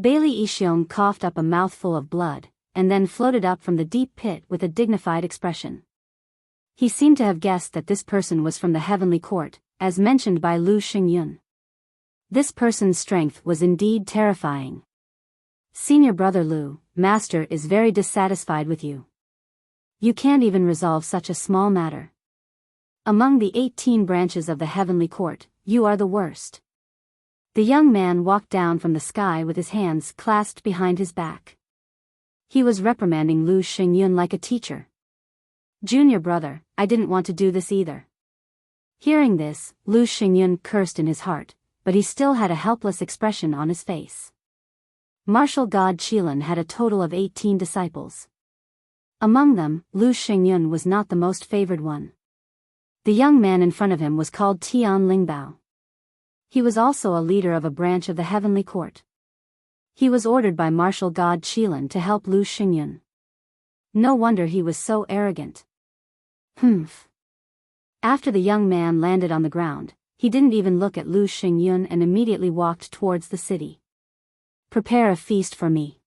Bailey Yixiong coughed up a mouthful of blood, and then floated up from the deep pit with a dignified expression. He seemed to have guessed that this person was from the heavenly court, as mentioned by Lu Xingyun. This person's strength was indeed terrifying. Senior brother Lu, master is very dissatisfied with you. You can't even resolve such a small matter. Among the 18 branches of the heavenly court, you are the worst. The young man walked down from the sky with his hands clasped behind his back. He was reprimanding Lu Xingyun like a teacher. Junior brother, I didn't want to do this either. Hearing this, Lu Xingyun cursed in his heart, but he still had a helpless expression on his face. Martial god Qilin had a total of 18 disciples. Among them, Lu Xingyun was not the most favored one. The young man in front of him was called Tian Lingbao. He was also a leader of a branch of the heavenly court. He was ordered by martial god Qilin to help Lu Xingyun. No wonder he was so arrogant. Humph. After the young man landed on the ground, he didn't even look at Lu Xingyun and immediately walked towards the city. Prepare a feast for me.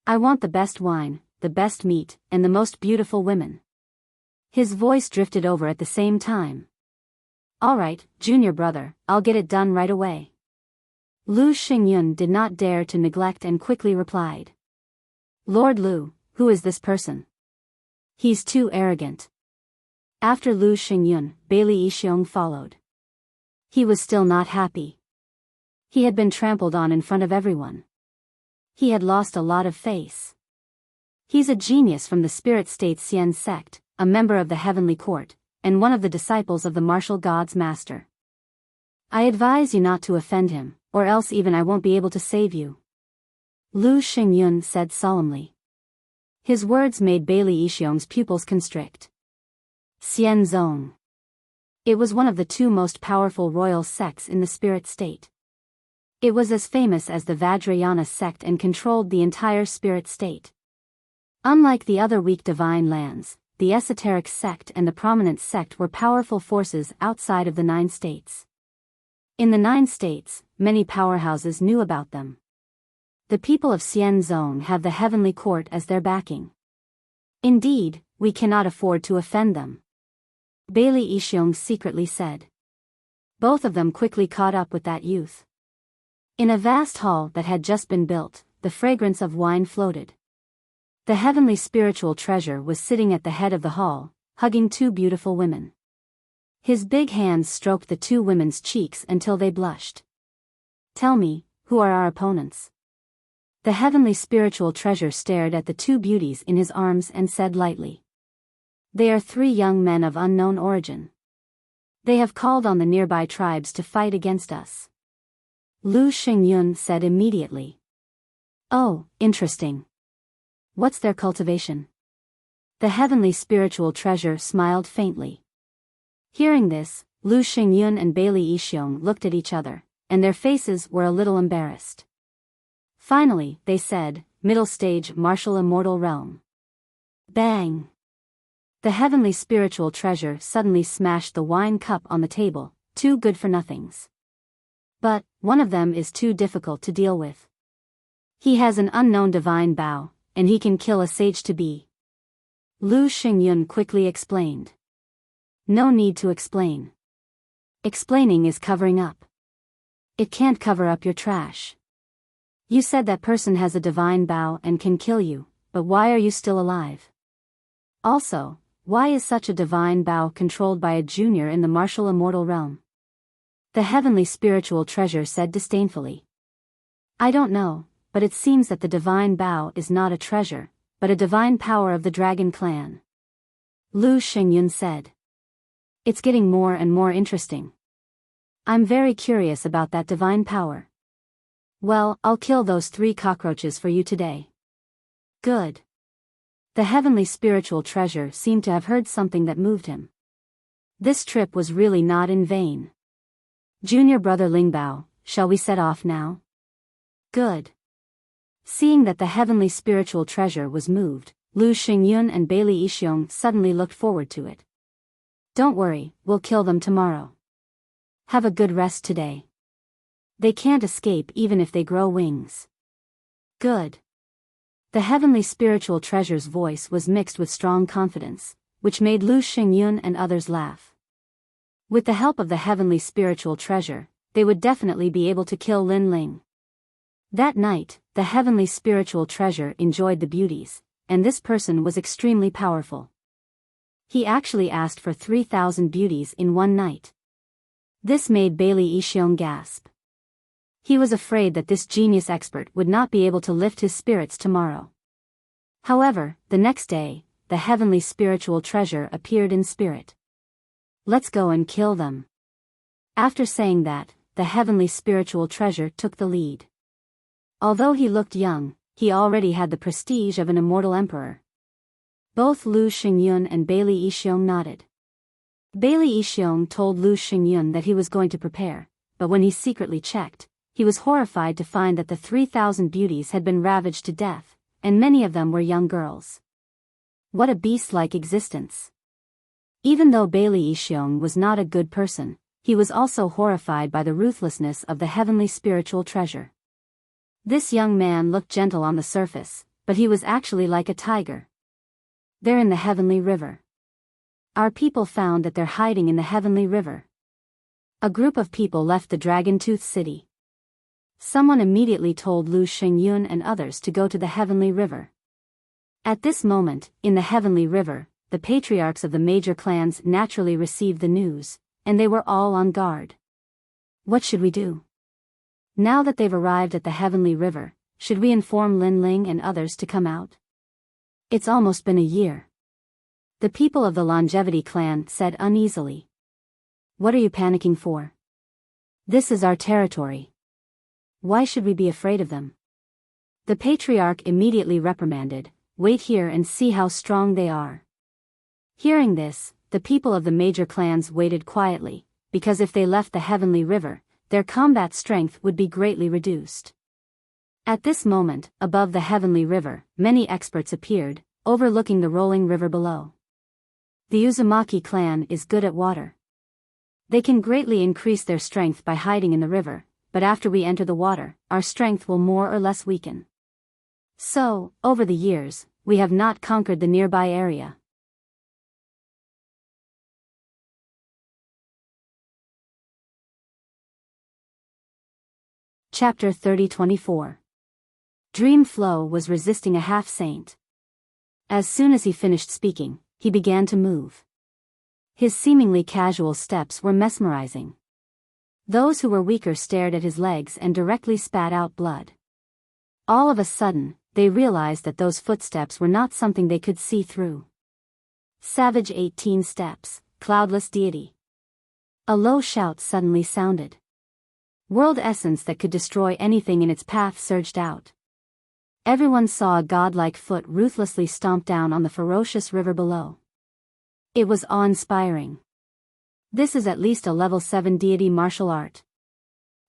I want the best wine, the best meat, and the most beautiful women. His voice drifted over at the same time. All right, junior brother, I'll get it done right away. Lu Xingyun did not dare to neglect and quickly replied. Lord Lu, who is this person? He's too arrogant. After Lu Xingyun, Bailey Yixiong followed. He was still not happy. He had been trampled on in front of everyone. He had lost a lot of face. He's a genius from the spirit state Xian sect, a member of the heavenly court, and one of the disciples of the martial god's master. I advise you not to offend him, or else even I won't be able to save you. Lu Xingyun said solemnly. His words made Bailey Yixiong's pupils constrict. Xian Zong. It was one of the two most powerful royal sects in the spirit state. It was as famous as the Vajrayana sect and controlled the entire spirit state. Unlike the other weak divine lands, the esoteric sect and the prominent sect were powerful forces outside of the 9 states. In the 9 states, many powerhouses knew about them. The people of Xianzong have the heavenly court as their backing. Indeed, we cannot afford to offend them. Bailey Yixiong secretly said. Both of them quickly caught up with that youth. In a vast hall that had just been built, the fragrance of wine floated. The heavenly spiritual treasure was sitting at the head of the hall, hugging 2 beautiful women. His big hands stroked the 2 women's cheeks until they blushed. Tell me, who are our opponents? The heavenly spiritual treasure stared at the 2 beauties in his arms and said lightly. They are 3 young men of unknown origin. They have called on the nearby tribes to fight against us. Lu Xingyun said immediately. Oh, interesting. What's their cultivation? The heavenly spiritual treasure smiled faintly. Hearing this, Lu Xingyun and Bailey Yixiong looked at each other, and their faces were a little embarrassed. Finally, they said, middle stage martial immortal realm. Bang! The heavenly spiritual treasure suddenly smashed the wine cup on the table, 2 good-for-nothings. But, one of them is too difficult to deal with. He has an unknown divine bow, and he can kill a sage-to-be. Lu Xingyun quickly explained. No need to explain. Explaining is covering up. It can't cover up your trash. You said that person has a divine bow and can kill you, but why are you still alive? Also, why is such a divine bow controlled by a junior in the martial immortal realm? The heavenly spiritual treasure said disdainfully. I don't know, but it seems that the divine bow is not a treasure, but a divine power of the dragon clan. Lu Xingyun said. It's getting more and more interesting. I'm very curious about that divine power. Well, I'll kill those 3 cockroaches for you today. Good. The heavenly spiritual treasure seemed to have heard something that moved him. This trip was really not in vain. Junior brother Lingbao, shall we set off now? Good. Seeing that the heavenly spiritual treasure was moved, Lu Xingyun and Bailey Yixiong suddenly looked forward to it. Don't worry, we'll kill them tomorrow. Have a good rest today. They can't escape even if they grow wings. Good. The heavenly spiritual treasure's voice was mixed with strong confidence, which made Lu Xingyun and others laugh. With the help of the heavenly spiritual treasure, they would definitely be able to kill Lin Ling. That night, the heavenly spiritual treasure enjoyed the beauties, and this person was extremely powerful. He actually asked for 3,000 beauties in one night. This made Bailey Yixiong gasp. He was afraid that this genius expert would not be able to lift his spirits tomorrow. However, the next day, the heavenly spiritual treasure appeared in spirit. Let's go and kill them. After saying that, the heavenly spiritual treasure took the lead. Although he looked young, he already had the prestige of an immortal emperor. Both Lu Xingyun and Bailey Yixiong nodded. Bailey Yixiong told Lu Xingyun that he was going to prepare, but when he secretly checked, he was horrified to find that the 3,000 beauties had been ravaged to death, and many of them were young girls. What a beast-like existence. Even though Bailey Yixiong was not a good person, he was also horrified by the ruthlessness of the heavenly spiritual treasure. This young man looked gentle on the surface, but he was actually like a tiger. They're in the heavenly river. Our people found that they're hiding in the heavenly river. A group of people left the Dragon Tooth City. Someone immediately told Lu Xingyun and others to go to the heavenly river. At this moment, in the heavenly river, the patriarchs of the major clans naturally received the news, and they were all on guard. What should we do? Now that they've arrived at the heavenly river, should we inform Lin Ling and others to come out? It's almost been a year. The people of the Longevity clan said uneasily. What are you panicking for? This is our territory. Why should we be afraid of them? The patriarch immediately reprimanded, wait here and see how strong they are. Hearing this, the people of the major clans waited quietly, because if they left the heavenly river, their combat strength would be greatly reduced. At this moment, above the heavenly river, many experts appeared, overlooking the rolling river below. The Uzumaki clan is good at water. They can greatly increase their strength by hiding in the river, but after we enter the water, our strength will more or less weaken. So, over the years, we have not conquered the nearby area. Chapter 30-24. Dream Flow was resisting a half-saint. As soon as he finished speaking, he began to move. His seemingly casual steps were mesmerizing. Those who were weaker stared at his legs and directly spat out blood. All of a sudden, they realized that those footsteps were not something they could see through. Savage 18 steps, cloudless deity. A low shout suddenly sounded. World essence that could destroy anything in its path surged out. Everyone saw a godlike foot ruthlessly stomp down on the ferocious river below. It was awe-inspiring. This is at least a level 7 deity martial art.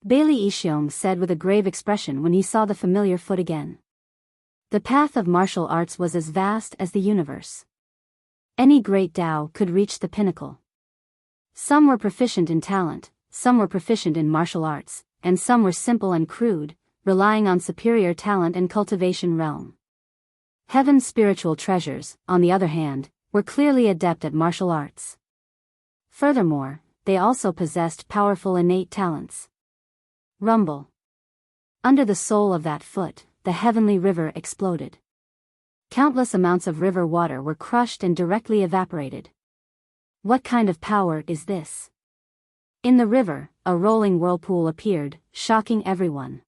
Bailey Yixiong said with a grave expression when he saw the familiar foot again. The path of martial arts was as vast as the universe. Any great Tao could reach the pinnacle. Some were proficient in talent, some were proficient in martial arts, and some were simple and crude, relying on superior talent and cultivation realm. Heaven's spiritual treasures, on the other hand, were clearly adept at martial arts. Furthermore, they also possessed powerful innate talents. Rumble. Under the sole of that foot, the heavenly river exploded. Countless amounts of river water were crushed and directly evaporated. What kind of power is this? In the river, a rolling whirlpool appeared, shocking everyone.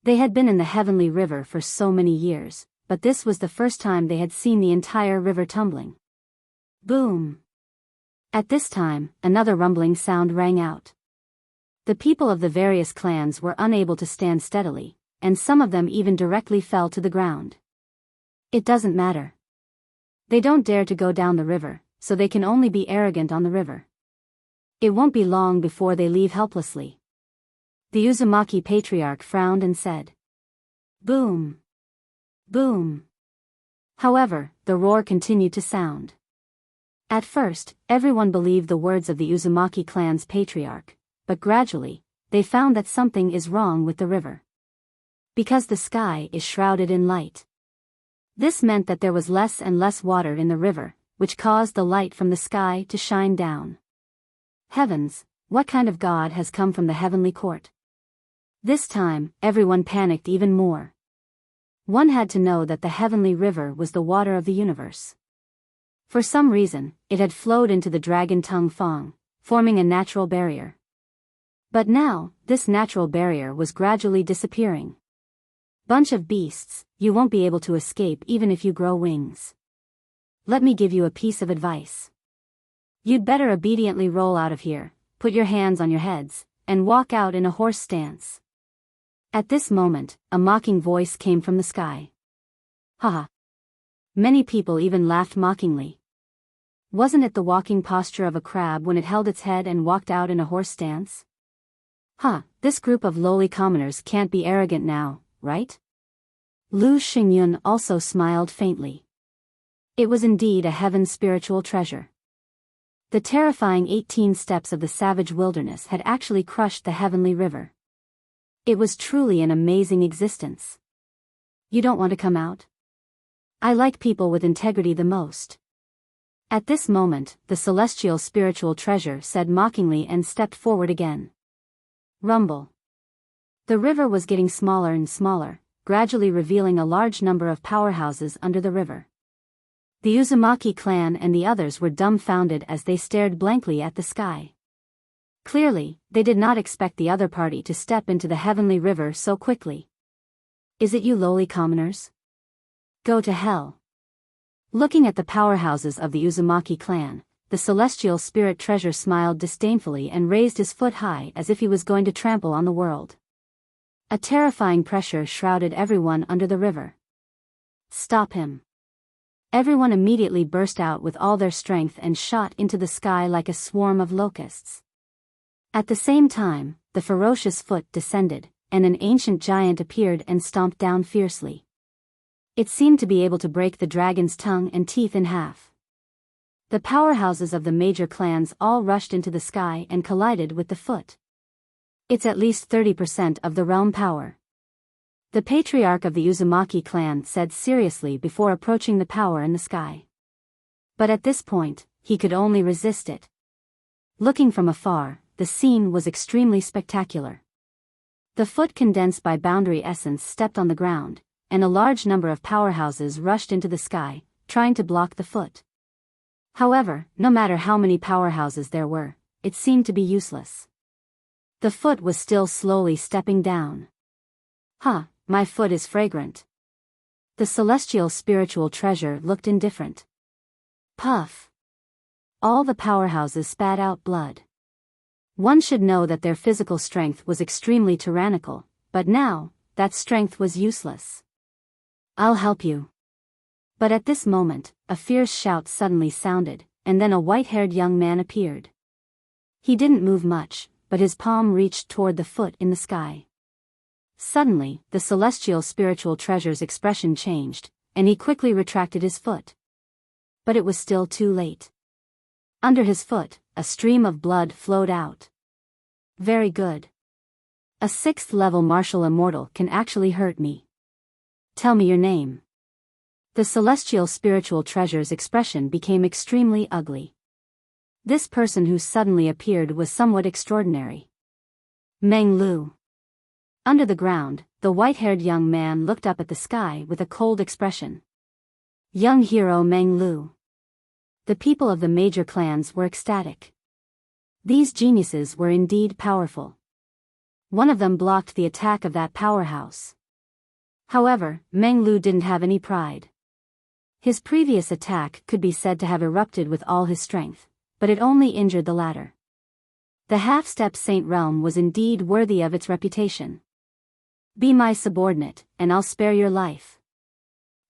They had been in the heavenly river for so many years, but this was the first time they had seen the entire river tumbling. Boom! At this time, another rumbling sound rang out. The people of the various clans were unable to stand steadily, and some of them even directly fell to the ground. It doesn't matter. They don't dare to go down the river, so they can only be arrogant on the river. It won't be long before they leave helplessly. The Uzumaki patriarch frowned and said, boom! Boom! However, the roar continued to sound. At first, everyone believed the words of the Uzumaki clan's patriarch, but gradually, they found that something is wrong with the river. Because the sky is shrouded in light. This meant that there was less and less water in the river, which caused the light from the sky to shine down. Heavens, what kind of god has come from the heavenly court? This time, everyone panicked even more. One had to know that the heavenly river was the water of the universe. For some reason, it had flowed into the dragon tongue Fong, forming a natural barrier. But now, this natural barrier was gradually disappearing. Bunch of beasts, you won't be able to escape even if you grow wings. Let me give you a piece of advice. You'd better obediently roll out of here, put your hands on your heads, and walk out in a horse stance. At this moment, a mocking voice came from the sky. Haha. Many people even laughed mockingly. Wasn't it the walking posture of a crab when it held its head and walked out in a horse stance? Huh, this group of lowly commoners can't be arrogant now, right? Lu Xingyun also smiled faintly. It was indeed a heaven's spiritual treasure. The terrifying 18 steps of the savage wilderness had actually crushed the heavenly river. It was truly an amazing existence. You don't want to come out? I like people with integrity the most. At this moment, the celestial spiritual treasure said mockingly and stepped forward again. Rumble. The river was getting smaller and smaller, gradually revealing a large number of powerhouses under the river. The Uzumaki clan and the others were dumbfounded as they stared blankly at the sky. Clearly, they did not expect the other party to step into the heavenly river so quickly. Is it you lowly commoners? Go to hell. Looking at the powerhouses of the Uzumaki clan, the celestial spirit treasure smiled disdainfully and raised his foot high as if he was going to trample on the world. A terrifying pressure shrouded everyone under the river. Stop him. Everyone immediately burst out with all their strength and shot into the sky like a swarm of locusts. At the same time, the ferocious foot descended, and an ancient giant appeared and stomped down fiercely. It seemed to be able to break the dragon's tongue and teeth in half. The powerhouses of the major clans all rushed into the sky and collided with the foot. It's at least 30% of the realm power. The patriarch of the Uzumaki clan said seriously before approaching the power in the sky. But at this point, he could only resist it. Looking from afar, the scene was extremely spectacular. The foot condensed by boundary essence stepped on the ground, and a large number of powerhouses rushed into the sky, trying to block the foot. However, no matter how many powerhouses there were, it seemed to be useless. The foot was still slowly stepping down. Huh, my foot is fragrant. The celestial spiritual treasure looked indifferent. Puff. All the powerhouses spat out blood. One should know that their physical strength was extremely tyrannical, but now, that strength was useless. I'll help you. But at this moment, a fierce shout suddenly sounded, and then a white-haired young man appeared. He didn't move much, but his palm reached toward the foot in the sky. Suddenly, the celestial spiritual treasure's expression changed, and he quickly retracted his foot. But it was still too late. Under his foot, a stream of blood flowed out. Very good. A 6th-level martial immortal can actually hurt me. Tell me your name. The celestial spiritual treasure's expression became extremely ugly. This person who suddenly appeared was somewhat extraordinary. Meng Lu. Under the ground, the white-haired young man looked up at the sky with a cold expression. Young hero Meng Lu. The people of the major clans were ecstatic. These geniuses were indeed powerful. One of them blocked the attack of that powerhouse. However, Meng Lu didn't have any pride. His previous attack could be said to have erupted with all his strength, but it only injured the latter. The half-step Saint Realm was indeed worthy of its reputation. Be my subordinate, and I'll spare your life.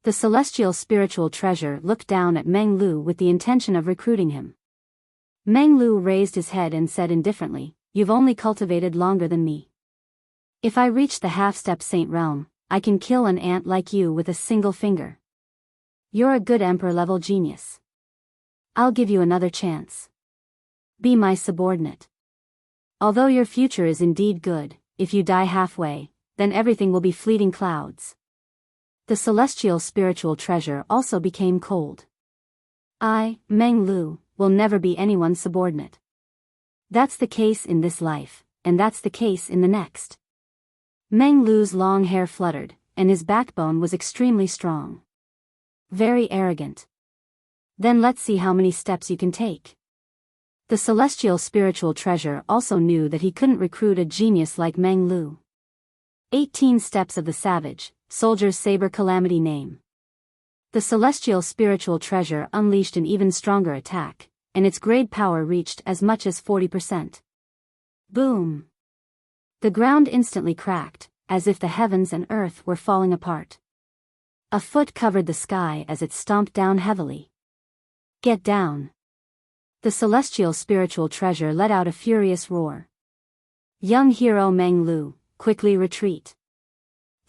The celestial spiritual treasure looked down at Meng Lu with the intention of recruiting him. Meng Lu raised his head and said indifferently, "You've only cultivated longer than me. If I reach the half-step Saint Realm, I can kill an ant like you with a single finger. You're a good emperor-level genius. I'll give you another chance. Be my subordinate. Although your future is indeed good, if you die halfway, then everything will be fleeting clouds." The celestial spiritual treasure also became cold. I, Meng Lu, will never be anyone's subordinate. That's the case in this life, and that's the case in the next. Meng Lu's long hair fluttered, and his backbone was extremely strong. Very arrogant. Then let's see how many steps you can take. The celestial spiritual treasure also knew that he couldn't recruit a genius like Meng Lu. 18 steps of the savage, soldier's saber calamity name. The celestial spiritual treasure unleashed an even stronger attack, and its grade power reached as much as 40%. Boom! The ground instantly cracked, as if the heavens and earth were falling apart. A foot covered the sky as it stomped down heavily. Get down! The celestial spiritual treasure let out a furious roar. Young hero Meng Lu, quickly retreat.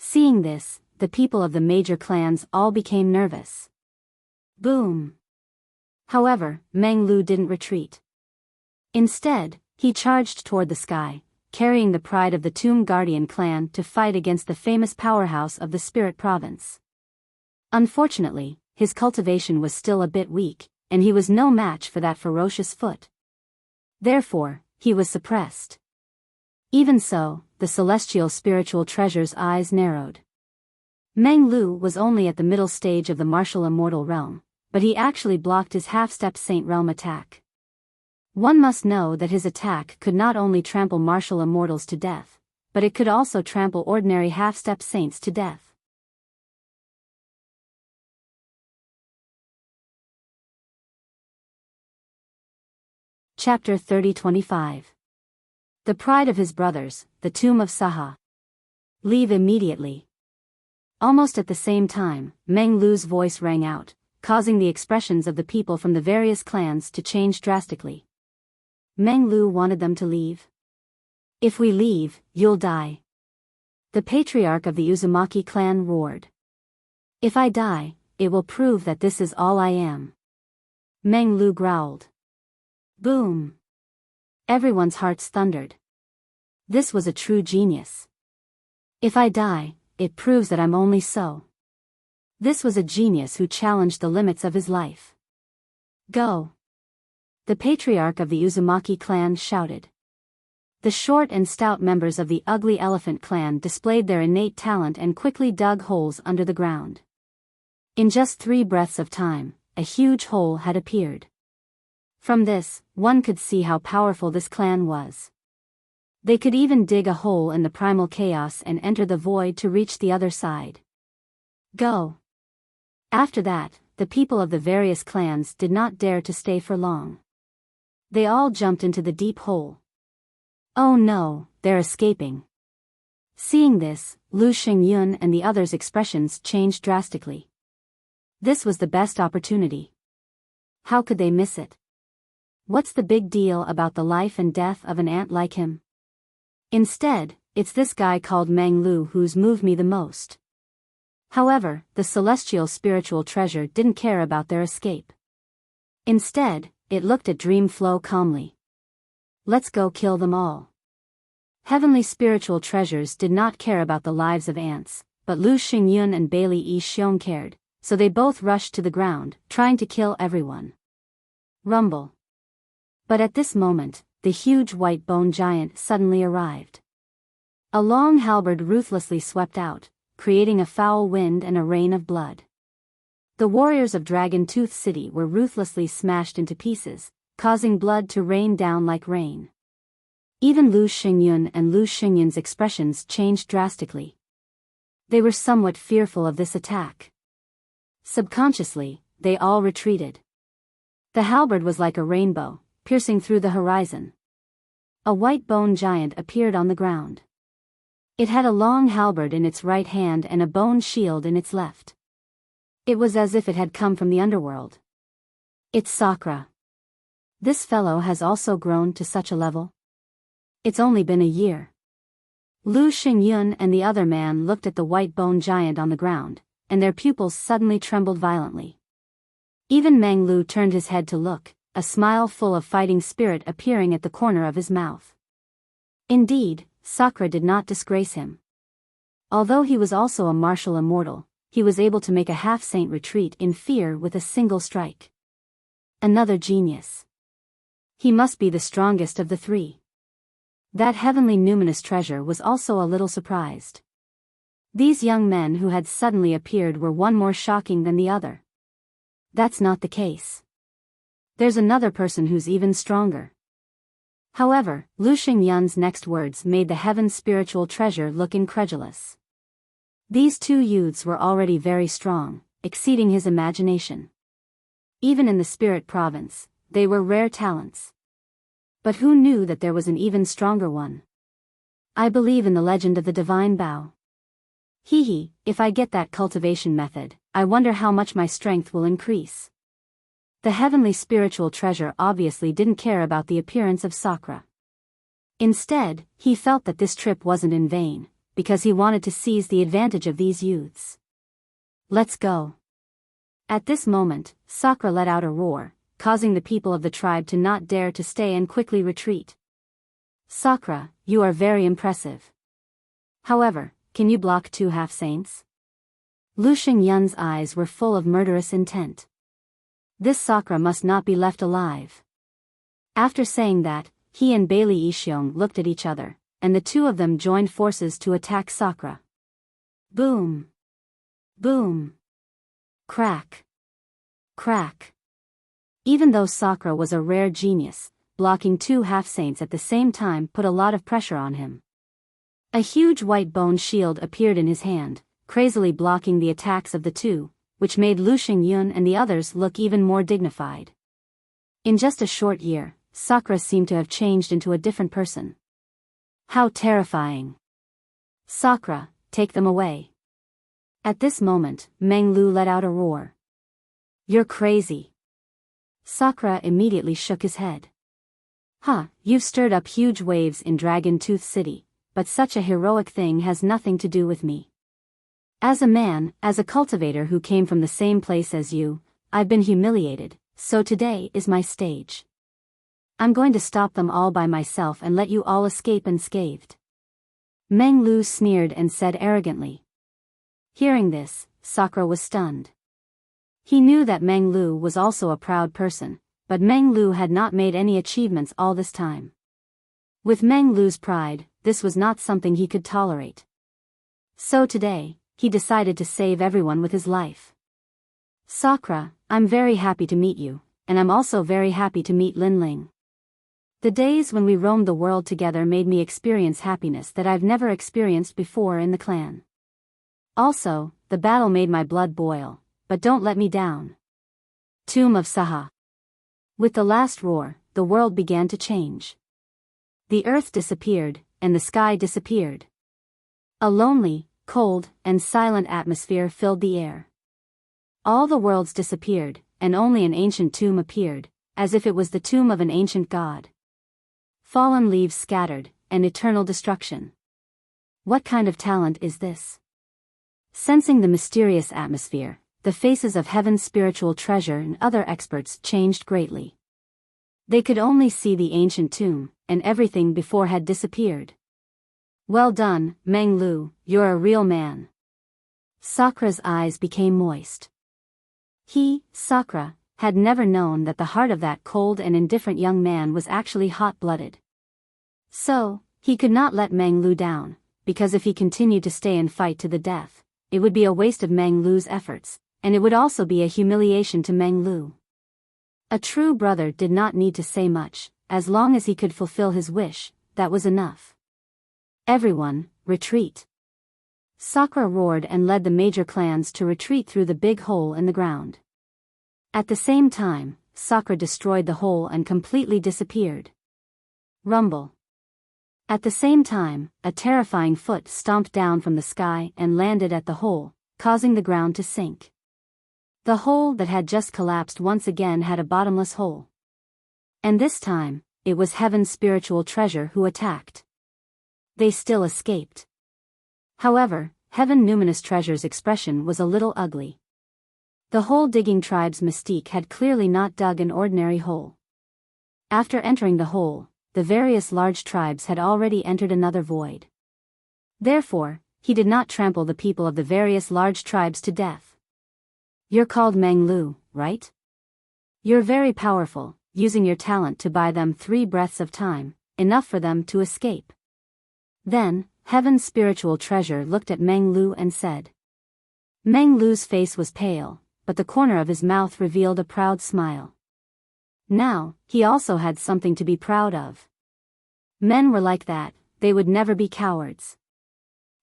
Seeing this, the people of the major clans all became nervous. Boom! However, Meng Lu didn't retreat. Instead, he charged toward the sky, carrying the pride of the Tomb Guardian clan to fight against the famous powerhouse of the Spirit Province. Unfortunately, his cultivation was still a bit weak, and he was no match for that ferocious foot. Therefore, he was suppressed. Even so, the celestial spiritual treasure's eyes narrowed. Meng Lu was only at the middle stage of the martial immortal realm, but he actually blocked his half-step saint realm attack. One must know that his attack could not only trample martial immortals to death, but it could also trample ordinary half-step saints to death. Chapter 30-25. The pride of his brothers, the tomb of Saha. Leave immediately. Almost at the same time, Meng Lu's voice rang out, causing the expressions of the people from the various clans to change drastically. Meng Lu wanted them to leave. If we leave, you'll die. The patriarch of the Uzumaki clan roared. If I die, it will prove that this is all I am. Meng Lu growled. Boom! Everyone's hearts thundered. This was a true genius. If I die, it proves that I'm only so. This was a genius who challenged the limits of his life. Go! The patriarch of the Uzumaki clan shouted. The short and stout members of the Ugly Elephant clan displayed their innate talent and quickly dug holes under the ground. In just 3 breaths of time, a huge hole had appeared. From this, one could see how powerful this clan was. They could even dig a hole in the primal chaos and enter the void to reach the other side. Go! After that, the people of the various clans did not dare to stay for long. They all jumped into the deep hole. Oh no, they're escaping. Seeing this, Lu Xingyun and the others' expressions changed drastically. This was the best opportunity. How could they miss it? What's the big deal about the life and death of an ant like him? Instead, it's this guy called Meng Lu who's moved me the most. However, the celestial spiritual treasure didn't care about their escape. Instead, it looked at Dream Flow calmly. Let's go kill them all. Heavenly spiritual treasures did not care about the lives of ants, but Lu Xingyun and Bailey Yi Xiong cared, so they both rushed to the ground, trying to kill everyone. Rumble. But at this moment, the huge white bone giant suddenly arrived. A long halberd ruthlessly swept out, creating a foul wind and a rain of blood. The warriors of Dragon Tooth City were ruthlessly smashed into pieces, causing blood to rain down like rain. Even Lu Xingyun and Lu Xingyun's expressions changed drastically. They were somewhat fearful of this attack. Subconsciously, they all retreated. The halberd was like a rainbow, piercing through the horizon. A white bone giant appeared on the ground. It had a long halberd in its right hand and a bone shield in its left. It was as if it had come from the underworld. It's Sakura. This fellow has also grown to such a level. It's only been a year. Lu Xingyun and the other man looked at the white bone giant on the ground, and their pupils suddenly trembled violently. Even Meng Lu turned his head to look, a smile full of fighting spirit appearing at the corner of his mouth. Indeed, Sakura did not disgrace him. Although he was also a martial immortal, he was able to make a half-saint retreat in fear with a single strike. Another genius. He must be the strongest of the 3. That heavenly numinous treasure was also a little surprised. These young men who had suddenly appeared were one more shocking than the other. That's not the case. There's another person who's even stronger. However, Lu Xingyun's next words made the heaven spiritual treasure look incredulous. These 2 youths were already very strong, exceeding his imagination. Even in the spirit province, they were rare talents. But who knew that there was an even stronger one? I believe in the legend of the divine Biyao. If I get that cultivation method, I wonder how much my strength will increase. the heavenly spiritual treasure obviously didn't care about the appearance of Sakura. Instead, he felt that this trip wasn't in vain, because he wanted to seize the advantage of these youths. Let's go. At this moment, Sakura let out a roar, causing the people of the tribe to not dare to stay and quickly retreat. Sakura, you are very impressive. However, can you block 2 half-saints? Lu Xingyun's eyes were full of murderous intent. This Sakura must not be left alive. After saying that, he and Bailey Yixiong looked at each other, and the two of them joined forces to attack Sakura. Boom! Boom! Crack! Crack! Even though Sakura was a rare genius, blocking 2 half-saints at the same time put a lot of pressure on him. A huge white bone shield appeared in his hand, crazily blocking the attacks of the two, which made Lu Xingyun and the others look even more dignified. In just a short year, Sakura seemed to have changed into a different person. How terrifying! Sakura, take them away. At this moment, Meng Lu let out a roar. You're crazy. Sakura immediately shook his head. You've stirred up huge waves in Dragon Tooth City, but such a heroic thing has nothing to do with me. As a man, as a cultivator who came from the same place as you, I've been humiliated, so today is my stage. I'm going to stop them all by myself and let you all escape unscathed. Meng Lu sneered and said arrogantly. Hearing this, Sakura was stunned. He knew that Meng Lu was also a proud person, but Meng Lu had not made any achievements all this time. With Meng Lu's pride, this was not something he could tolerate. So today, he decided to save everyone with his life. Sakura, I'm very happy to meet you, and I'm also very happy to meet Lin Ling. The days when we roamed the world together made me experience happiness that I've never experienced before in the clan. Also, the battle made my blood boil, but don't let me down. Tomb of Saha. With the last roar, the world began to change. The earth disappeared, and the sky disappeared. A lonely, cold, and silent atmosphere filled the air. All the worlds disappeared, and only an ancient tomb appeared, as if it was the tomb of an ancient god. Fallen leaves scattered, and eternal destruction. What kind of talent is this? Sensing the mysterious atmosphere, the faces of heaven's spiritual treasure and other experts changed greatly. They could only see the ancient tomb, and everything before had disappeared. Well done, Meng Lu, you're a real man. Sakura's eyes became moist. He, Sakura, had never known that the heart of that cold and indifferent young man was actually hot-blooded. So, he could not let Meng Lu down, because if he continued to stay and fight to the death, it would be a waste of Meng Lu's efforts, and it would also be a humiliation to Meng Lu. A true brother did not need to say much, as long as he could fulfill his wish, that was enough. Everyone, retreat. Sakura roared and led the major clans to retreat through the big hole in the ground. At the same time, Sakura destroyed the hole and completely disappeared. Rumble. At the same time, a terrifying foot stomped down from the sky and landed at the hole, causing the ground to sink. The hole that had just collapsed once again had a bottomless hole. And this time, it was heaven's spiritual treasure who attacked. They still escaped. However, Heaven Numinous Treasure's expression was a little ugly. The hole-digging tribe's mystique had clearly not dug an ordinary hole. After entering the hole, the various large tribes had already entered another void. Therefore, he did not trample the people of the various large tribes to death. You're called Meng Lu, right? You're very powerful, using your talent to buy them 3 breaths of time, enough for them to escape. Then, Heaven's spiritual treasure looked at Meng Lu and said. Meng Lu's face was pale, but the corner of his mouth revealed a proud smile. Now, he also had something to be proud of. Men were like that, they would never be cowards.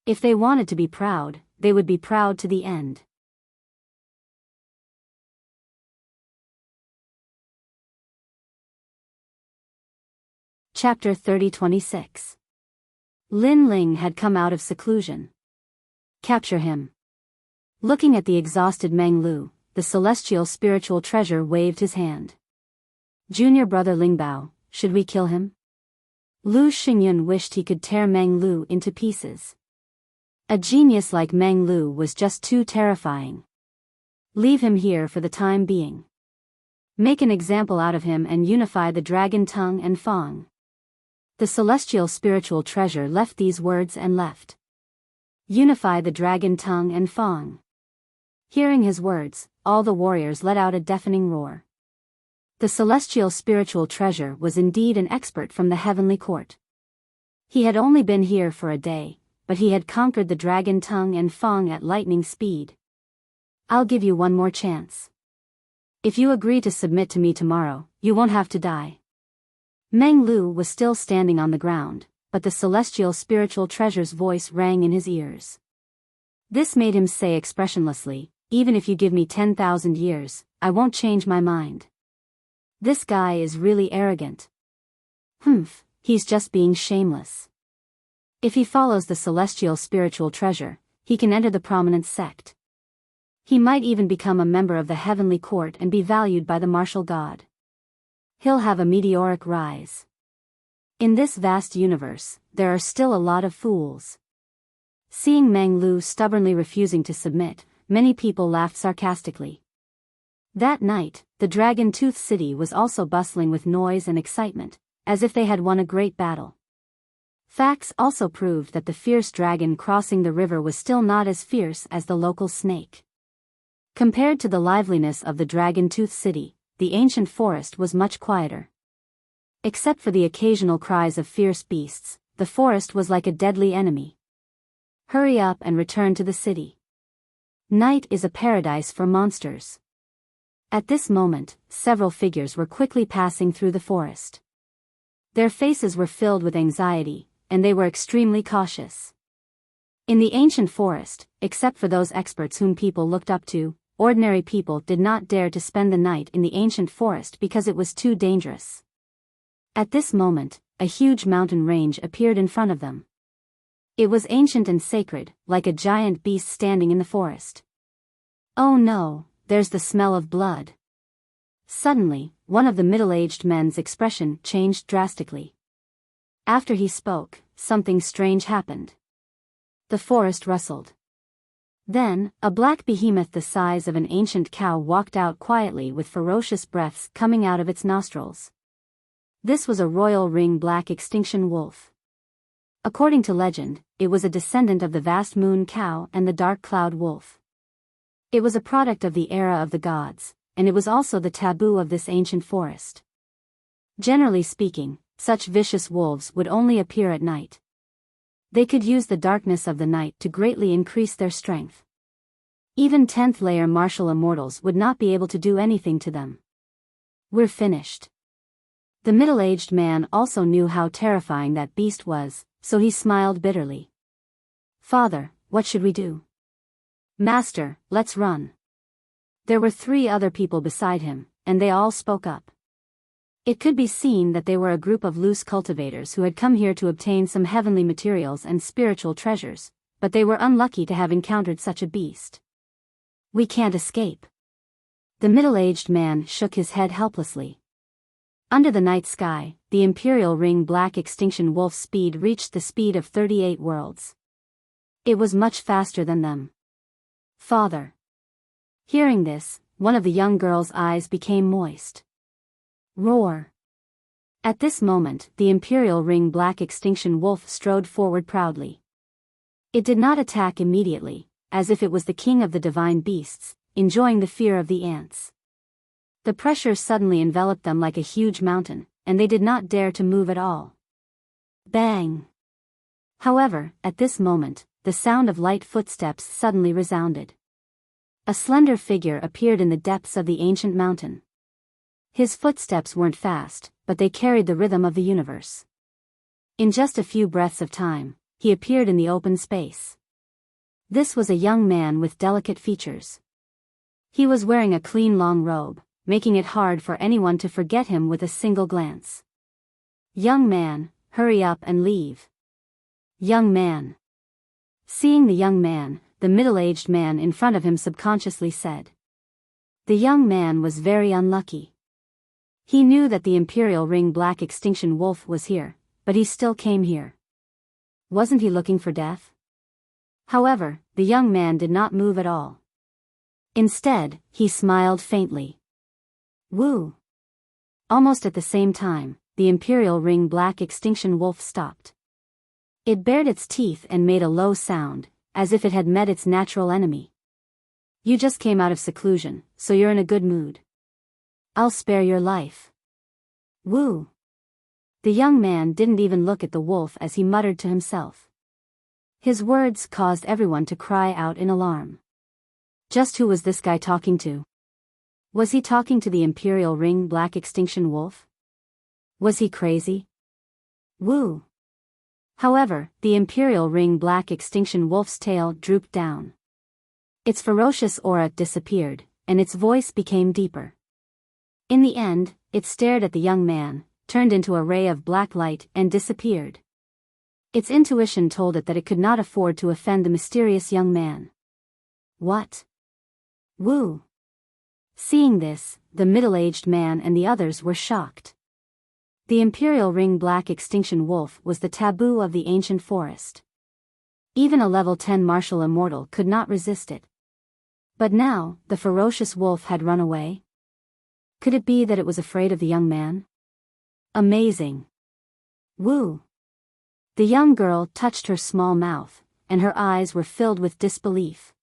If they wanted to be proud, they would be proud to the end. Chapter 30-26. Lin Ling had come out of seclusion. Capture him. Looking at the exhausted Meng Lu, the celestial spiritual treasure waved his hand. Junior brother Lingbao, should we kill him? Lu Xingyun wished he could tear Meng Lu into pieces. A genius like Meng Lu was just too terrifying. Leave him here for the time being. Make an example out of him and unify the dragon tongue and Fang. The celestial spiritual treasure left these words and left. Unify the dragon tongue and Fang. Hearing his words, all the warriors let out a deafening roar. The celestial spiritual treasure was indeed an expert from the heavenly court. He had only been here for a day, but he had conquered the dragon tongue and Fang at lightning speed. I'll give you one more chance. If you agree to submit to me tomorrow, you won't have to die. Meng Lu was still standing on the ground, but the celestial spiritual treasure's voice rang in his ears. This made him say expressionlessly, even if you give me 10,000 years, I won't change my mind. This guy is really arrogant. He's just being shameless. If he follows the celestial spiritual treasure, he can enter the prominent sect. He might even become a member of the heavenly court and be valued by the martial god. He'll have a meteoric rise. In this vast universe, there are still a lot of fools. Seeing Meng Lu stubbornly refusing to submit, many people laughed sarcastically. That night, the Dragon Tooth City was also bustling with noise and excitement, as if they had won a great battle. Facts also proved that the fierce dragon crossing the river was still not as fierce as the local snake. Compared to the liveliness of the Dragon Tooth City, the ancient forest was much quieter. Except for the occasional cries of fierce beasts, the forest was like a deadly enemy. Hurry up and return to the city. Night is a paradise for monsters. At this moment, several figures were quickly passing through the forest. Their faces were filled with anxiety, and they were extremely cautious. In the ancient forest, except for those experts whom people looked up to, ordinary people did not dare to spend the night in the ancient forest because it was too dangerous. At this moment, a huge mountain range appeared in front of them. It was ancient and sacred, like a giant beast standing in the forest. Oh no, there's the smell of blood. Suddenly, one of the middle-aged men's expression changed drastically. After he spoke, something strange happened. The forest rustled. Then, a black behemoth the size of an ancient cow walked out quietly with ferocious breaths coming out of its nostrils. This was a royal ring black extinction wolf. According to legend, it was a descendant of the vast moon cow and the dark cloud wolf. It was a product of the era of the gods, and it was also the taboo of this ancient forest. Generally speaking, such vicious wolves would only appear at night. They could use the darkness of the night to greatly increase their strength. Even 10th layer martial immortals would not be able to do anything to them. We're finished. The middle-aged man also knew how terrifying that beast was, so he smiled bitterly. Father, what should we do? Master, let's run. There were 3 other people beside him, and they all spoke up. It could be seen that they were a group of loose cultivators who had come here to obtain some heavenly materials and spiritual treasures, but they were unlucky to have encountered such a beast. We can't escape. The middle-aged man shook his head helplessly. Under the night sky, the Imperial Ring Black Extinction Wolf's speed reached the speed of 38 worlds. It was much faster than them. Father. Hearing this, one of the young girl's eyes became moist. Roar. At this moment, the Imperial Ring Black Extinction Wolf strode forward proudly. It did not attack immediately, as if it was the king of the divine beasts, enjoying the fear of the ants. The pressure suddenly enveloped them like a huge mountain, and they did not dare to move at all. Bang! However, at this moment, the sound of light footsteps suddenly resounded. A slender figure appeared in the depths of the ancient mountain. His footsteps weren't fast, but they carried the rhythm of the universe. In just a few breaths of time, he appeared in the open space. This was a young man with delicate features. He was wearing a clean long robe, making it hard for anyone to forget him with a single glance. Young man, hurry up and leave. Young man. Seeing the young man, the middle-aged man in front of him subconsciously said. The young man was very unlucky. He knew that the Imperial Ring Black Extinction Wolf was here, but he still came here. Wasn't he looking for death? However, the young man did not move at all. Instead, he smiled faintly. Woo! Almost at the same time, the Imperial Ring Black Extinction Wolf stopped. It bared its teeth and made a low sound, as if it had met its natural enemy. You just came out of seclusion, so you're in a good mood. I'll spare your life. Woo! The young man didn't even look at the wolf as he muttered to himself. His words caused everyone to cry out in alarm. Just who was this guy talking to? Was he talking to the Imperial Ring Black Extinction Wolf? Was he crazy? Woo! However, the Imperial Ring Black Extinction Wolf's tail drooped down. Its ferocious aura disappeared, and its voice became deeper. In the end, it stared at the young man, turned into a ray of black light and disappeared. Its intuition told it that it could not afford to offend the mysterious young man. What? Woo! Seeing this, the middle-aged man and the others were shocked. The Imperial Ring Black Extinction Wolf was the taboo of the ancient forest. Even a level 10 martial immortal could not resist it. But now, the ferocious wolf had run away? Could it be that it was afraid of the young man? Amazing! Woo! The young girl touched her small mouth, and her eyes were filled with disbelief.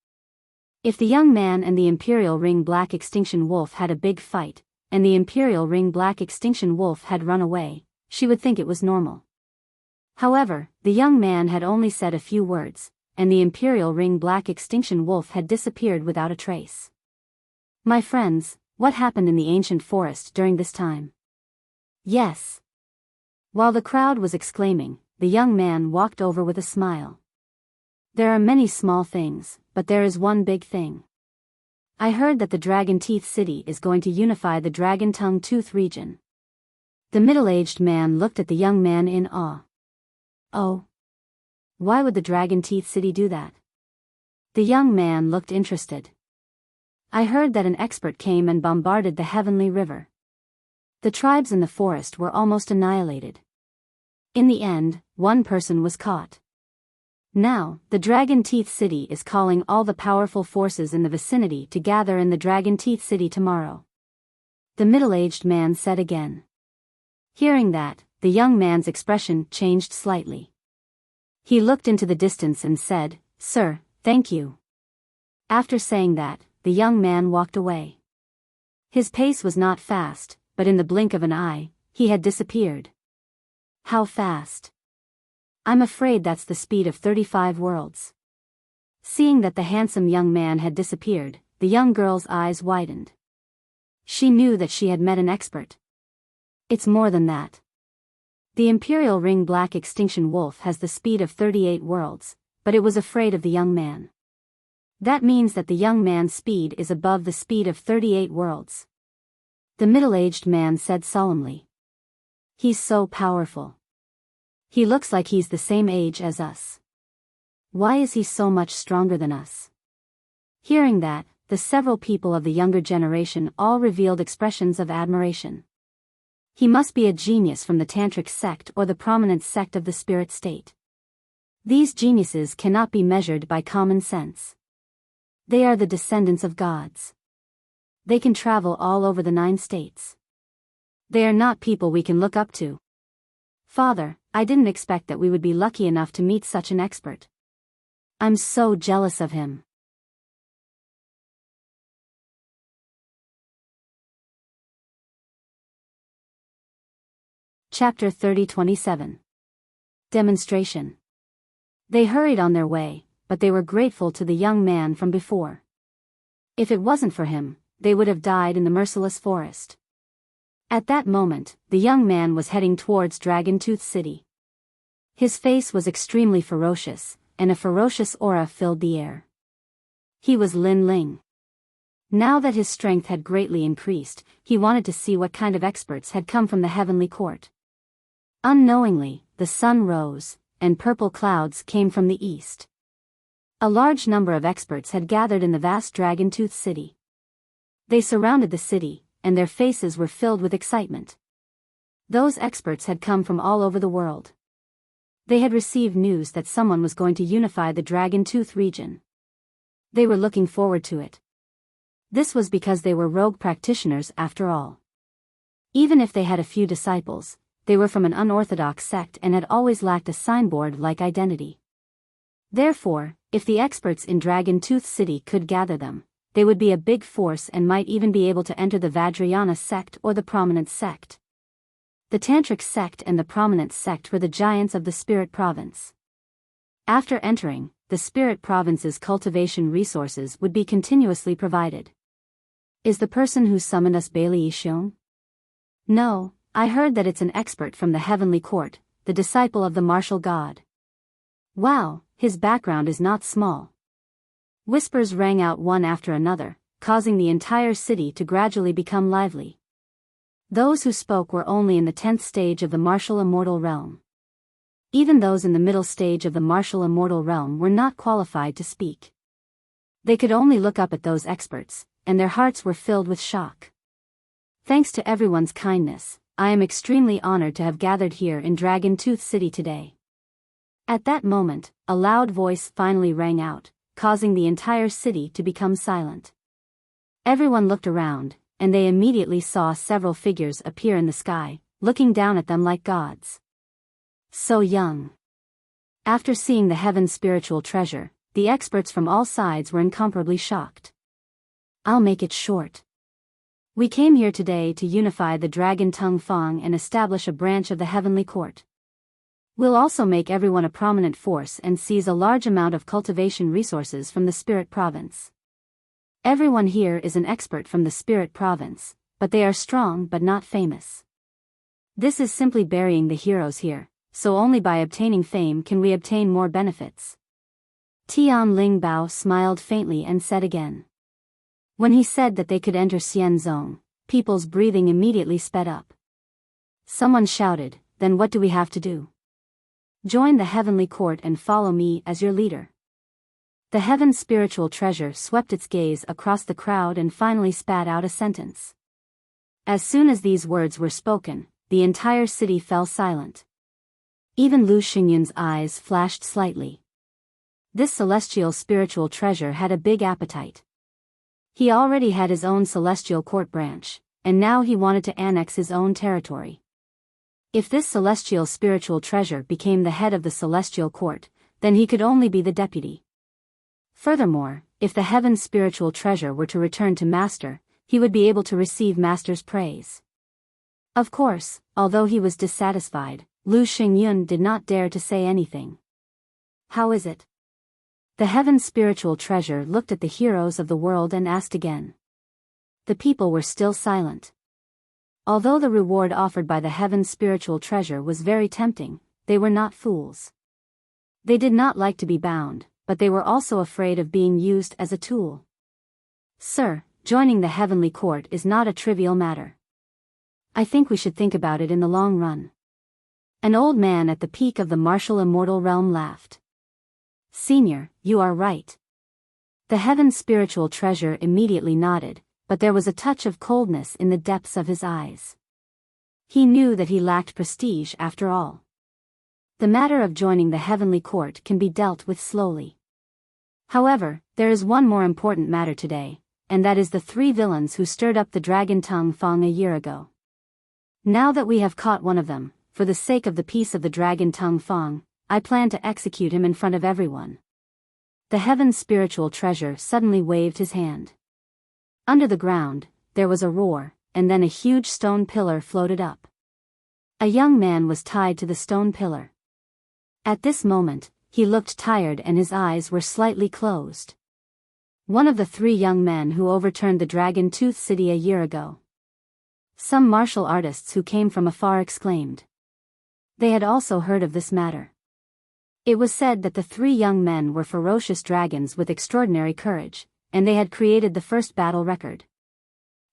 If the young man and the Imperial Ring Black Extinction Wolf had a big fight, and the Imperial Ring Black Extinction Wolf had run away, she would think it was normal. However, the young man had only said a few words, and the Imperial Ring Black Extinction Wolf had disappeared without a trace. My friends, what happened in the ancient forest during this time? Yes. While the crowd was exclaiming, the young man walked over with a smile. There are many small things, but there is one big thing. I heard that the Dragon Teeth City is going to unify the Dragon Tongue Tooth region. The middle-aged man looked at the young man in awe. Oh. Why would the Dragon Teeth City do that? The young man looked interested. I heard that an expert came and bombarded the Heavenly River. The tribes in the forest were almost annihilated. In the end, one person was caught. Now, the Dragon Teeth City is calling all the powerful forces in the vicinity to gather in the Dragon Teeth City tomorrow. The middle-aged man said again. Hearing that, the young man's expression changed slightly. He looked into the distance and said, "Sir, thank you." After saying that, the young man walked away. His pace was not fast, but in the blink of an eye, he had disappeared. How fast? I'm afraid that's the speed of 35 worlds. Seeing that the handsome young man had disappeared, the young girl's eyes widened. She knew that she had met an expert. It's more than that. The Imperial Ring Black Extinction Wolf has the speed of 38 worlds, but it was afraid of the young man. That means that the young man's speed is above the speed of 38 worlds. The middle-aged man said solemnly. He's so powerful. He looks like he's the same age as us. Why is he so much stronger than us? Hearing that, the several people of the younger generation all revealed expressions of admiration. He must be a genius from the Tantric sect or the prominent sect of the spirit state. These geniuses cannot be measured by common sense. They are the descendants of gods. They can travel all over the 9 states. They are not people we can look up to. Father, I didn't expect that we would be lucky enough to meet such an expert. I'm so jealous of him. Chapter 30-27. Demonstration. They hurried on their way, but they were grateful to the young man from before. If it wasn't for him, they would have died in the merciless forest. At that moment, the young man was heading towards Dragon Tooth City. His face was extremely ferocious, and a ferocious aura filled the air. He was Lin Ling. Now that his strength had greatly increased, he wanted to see what kind of experts had come from the heavenly court. Unknowingly, the sun rose, and purple clouds came from the east. A large number of experts had gathered in the vast Dragon Tooth City. They surrounded the city, and their faces were filled with excitement. Those experts had come from all over the world. They had received news that someone was going to unify the Dragon Tooth region. They were looking forward to it. This was because they were rogue practitioners after all. Even if they had a few disciples, they were from an unorthodox sect and had always lacked a signboard-like identity. Therefore, if the experts in Dragon Tooth City could gather them, they would be a big force and might even be able to enter the Vajrayana sect or the Prominence sect. The Tantric sect and the Prominence sect were the giants of the Spirit Province. After entering, the Spirit Province's cultivation resources would be continuously provided. Is the person who summoned us Bailey Yishon? No, I heard that it's an expert from the Heavenly Court, the disciple of the martial god. Wow, his background is not small. Whispers rang out one after another, causing the entire city to gradually become lively. Those who spoke were only in the 10th stage of the martial immortal realm. Even those in the middle stage of the martial immortal realm were not qualified to speak. They could only look up at those experts, and their hearts were filled with shock. Thanks to everyone's kindness, I am extremely honored to have gathered here in Dragon Tooth City today. At that moment, a loud voice finally rang out, causing the entire city to become silent. Everyone looked around, and they immediately saw several figures appear in the sky, looking down at them like gods. So young. After seeing the heaven's spiritual treasure, the experts from all sides were incomparably shocked. I'll make it short. We came here today to unify the Dragon Tongue Fong and establish a branch of the Heavenly Court. We'll also make everyone a prominent force and seize a large amount of cultivation resources from the Spirit Province. Everyone here is an expert from the Spirit Province, but they are strong but not famous. This is simply burying the heroes here, so only by obtaining fame can we obtain more benefits. Tian Ling Bao smiled faintly and said again. When he said that they could enter Xian Zone, people's breathing immediately sped up. Someone shouted, then what do we have to do? Join the Heavenly Court and follow me as your leader. The heaven's spiritual treasure swept its gaze across the crowd and finally spat out a sentence. As soon as these words were spoken, the entire city fell silent. Even Lu Xingyun's eyes flashed slightly. This celestial spiritual treasure had a big appetite. He already had his own celestial court branch, and now he wanted to annex his own territory. If this celestial spiritual treasure became the head of the celestial court, then he could only be the deputy. Furthermore, if the heaven's spiritual treasure were to return to Master, he would be able to receive Master's praise. Of course, although he was dissatisfied, Lu Xingyun did not dare to say anything. How is it? The heaven's spiritual treasure looked at the heroes of the world and asked again. The people were still silent. Although the reward offered by the heaven's spiritual treasure was very tempting, they were not fools. They did not like to be bound, but they were also afraid of being used as a tool. Sir, joining the Heavenly Court is not a trivial matter. I think we should think about it in the long run. An old man at the peak of the martial immortal realm laughed. Senior, you are right. The heaven's spiritual treasure immediately nodded, but there was a touch of coldness in the depths of his eyes. He knew that he lacked prestige after all. The matter of joining the Heavenly Court can be dealt with slowly. However, there is one more important matter today, and that is the 3 villains who stirred up the Dragon Tongue Fong a year ago. Now that we have caught one of them, for the sake of the peace of the Dragon Tongue Fong, I plan to execute him in front of everyone. The heaven's spiritual treasure suddenly waved his hand. Under the ground, there was a roar, and then a huge stone pillar floated up. A young man was tied to the stone pillar. At this moment, he looked tired and his eyes were slightly closed. One of the 3 young men who overturned the Dragon Tooth City a year ago. Some martial artists who came from afar exclaimed. They had also heard of this matter. It was said that the 3 young men were ferocious dragons with extraordinary courage, and they had created the first battle record.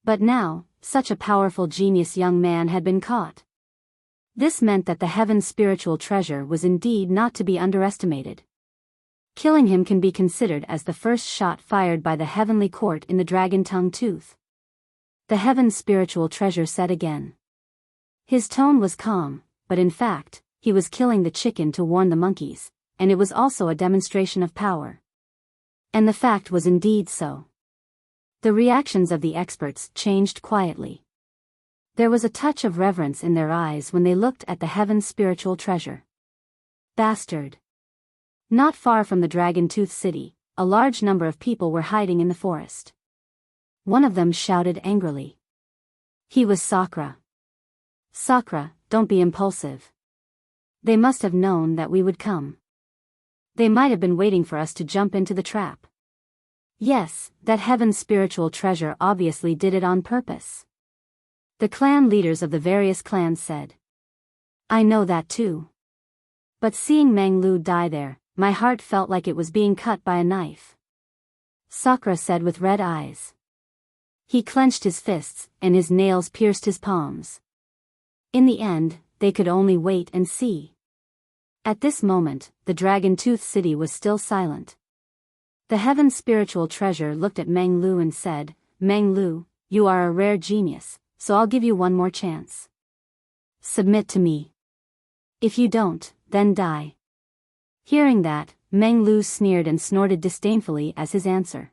But now, such a powerful genius young man had been caught. This meant that the heaven's spiritual treasure was indeed not to be underestimated. Killing him can be considered as the first shot fired by the Heavenly Court in the Dragon Tongue Tooth. The heaven's spiritual treasure said again. His tone was calm, but in fact, he was killing the chicken to warn the monkeys, and it was also a demonstration of power. And the fact was indeed so. The reactions of the experts changed quietly. There was a touch of reverence in their eyes when they looked at the heaven's spiritual treasure. Bastard. Not far from the Dragon-Tooth City, a large number of people were hiding in the forest. One of them shouted angrily. He was Sakura. Sakura, don't be impulsive. They must have known that we would come. They might have been waiting for us to jump into the trap. Yes, that heaven's spiritual treasure obviously did it on purpose. The clan leaders of the various clans said. I know that too. But seeing Meng Lu die there, my heart felt like it was being cut by a knife. Sakura said with red eyes. He clenched his fists, and his nails pierced his palms. In the end, they could only wait and see. At this moment, the Dragon-Tooth City was still silent. The heaven's spiritual treasure looked at Meng Lu and said, Meng Lu, you are a rare genius, so I'll give you one more chance. Submit to me. If you don't, then die. Hearing that, Meng Lu sneered and snorted disdainfully as his answer.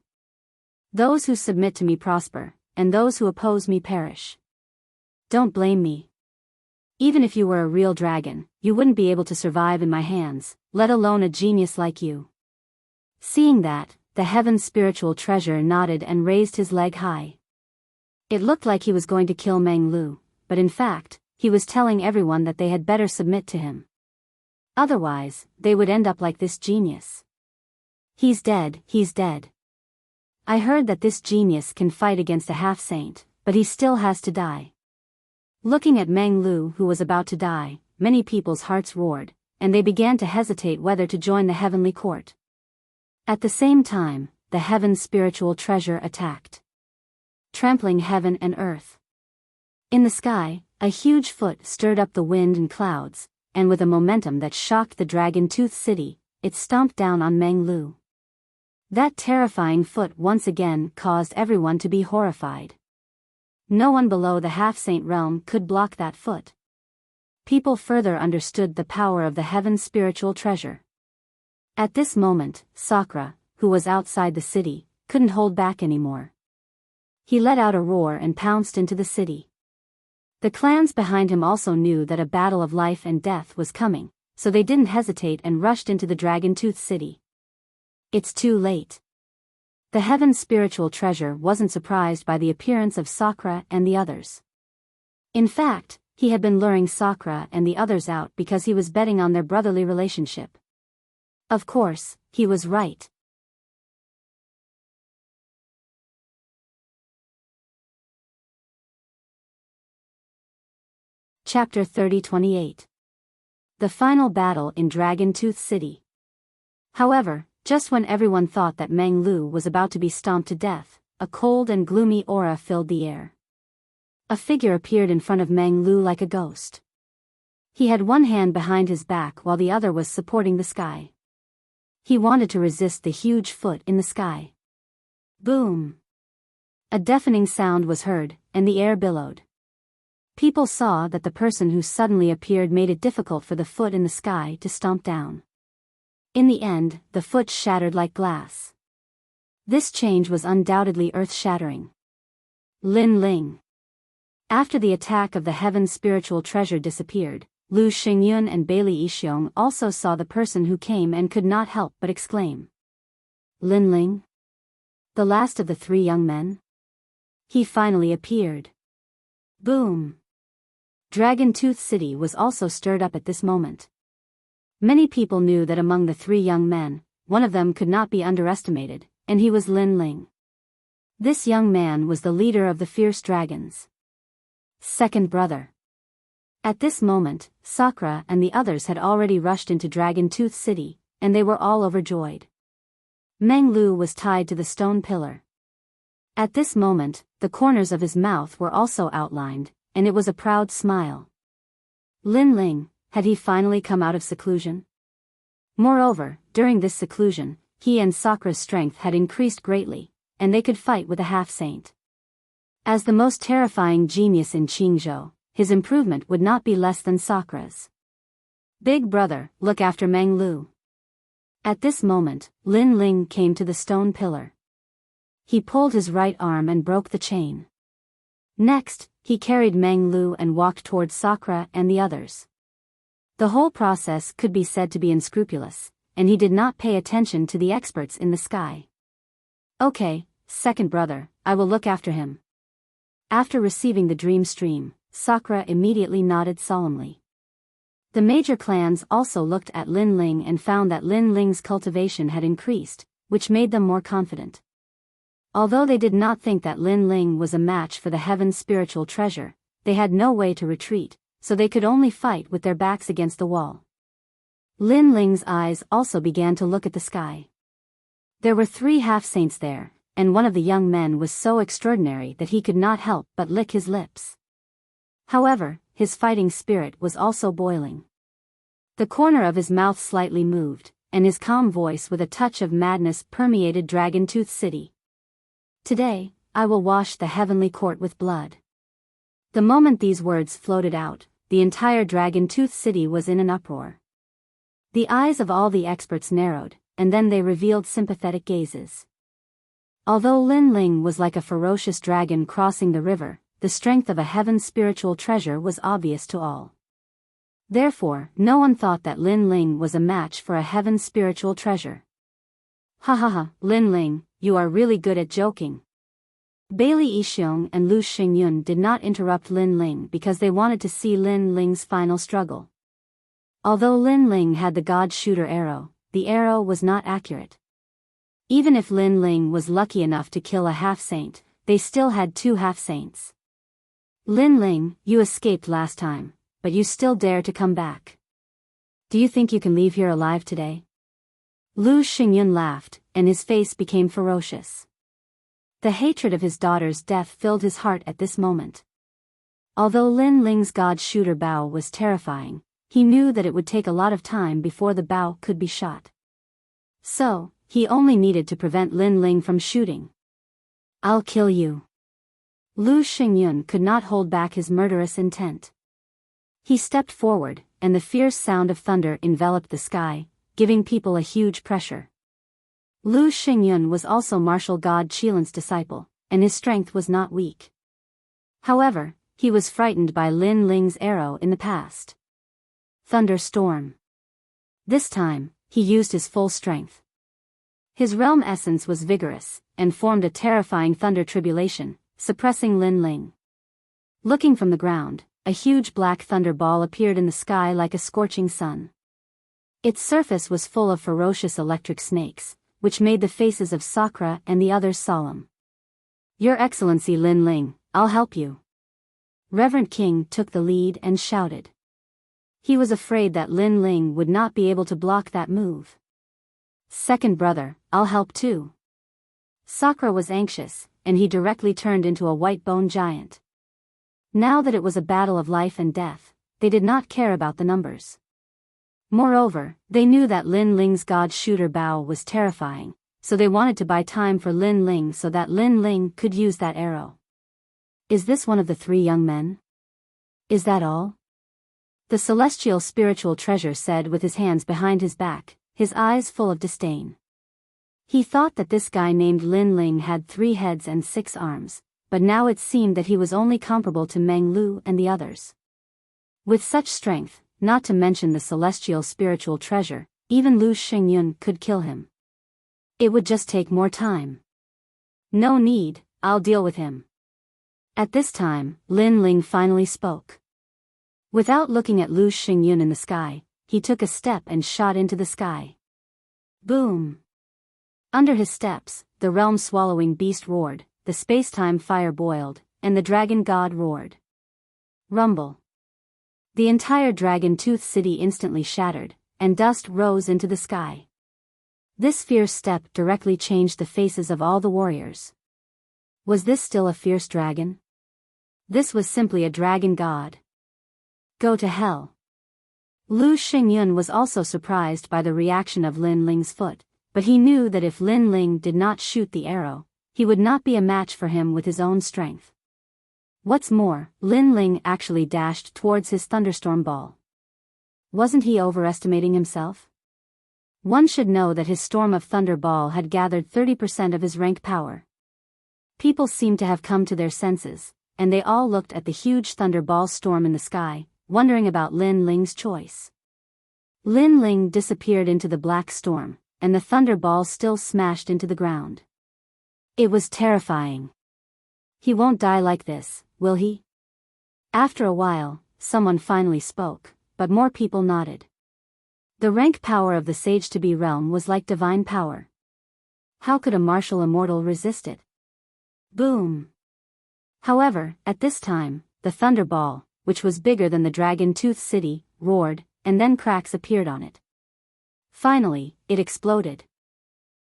Those who submit to me prosper, and those who oppose me perish. Don't blame me. Even if you were a real dragon, you wouldn't be able to survive in my hands, let alone a genius like you. Seeing that, the heaven's spiritual treasure nodded and raised his leg high. It looked like he was going to kill Meng Lu, but in fact, he was telling everyone that they had better submit to him. Otherwise, they would end up like this genius. He's dead, he's dead. I heard that this genius can fight against a half-saint, but he still has to die. Looking at Meng Lu who was about to die, many people's hearts roared, and they began to hesitate whether to join the heavenly court. At the same time, the heaven's spiritual treasure attacked, trampling heaven and earth. In the sky, a huge foot stirred up the wind and clouds, and with a momentum that shocked the Dragon-Tooth City, it stomped down on Meng Lu. That terrifying foot once again caused everyone to be horrified. No one below the half-saint realm could block that foot. People further understood the power of the heaven's spiritual treasure. At this moment, Sakura, who was outside the city, couldn't hold back anymore. He let out a roar and pounced into the city. The clans behind him also knew that a battle of life and death was coming, so they didn't hesitate and rushed into the Dragon-Tooth City. It's too late. The heaven's spiritual treasure wasn't surprised by the appearance of Sakura and the others. In fact, he had been luring Sakura and the others out because he was betting on their brotherly relationship. Of course, he was right. Chapter 30-28. The final battle in Dragon-Tooth City. However, just when everyone thought that Meng Lu was about to be stomped to death, a cold and gloomy aura filled the air. A figure appeared in front of Meng Lu like a ghost. He had one hand behind his back while the other was supporting the sky. He wanted to resist the huge foot in the sky. Boom! A deafening sound was heard, and the air billowed. People saw that the person who suddenly appeared made it difficult for the foot in the sky to stomp down. In the end, the foot shattered like glass. This change was undoubtedly earth-shattering. Lin Ling. After the attack of the heaven's spiritual treasure disappeared, Lu Xingyun and Bailey Yixiong also saw the person who came and could not help but exclaim. Lin Ling? The last of the three young men? He finally appeared. Boom! Dragon-Tooth City was also stirred up at this moment. Many people knew that among the three young men, one of them could not be underestimated, and he was Lin Ling. This young man was the leader of the fierce dragons. Second brother. At this moment, Sakura and the others had already rushed into Dragon-Tooth City, and they were all overjoyed. Meng Lu was tied to the stone pillar. At this moment, the corners of his mouth were also outlined, and it was a proud smile. Lin Ling, had he finally come out of seclusion? Moreover, during this seclusion, he and Sakura's strength had increased greatly, and they could fight with a half-saint. As the most terrifying genius in Qingzhou, his improvement would not be less than Sakra's. Big brother, look after Meng Lu. At this moment, Lin Ling came to the stone pillar. He pulled his right arm and broke the chain. Next, he carried Meng Lu and walked towards Sakra and the others. The whole process could be said to be unscrupulous, and he did not pay attention to the experts in the sky. Okay, second brother, I will look after him. After receiving the dream stream, Sakra immediately nodded solemnly. The major clans also looked at Lin Ling and found that Lin Ling's cultivation had increased, which made them more confident. Although they did not think that Lin Ling was a match for the heaven's spiritual treasure, they had no way to retreat, so they could only fight with their backs against the wall. Lin Ling's eyes also began to look at the sky. There were 3 half-saints there, and one of the young men was so extraordinary that he could not help but lick his lips. However, his fighting spirit was also boiling. The corner of his mouth slightly moved, and his calm voice with a touch of madness permeated Dragon Tooth City. Today, I will wash the heavenly court with blood. The moment these words floated out, the entire Dragon Tooth City was in an uproar. The eyes of all the experts narrowed, and then they revealed sympathetic gazes. Although Lin Ling was like a ferocious dragon crossing the river, the strength of a heaven's spiritual treasure was obvious to all. Therefore, no one thought that Lin Ling was a match for a heaven's spiritual treasure. Ha ha ha, Lin Ling, you are really good at joking. Bailey Yixiong and Lu Xingyun did not interrupt Lin Ling because they wanted to see Lin Ling's final struggle. Although Lin Ling had the God Shooter arrow, the arrow was not accurate. Even if Lin Ling was lucky enough to kill a half-saint, they still had 2 half-saints. Lin Ling, you escaped last time, but you still dare to come back. Do you think you can leave here alive today? Lu Xingyun laughed, and his face became ferocious. The hatred of his daughter's death filled his heart at this moment. Although Lin Ling's God Shooter bow was terrifying, he knew that it would take a lot of time before the bow could be shot. So, he only needed to prevent Lin Ling from shooting. I'll kill you. Lu Xingyun could not hold back his murderous intent. He stepped forward, and the fierce sound of thunder enveloped the sky, giving people a huge pressure. Lu Xingyun was also martial god Qilan's disciple, and his strength was not weak. However, he was frightened by Lin Ling's arrow in the past. Thunderstorm. This time, he used his full strength. His realm essence was vigorous, and formed a terrifying thunder tribulation, suppressing Lin Ling. Looking from the ground, a huge black thunder ball appeared in the sky like a scorching sun. Its surface was full of ferocious electric snakes, which made the faces of Sakra and the others solemn. Your Excellency Lin Ling, I'll help you. Reverend King took the lead and shouted. He was afraid that Lin Ling would not be able to block that move. Second brother, I'll help too. Sakra was anxious, and he directly turned into a white bone giant. Now that it was a battle of life and death, they did not care about the numbers. Moreover, they knew that Lin Ling's God Shooter bow was terrifying, so they wanted to buy time for Lin Ling so that Lin Ling could use that arrow. Is this one of the 3 young men? Is that all? The celestial spiritual treasure said with his hands behind his back, his eyes full of disdain. He thought that this guy named Lin Ling had 3 heads and 6 arms, but now it seemed that he was only comparable to Meng Lu and the others. With such strength, not to mention the celestial spiritual treasure, even Lu Xingyun could kill him. It would just take more time. No need, I'll deal with him. At this time, Lin Ling finally spoke. Without looking at Lu Xingyun in the sky, he took a step and shot into the sky. Boom! Under his steps, the realm-swallowing beast roared, the space-time fire boiled, and the dragon god roared. Rumble. The entire Dragon Tooth City instantly shattered, and dust rose into the sky. This fierce step directly changed the faces of all the warriors. Was this still a fierce dragon? This was simply a dragon god. Go to hell. Lu Xingyun was also surprised by the reaction of Lin Ling's foot, but he knew that if Lin Ling did not shoot the arrow, he would not be a match for him with his own strength. What's more, Lin Ling actually dashed towards his thunderstorm ball. Wasn't he overestimating himself? One should know that his storm of thunder ball had gathered 30% of his rank power. People seemed to have come to their senses, and they all looked at the huge thunder ball storm in the sky, wondering about Lin Ling's choice. Lin Ling disappeared into the black storm, and the thunder ball still smashed into the ground. It was terrifying. He won't die like this, will he? After a while, someone finally spoke, but more people nodded. The rank power of the Sage-to-Be realm was like divine power. How could a martial immortal resist it? Boom! However, at this time, the thunder ball, which was bigger than the Dragon Tooth City, roared, and then cracks appeared on it. Finally, it exploded.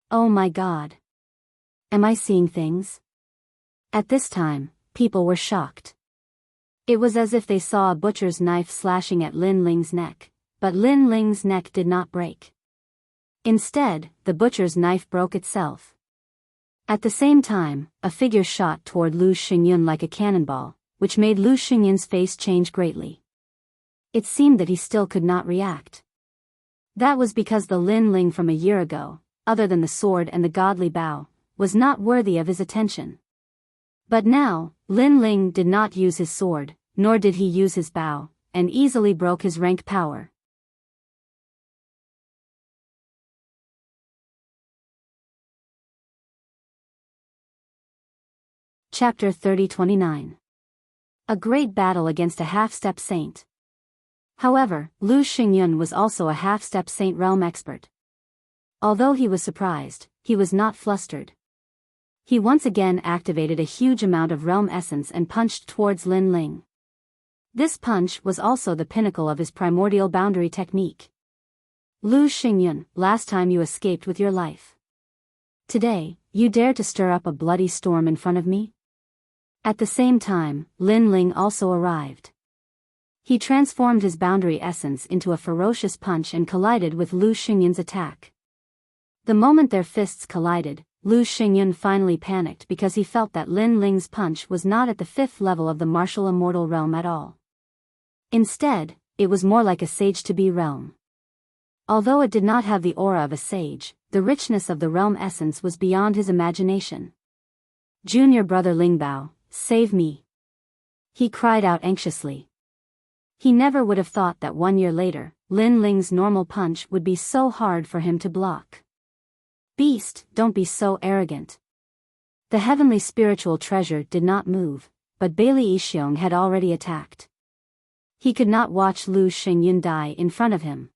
Oh my God! Am I seeing things? At this time, people were shocked. It was as if they saw a butcher's knife slashing at Lin Ling's neck, but Lin Ling's neck did not break. Instead, the butcher's knife broke itself. At the same time, a figure shot toward Lu Xingyun like a cannonball, which made Lu Xingyun's face change greatly. It seemed that he still could not react. That was because the Lin Ling from a year ago, other than the sword and the godly bow, was not worthy of his attention. But now, Lin Ling did not use his sword, nor did he use his bow, and easily broke his rank power. Chapter 30-29. A great battle against a half-step saint. However, Lu Xingyun was also a half-step saint realm expert. Although he was surprised, he was not flustered. He once again activated a huge amount of realm essence and punched towards Lin Ling. This punch was also the pinnacle of his primordial boundary technique. Lu Xingyun, last time you escaped with your life. Today, you dare to stir up a bloody storm in front of me? At the same time, Lin Ling also arrived. He transformed his boundary essence into a ferocious punch and collided with Lu Xingyun's attack. The moment their fists collided, Lu Xingyun finally panicked because he felt that Lin Ling's punch was not at the 5th level of the martial immortal realm at all. Instead, it was more like a Sage-to-Be realm. Although it did not have the aura of a sage, the richness of the realm essence was beyond his imagination. Junior brother Lingbao, save me! He cried out anxiously. He never would have thought that 1 year later, Lin Ling's normal punch would be so hard for him to block. Beast, don't be so arrogant. The heavenly spiritual treasure did not move, but Bailey Yixiong had already attacked. He could not watch Lu Xingyun die in front of him.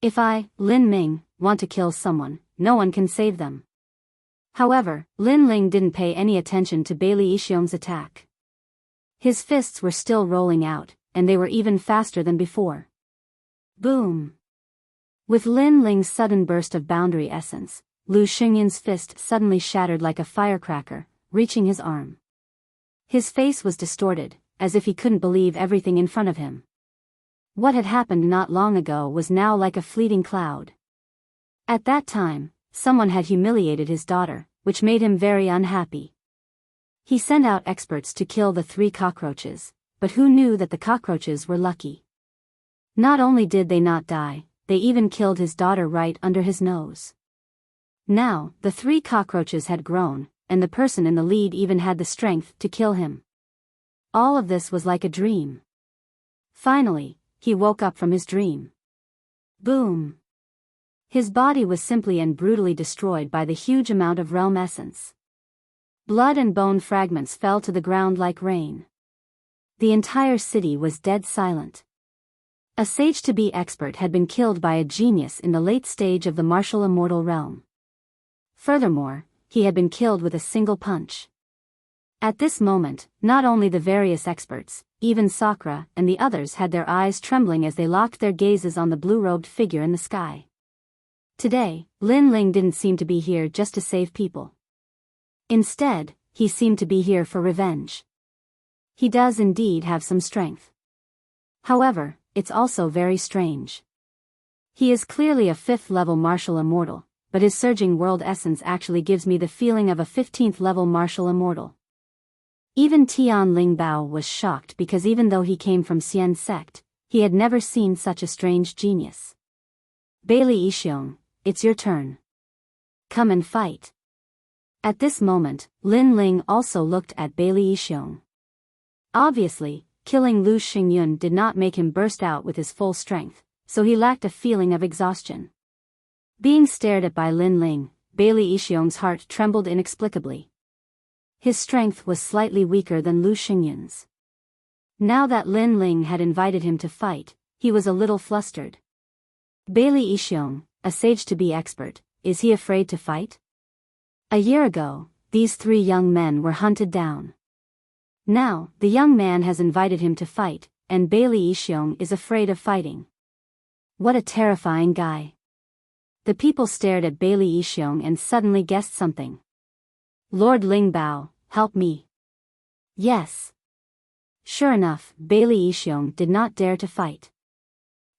If I, Lin Ming, want to kill someone, no one can save them. However, Lin Ling didn't pay any attention to Bailey Yixiong's attack. His fists were still rolling out, and they were even faster than before. Boom! With Lin Ling's sudden burst of boundary essence, Lu Xingyun's fist suddenly shattered like a firecracker, reaching his arm. His face was distorted, as if he couldn't believe everything in front of him. What had happened not long ago was now like a fleeting cloud. At that time, someone had humiliated his daughter, which made him very unhappy. He sent out experts to kill the 3 cockroaches, but who knew that the cockroaches were lucky? Not only did they not die, they even killed his daughter right under his nose. Now, the 3 cockroaches had grown, and the person in the lead even had the strength to kill him. All of this was like a dream. Finally, he woke up from his dream. Boom! His body was simply and brutally destroyed by the huge amount of realm essence. Blood and bone fragments fell to the ground like rain. The entire city was dead silent. A Sage-to-Be expert had been killed by a genius in the late stage of the martial immortal realm. Furthermore, he had been killed with a single punch. At this moment, not only the various experts, even Sakura and the others had their eyes trembling as they locked their gazes on the blue-robed figure in the sky. Today, Lin Ling didn't seem to be here just to save people. Instead, he seemed to be here for revenge. He does indeed have some strength. However, it's also very strange. He is clearly a 5th-level martial immortal, but his surging world essence actually gives me the feeling of a 15th-level martial immortal. Even Tian Lingbao was shocked because even though he came from Xian sect, he had never seen such a strange genius. Bailey Yixiong, it's your turn. Come and fight. At this moment, Lin Ling also looked at Bailey Yixiong. Obviously, killing Lu Xingyun did not make him burst out with his full strength, so he lacked a feeling of exhaustion. Being stared at by Lin Ling, Bailey Yixiong's heart trembled inexplicably. His strength was slightly weaker than Lu Xingyun's. Now that Lin Ling had invited him to fight, he was a little flustered. Bailey Yixiong, a sage-to-be expert, is he afraid to fight? A year ago, these three young men were hunted down. Now, the young man has invited him to fight, and Bailey Yixiong is afraid of fighting. What a terrifying guy. The people stared at Bailey Yixiong and suddenly guessed something. Lord Lingbao, help me. Yes. Sure enough, Bailey Yixiong did not dare to fight.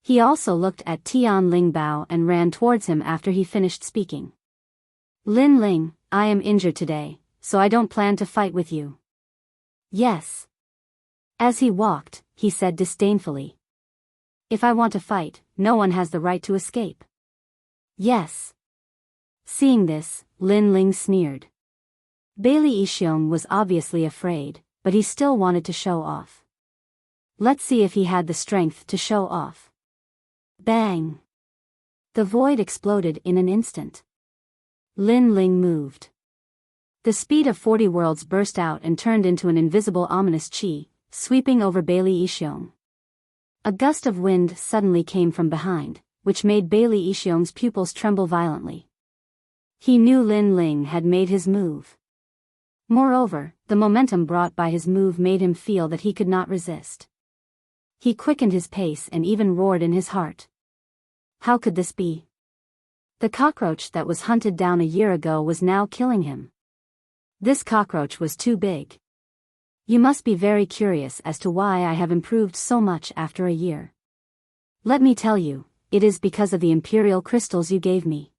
He also looked at Tian Lingbao and ran towards him after he finished speaking. Lin Ling, I am injured today, so I don't plan to fight with you. Yes. As he walked, he said disdainfully. If I want to fight, no one has the right to escape. Yes. Seeing this, Lin Ling sneered. Bailey Yixiong was obviously afraid, but he still wanted to show off. Let's see if he had the strength to show off. Bang! The void exploded in an instant. Lin Ling moved. The speed of 40 worlds burst out and turned into an invisible ominous chi, sweeping over Bailey Yixiong. A gust of wind suddenly came from behind, which made Bailey Yixiong's pupils tremble violently. He knew Lin Ling had made his move. Moreover, the momentum brought by his move made him feel that he could not resist. He quickened his pace and even roared in his heart. How could this be? The cockroach that was hunted down a year ago was now killing him. This cockroach was too big. You must be very curious as to why I have improved so much after a year. Let me tell you, it is because of the imperial crystals you gave me.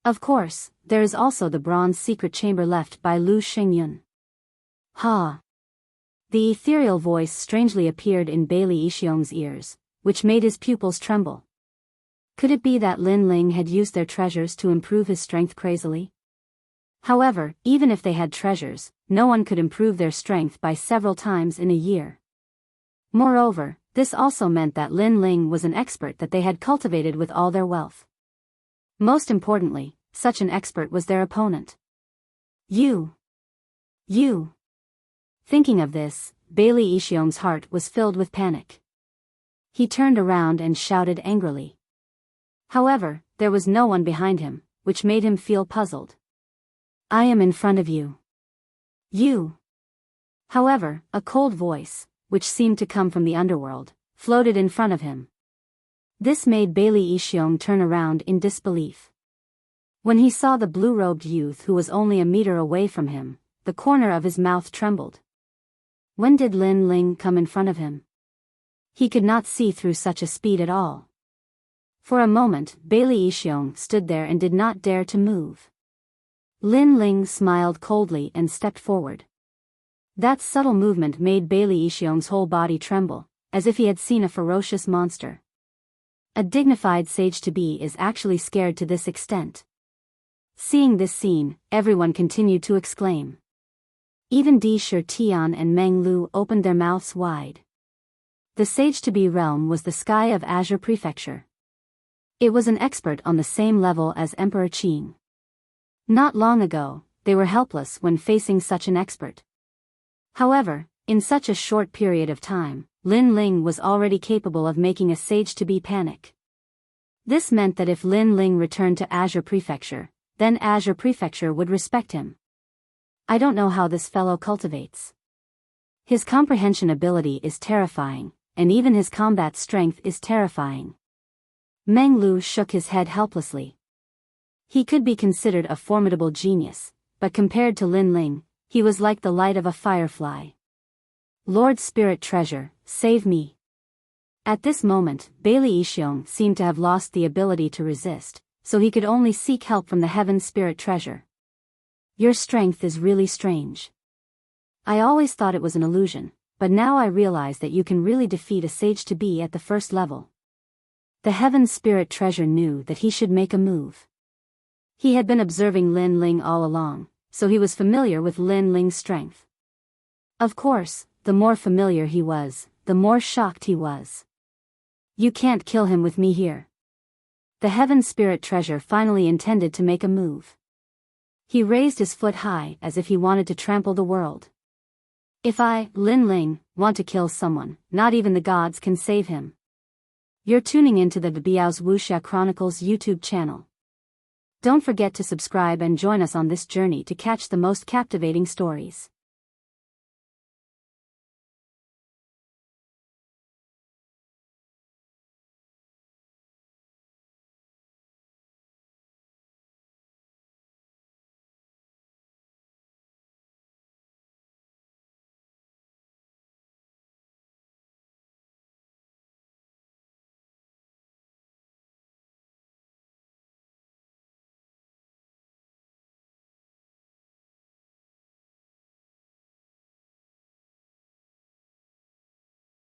Of course, there is also the bronze secret chamber left by Lu Xingyun. Ha! The ethereal voice strangely appeared in Bailey Yixiong's ears, which made his pupils tremble. Could it be that Lin Ling had used their treasures to improve his strength crazily? However, even if they had treasures, no one could improve their strength by several times in a year. Moreover, this also meant that Lin Ling was an expert that they had cultivated with all their wealth. Most importantly, such an expert was their opponent. You. Thinking of this, Bailey Yixiong's heart was filled with panic. He turned around and shouted angrily. However, there was no one behind him, which made him feel puzzled. I am in front of you. You. However, a cold voice, which seemed to come from the underworld, floated in front of him. This made Bailey Yixiong turn around in disbelief. When he saw the blue-robed youth who was only a meter away from him, the corner of his mouth trembled. When did Lin Ling come in front of him? He could not see through such a speed at all. For a moment, Bailey Yixiong stood there and did not dare to move. Lin Ling smiled coldly and stepped forward. That subtle movement made Bailey Yixiong's whole body tremble, as if he had seen a ferocious monster. A dignified sage-to-be is actually scared to this extent. Seeing this scene, everyone continued to exclaim. Even Di Shi Tian and Meng Lu opened their mouths wide. The sage-to-be realm was the sky of Azure Prefecture. It was an expert on the same level as Emperor Qing. Not long ago, they were helpless when facing such an expert. However, in such a short period of time, Lin Ling was already capable of making a sage-to-be panic. This meant that if Lin Ling returned to Azure Prefecture, then Azure Prefecture would respect him. I don't know how this fellow cultivates. His comprehension ability is terrifying, and even his combat strength is terrifying. Meng Lu shook his head helplessly. He could be considered a formidable genius, but compared to Lin Ling, he was like the light of a firefly. Lord Spirit Treasure, save me. At this moment, Bailey Yixiong seemed to have lost the ability to resist, so he could only seek help from the Heaven Spirit Treasure. Your strength is really strange. I always thought it was an illusion, but now I realize that you can really defeat a sage-to-be at the first level. The Heaven's Spirit Treasure knew that he should make a move. He had been observing Lin Ling all along, so he was familiar with Lin Ling's strength. Of course, the more familiar he was, the more shocked he was. You can't kill him with me here. The Heaven Spirit Treasure finally intended to make a move. He raised his foot high as if he wanted to trample the world. If I, Lin Ling, want to kill someone, not even the gods can save him. You're tuning into the Biyao's Wuxia Chronicles YouTube channel. Don't forget to subscribe and join us on this journey to catch the most captivating stories.